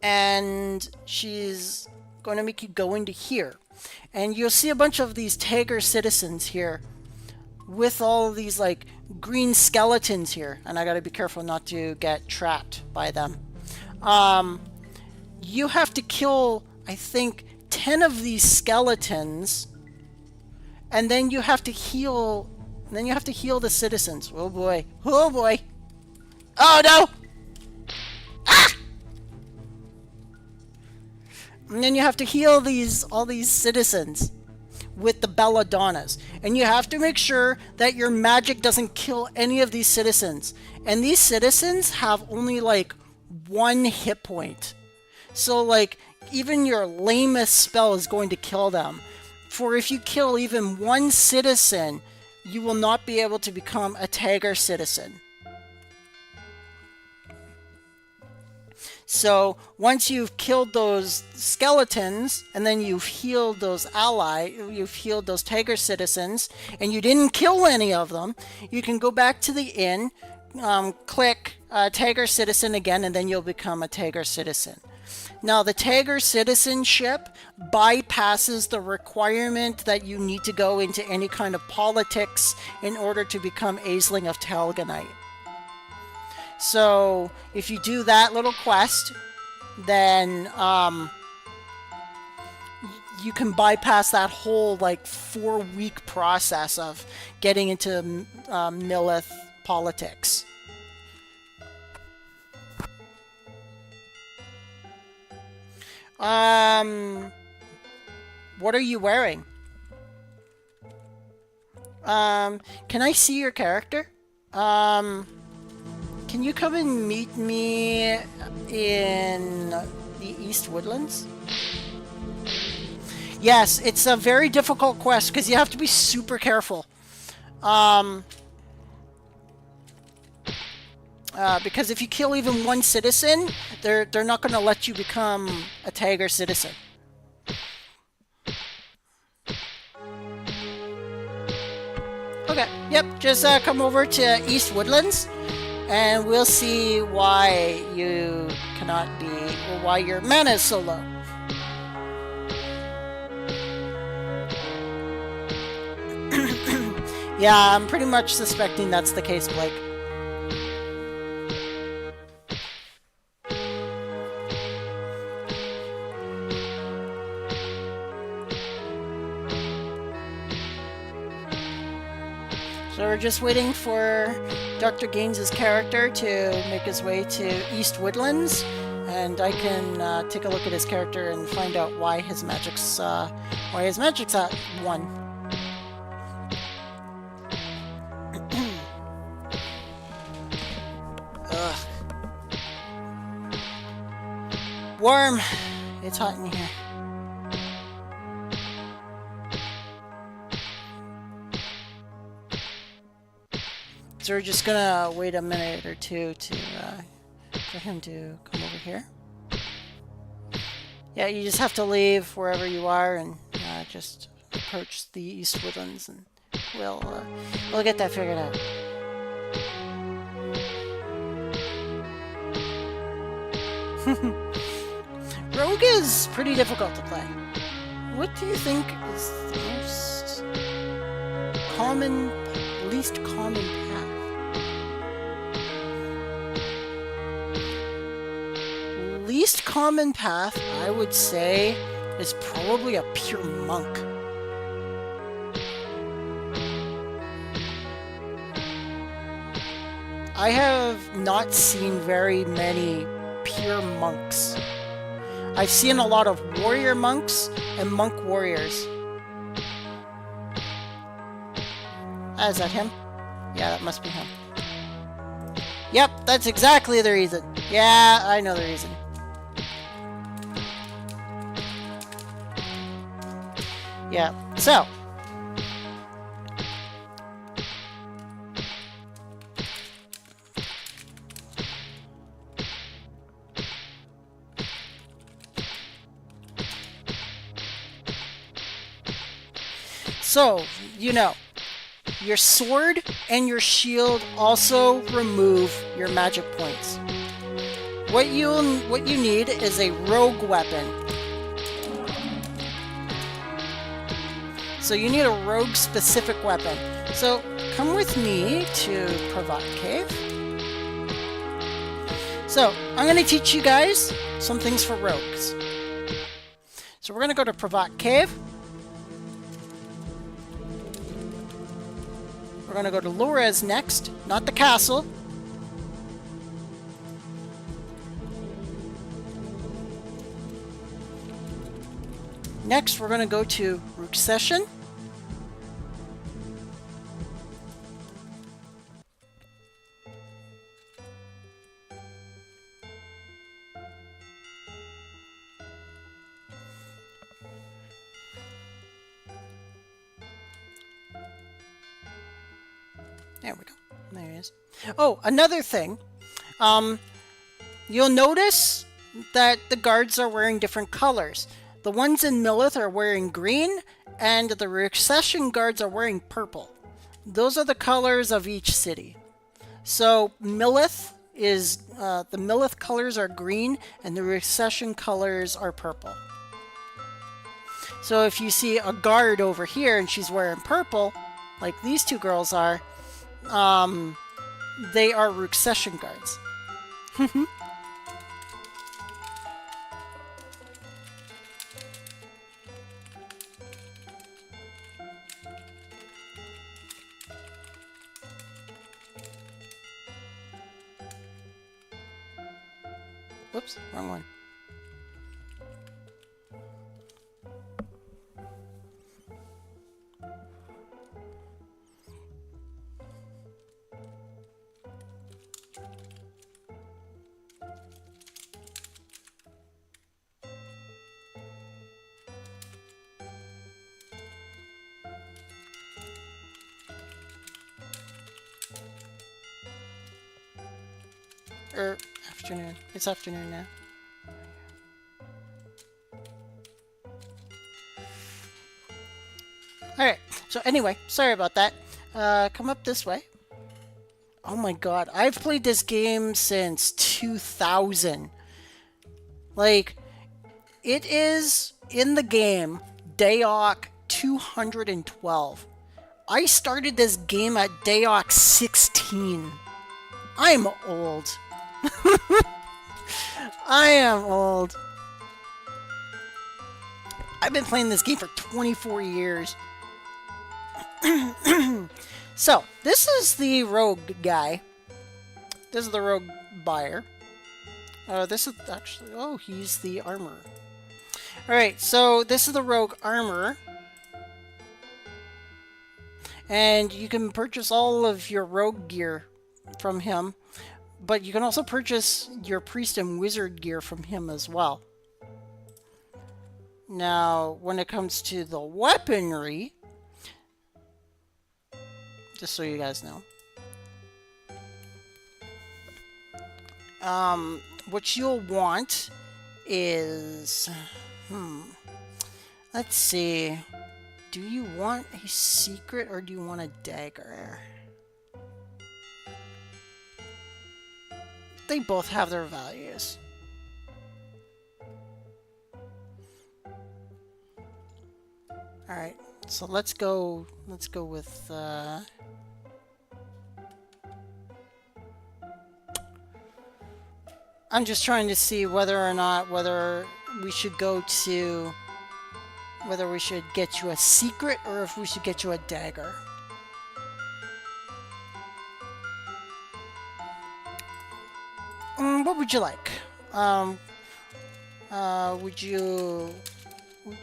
And she's going to make you go into here. And you'll see a bunch of these Tiger citizens here with all of these like green skeletons here. And I got to be careful not to get trapped by them. You have to kill, I think, 10 of these skeletons, and then you have to heal. Then you have to heal the citizens. Oh boy! Oh boy! Oh no! Ah! And then you have to heal all these citizens with the belladonnas, and you have to make sure that your magic doesn't kill any of these citizens. And these citizens have only like 1 hit point. So, like, even your lamest spell is going to kill them. For if you kill even 1 citizen, you will not be able to become a Tiger citizen. So, once you've killed those skeletons, and then you've healed those you've healed those Tiger citizens, and you didn't kill any of them, you can go back to the inn, click Tiger citizen again, and then you'll become a Tiger citizen. Now, the Tiger citizenship bypasses the requirement that you need to go into any kind of politics in order to become Aisling of Talganite. So, if you do that little quest, then you can bypass that whole like 4-week process of getting into Millith politics. What are you wearing? Can I see your character? Can you come and meet me in the East Woodlands? Yes, it's a very difficult quest because you have to be super careful. Because if you kill even 1 citizen, they're not going to let you become a Tiger citizen. Okay, yep, just come over to East Woodlands, and we'll see why you cannot be, or why your mana is so low. Yeah, I'm pretty much suspecting that's the case, Blake. So we're just waiting for Dr. Gaines' character to make his way to East Woodlands, and I can take a look at his character and find out why his magic's at 1. Ugh. Warm. It's hot in here. So we're just gonna wait a minute or two to for him to come over here. Yeah, you just have to leave wherever you are and just approach the East Woodlands, and we'll get that figured out. Rogue is pretty difficult to play. What do you think is the least common path? Least common path, I would say, is probably a pure monk. I have not seen very many pure monks. I've seen a lot of warrior monks and monk warriors. Ah, is that him? Yeah, that must be him. Yep, that's exactly the reason. Yeah, I know the reason. Yeah, so. So, you know, your sword and your shield also remove your magic points. What you need is a rogue weapon. So you need a rogue specific weapon. So come with me to Pravat Cave. So I'm going to teach you guys some things for rogues. So we're going to go to Pravat Cave. We're going to go to Lorez next, not the castle. Next, we're going to go to Ruksession. There we go. There he is. Oh, another thing. You'll notice that the guards are wearing different colors. The ones in Millith are wearing green, and the Ruksession guards are wearing purple. Those are the colors of each city. So Millith is the Millith colors are green, and the Ruksession colors are purple. So if you see a guard over here and she's wearing purple, like these two girls are, they are Ruksession guards. Whoops, wrong one. Afternoon. It's afternoon now. Alright, so anyway, sorry about that. Come up this way. Oh my god, I've played this game since 2000. Like, it is, in the game, Daok 212. I started this game at Daok 16. I'm old. I am old. I've been playing this game for 24 years. So, this is the rogue guy. This is the rogue buyer. This is actually... Oh, he's the armorer. Alright, so this is the rogue armorer. And you can purchase all of your rogue gear from him. But you can also purchase your priest and wizard gear from him as well. Now, when it comes to the weaponry, just so you guys know, what you'll want is, let's see, do you want a secret or do you want a dagger? They both have their values. All right, so let's go with I'm just trying to see whether or not we should go to whether we should get you a secret or if we should get you a dagger. What would you like?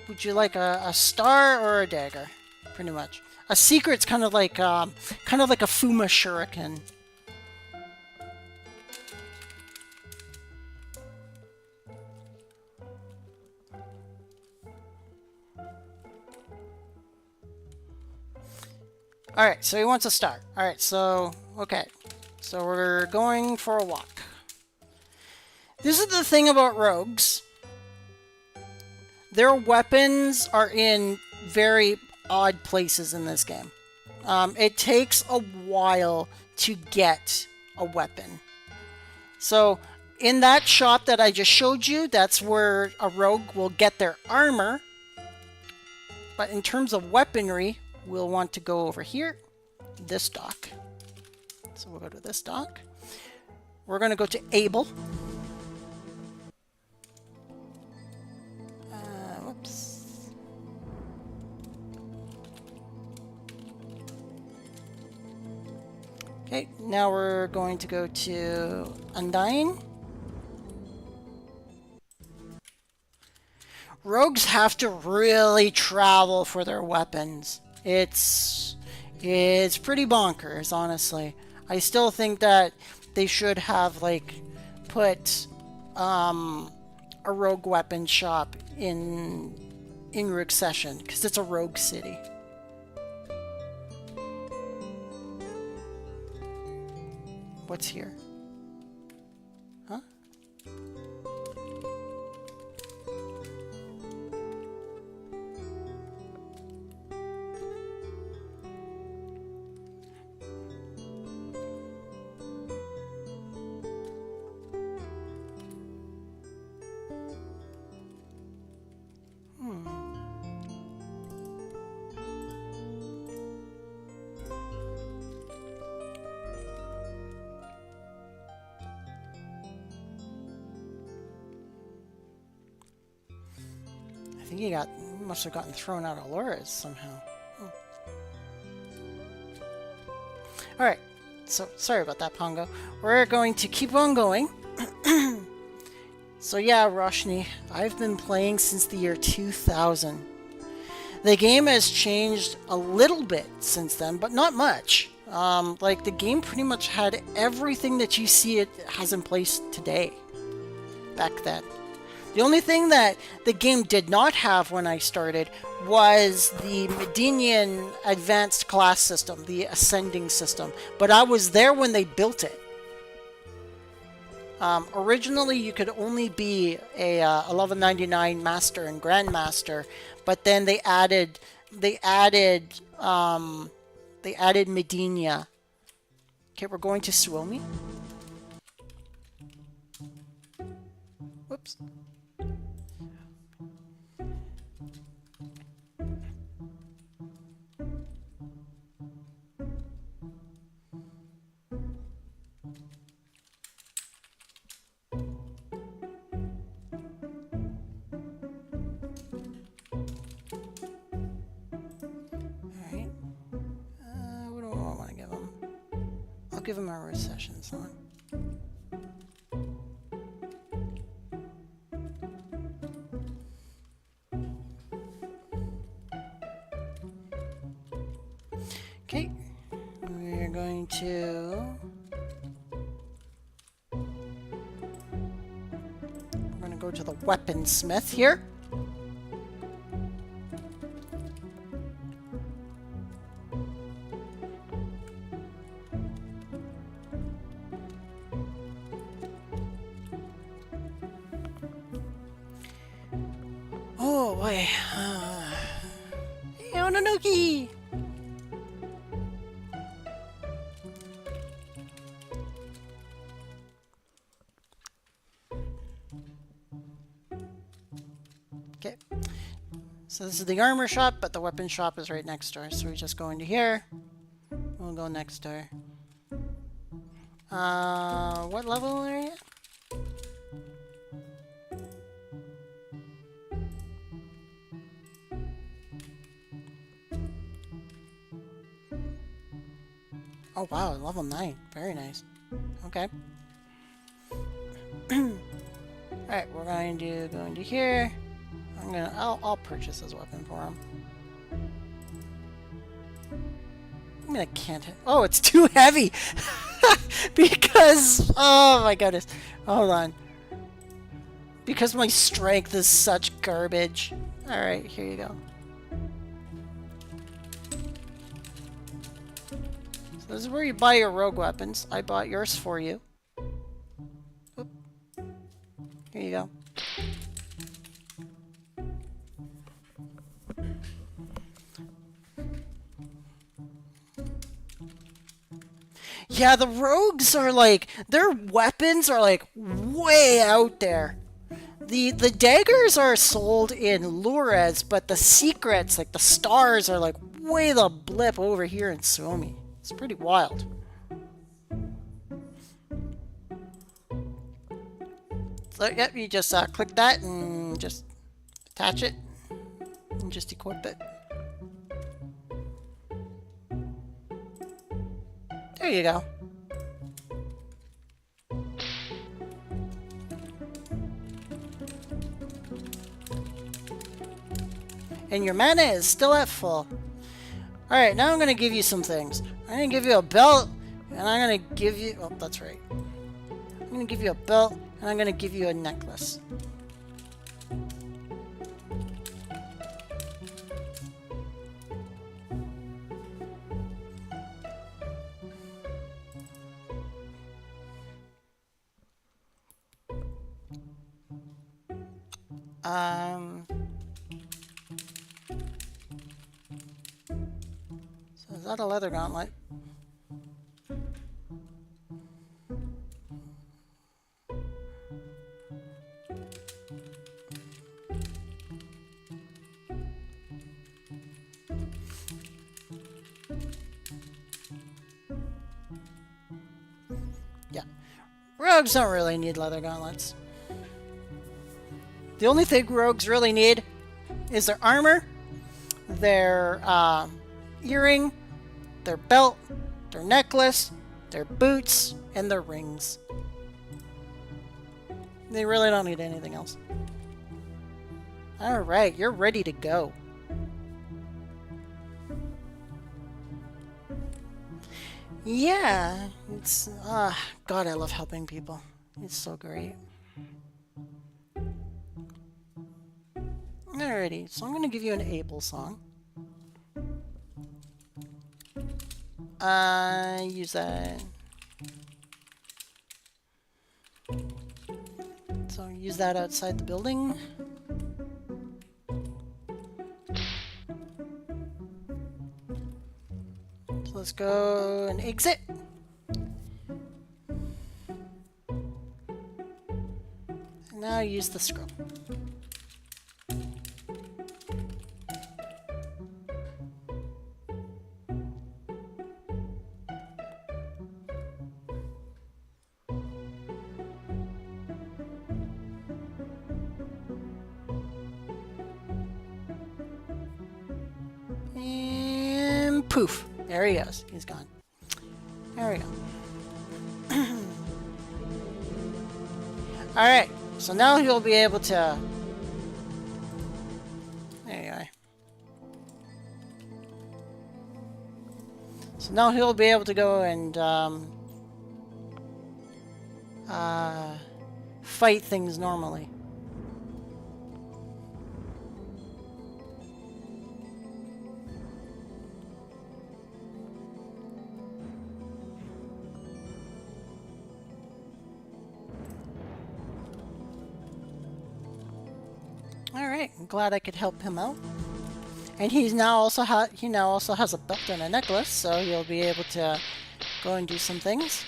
Would you like a star or a dagger? Pretty much. A secret's kind of like a Fuma Shuriken. Alright, so he wants a star. Alright, so, okay. So we're going for a walk. This is the thing about rogues. Their weapons are in very odd places in this game. It takes a while to get a weapon. So, in that shop that I just showed you, that's where a rogue will get their armor. But in terms of weaponry, we'll want to go over here, this dock. So we'll go to this dock. We're going to go to Able. Whoops. Okay, now we're going to go to Undying. Rogues have to really travel for their weapons. It's pretty bonkers, honestly. I still think that they should have, like, put a rogue weapon shop in Rook Session, because it's a rogue city. What's here? Huh? I think he must have gotten thrown out of Laura's somehow. Oh. Alright, so sorry about that, Pongo. We're going to keep on going. So yeah, Roshni, I've been playing since the year 2000. The game has changed a little bit since then, but not much. Like, the game pretty much had everything that you see it has in place today, back then. The only thing that the game did not have when I started was the Medinian advanced class system, the ascending system. But I was there when they built it. Originally, you could only be a 1199 master and grandmaster, but then they added Medina. Okay, we're going to Suomi. Whoops. I'll give him our recessions on. Okay, we're going to go to the weaponsmith here. Oh boy. Hey, Ononoki! Okay. So this is the armor shop, but the weapon shop is right next door. So we just go into here. We'll go next door. What level are you? Oh wow, level 9. Very nice. Okay. Alright, we're going to go into here. I'll purchase this weapon for him. I mean, I can't hit. Oh, it's too heavy! Because, oh my goodness. Hold on. Because my strength is such garbage. Alright, here you go. So this is where you buy your rogue weapons. I bought yours for you. Oop. Here you go. Yeah, the rogues are like, their weapons are like way out there. The daggers are sold in Lures, but the secrets, like the stars, are like way the blip over here in Suomi. It's pretty wild. So, yep, you just click that and just attach it and just equip it. There you go. And your mana is still at full. Alright, now I'm going to give you some things. I'm going to give you a belt, and I'm going to give you... Oh, that's right. I'm going to give you a belt, and I'm going to give you a necklace. So is that a leather gauntlet? Yeah. Rogues don't really need leather gauntlets. The only thing rogues really need is their armor, their earring, their belt, their necklace, their boots, and their rings. They really don't need anything else. Alright, you're ready to go. Yeah, it's... God, I love helping people. It's so great. Alrighty, so I'm going to give you an Able song. Use that. So use that outside the building. So let's go and exit. And now use the scroll. And poof. There he goes. He's gone. There we go. Alright. So now he'll be able to... There you are. So now he'll be able to go and fight things normally. Alright, I'm glad I could help him out. And he now also has a belt and a necklace, so he'll be able to go and do some things.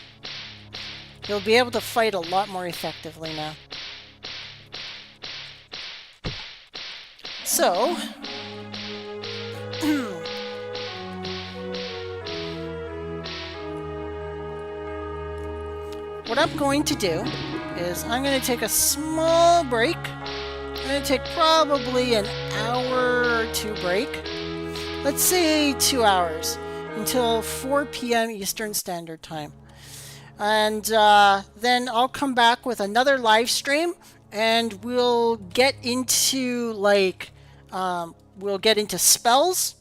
He'll be able to fight a lot more effectively now. So, I'm going to do is I'm going to take a small break. I'm going to take probably an hour or two break. Let's say 2 hours until 4 p.m. Eastern Standard Time. And then I'll come back with another live stream, and we'll get into we'll get into spells.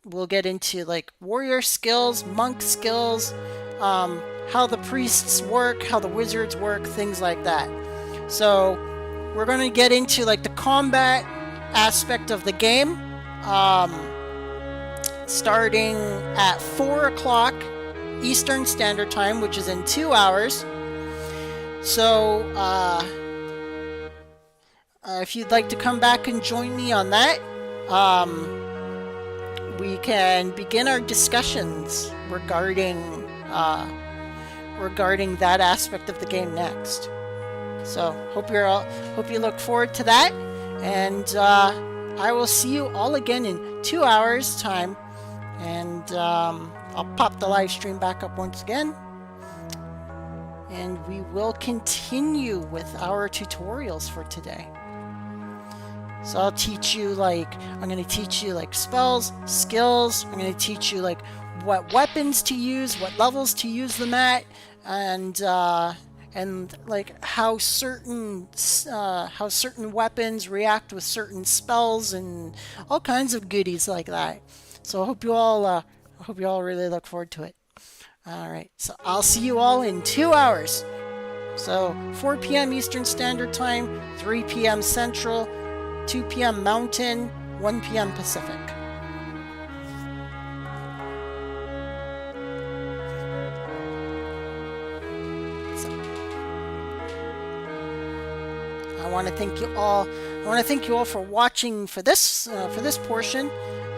We'll get into like warrior skills, monk skills, how the priests work, how the wizards work, things like that. So we're going to get into like the combat aspect of the game, starting at 4 o'clock Eastern Standard Time, which is in 2 hours. So if you'd like to come back and join me on that, we can begin our discussions regarding that aspect of the game next. So hope you look forward to that, and I will see you all again in 2 hours time, and I'll pop the live stream back up once again, and we will continue with our tutorials for today. So I'm going to teach you like spells, skills. I'm going to teach you like what weapons to use, what levels to use them at, and like how certain weapons react with certain spells and all kinds of goodies like that. So I hope you all really look forward to it. All right, so I'll see you all in 2 hours. So 4 p.m. Eastern Standard Time, 3 p.m. Central, 2 p.m. Mountain, 1 p.m. Pacific. So, I want to thank you all. I want to thank you all for watching for this portion.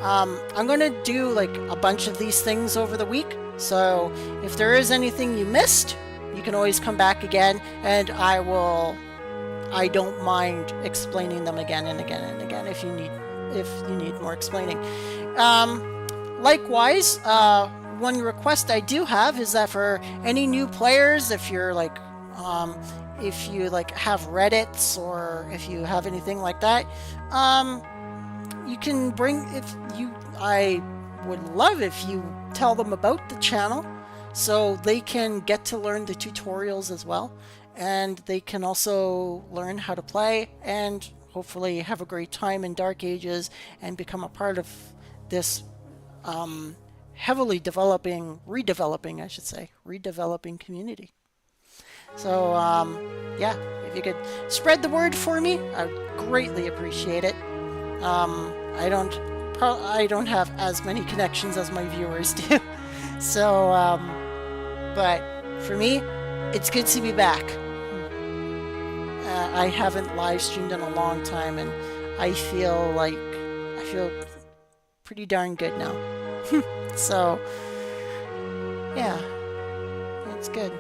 I'm going to do like a bunch of these things over the week. So if there is anything you missed, you can always come back again, and I don't mind explaining them again and again and again if you need more explaining. Likewise, one request I do have is that for any new players, if you have Reddits or if you have anything like that, you can I would love if you tell them about the channel so they can get to learn the tutorials as well. And they can also learn how to play and hopefully have a great time in Dark Ages and become a part of this heavily redeveloping community. So yeah, if you could spread the word for me, I would greatly appreciate it. I don't have as many connections as my viewers do. So but for me, it's good to be back. I haven't live streamed in a long time, and I feel pretty darn good now. So yeah, it's good.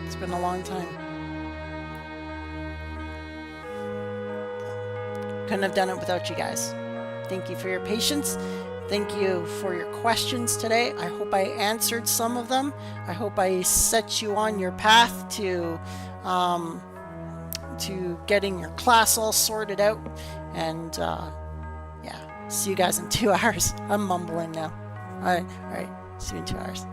It's been a long time. Couldn't have done it without you guys. Thank you for your patience. Thank you for your questions today. I hope I answered some of them. I hope I set you on your path to getting your class all sorted out. And yeah, see you guys in 2 hours. I'm mumbling now. All right. See you in 2 hours.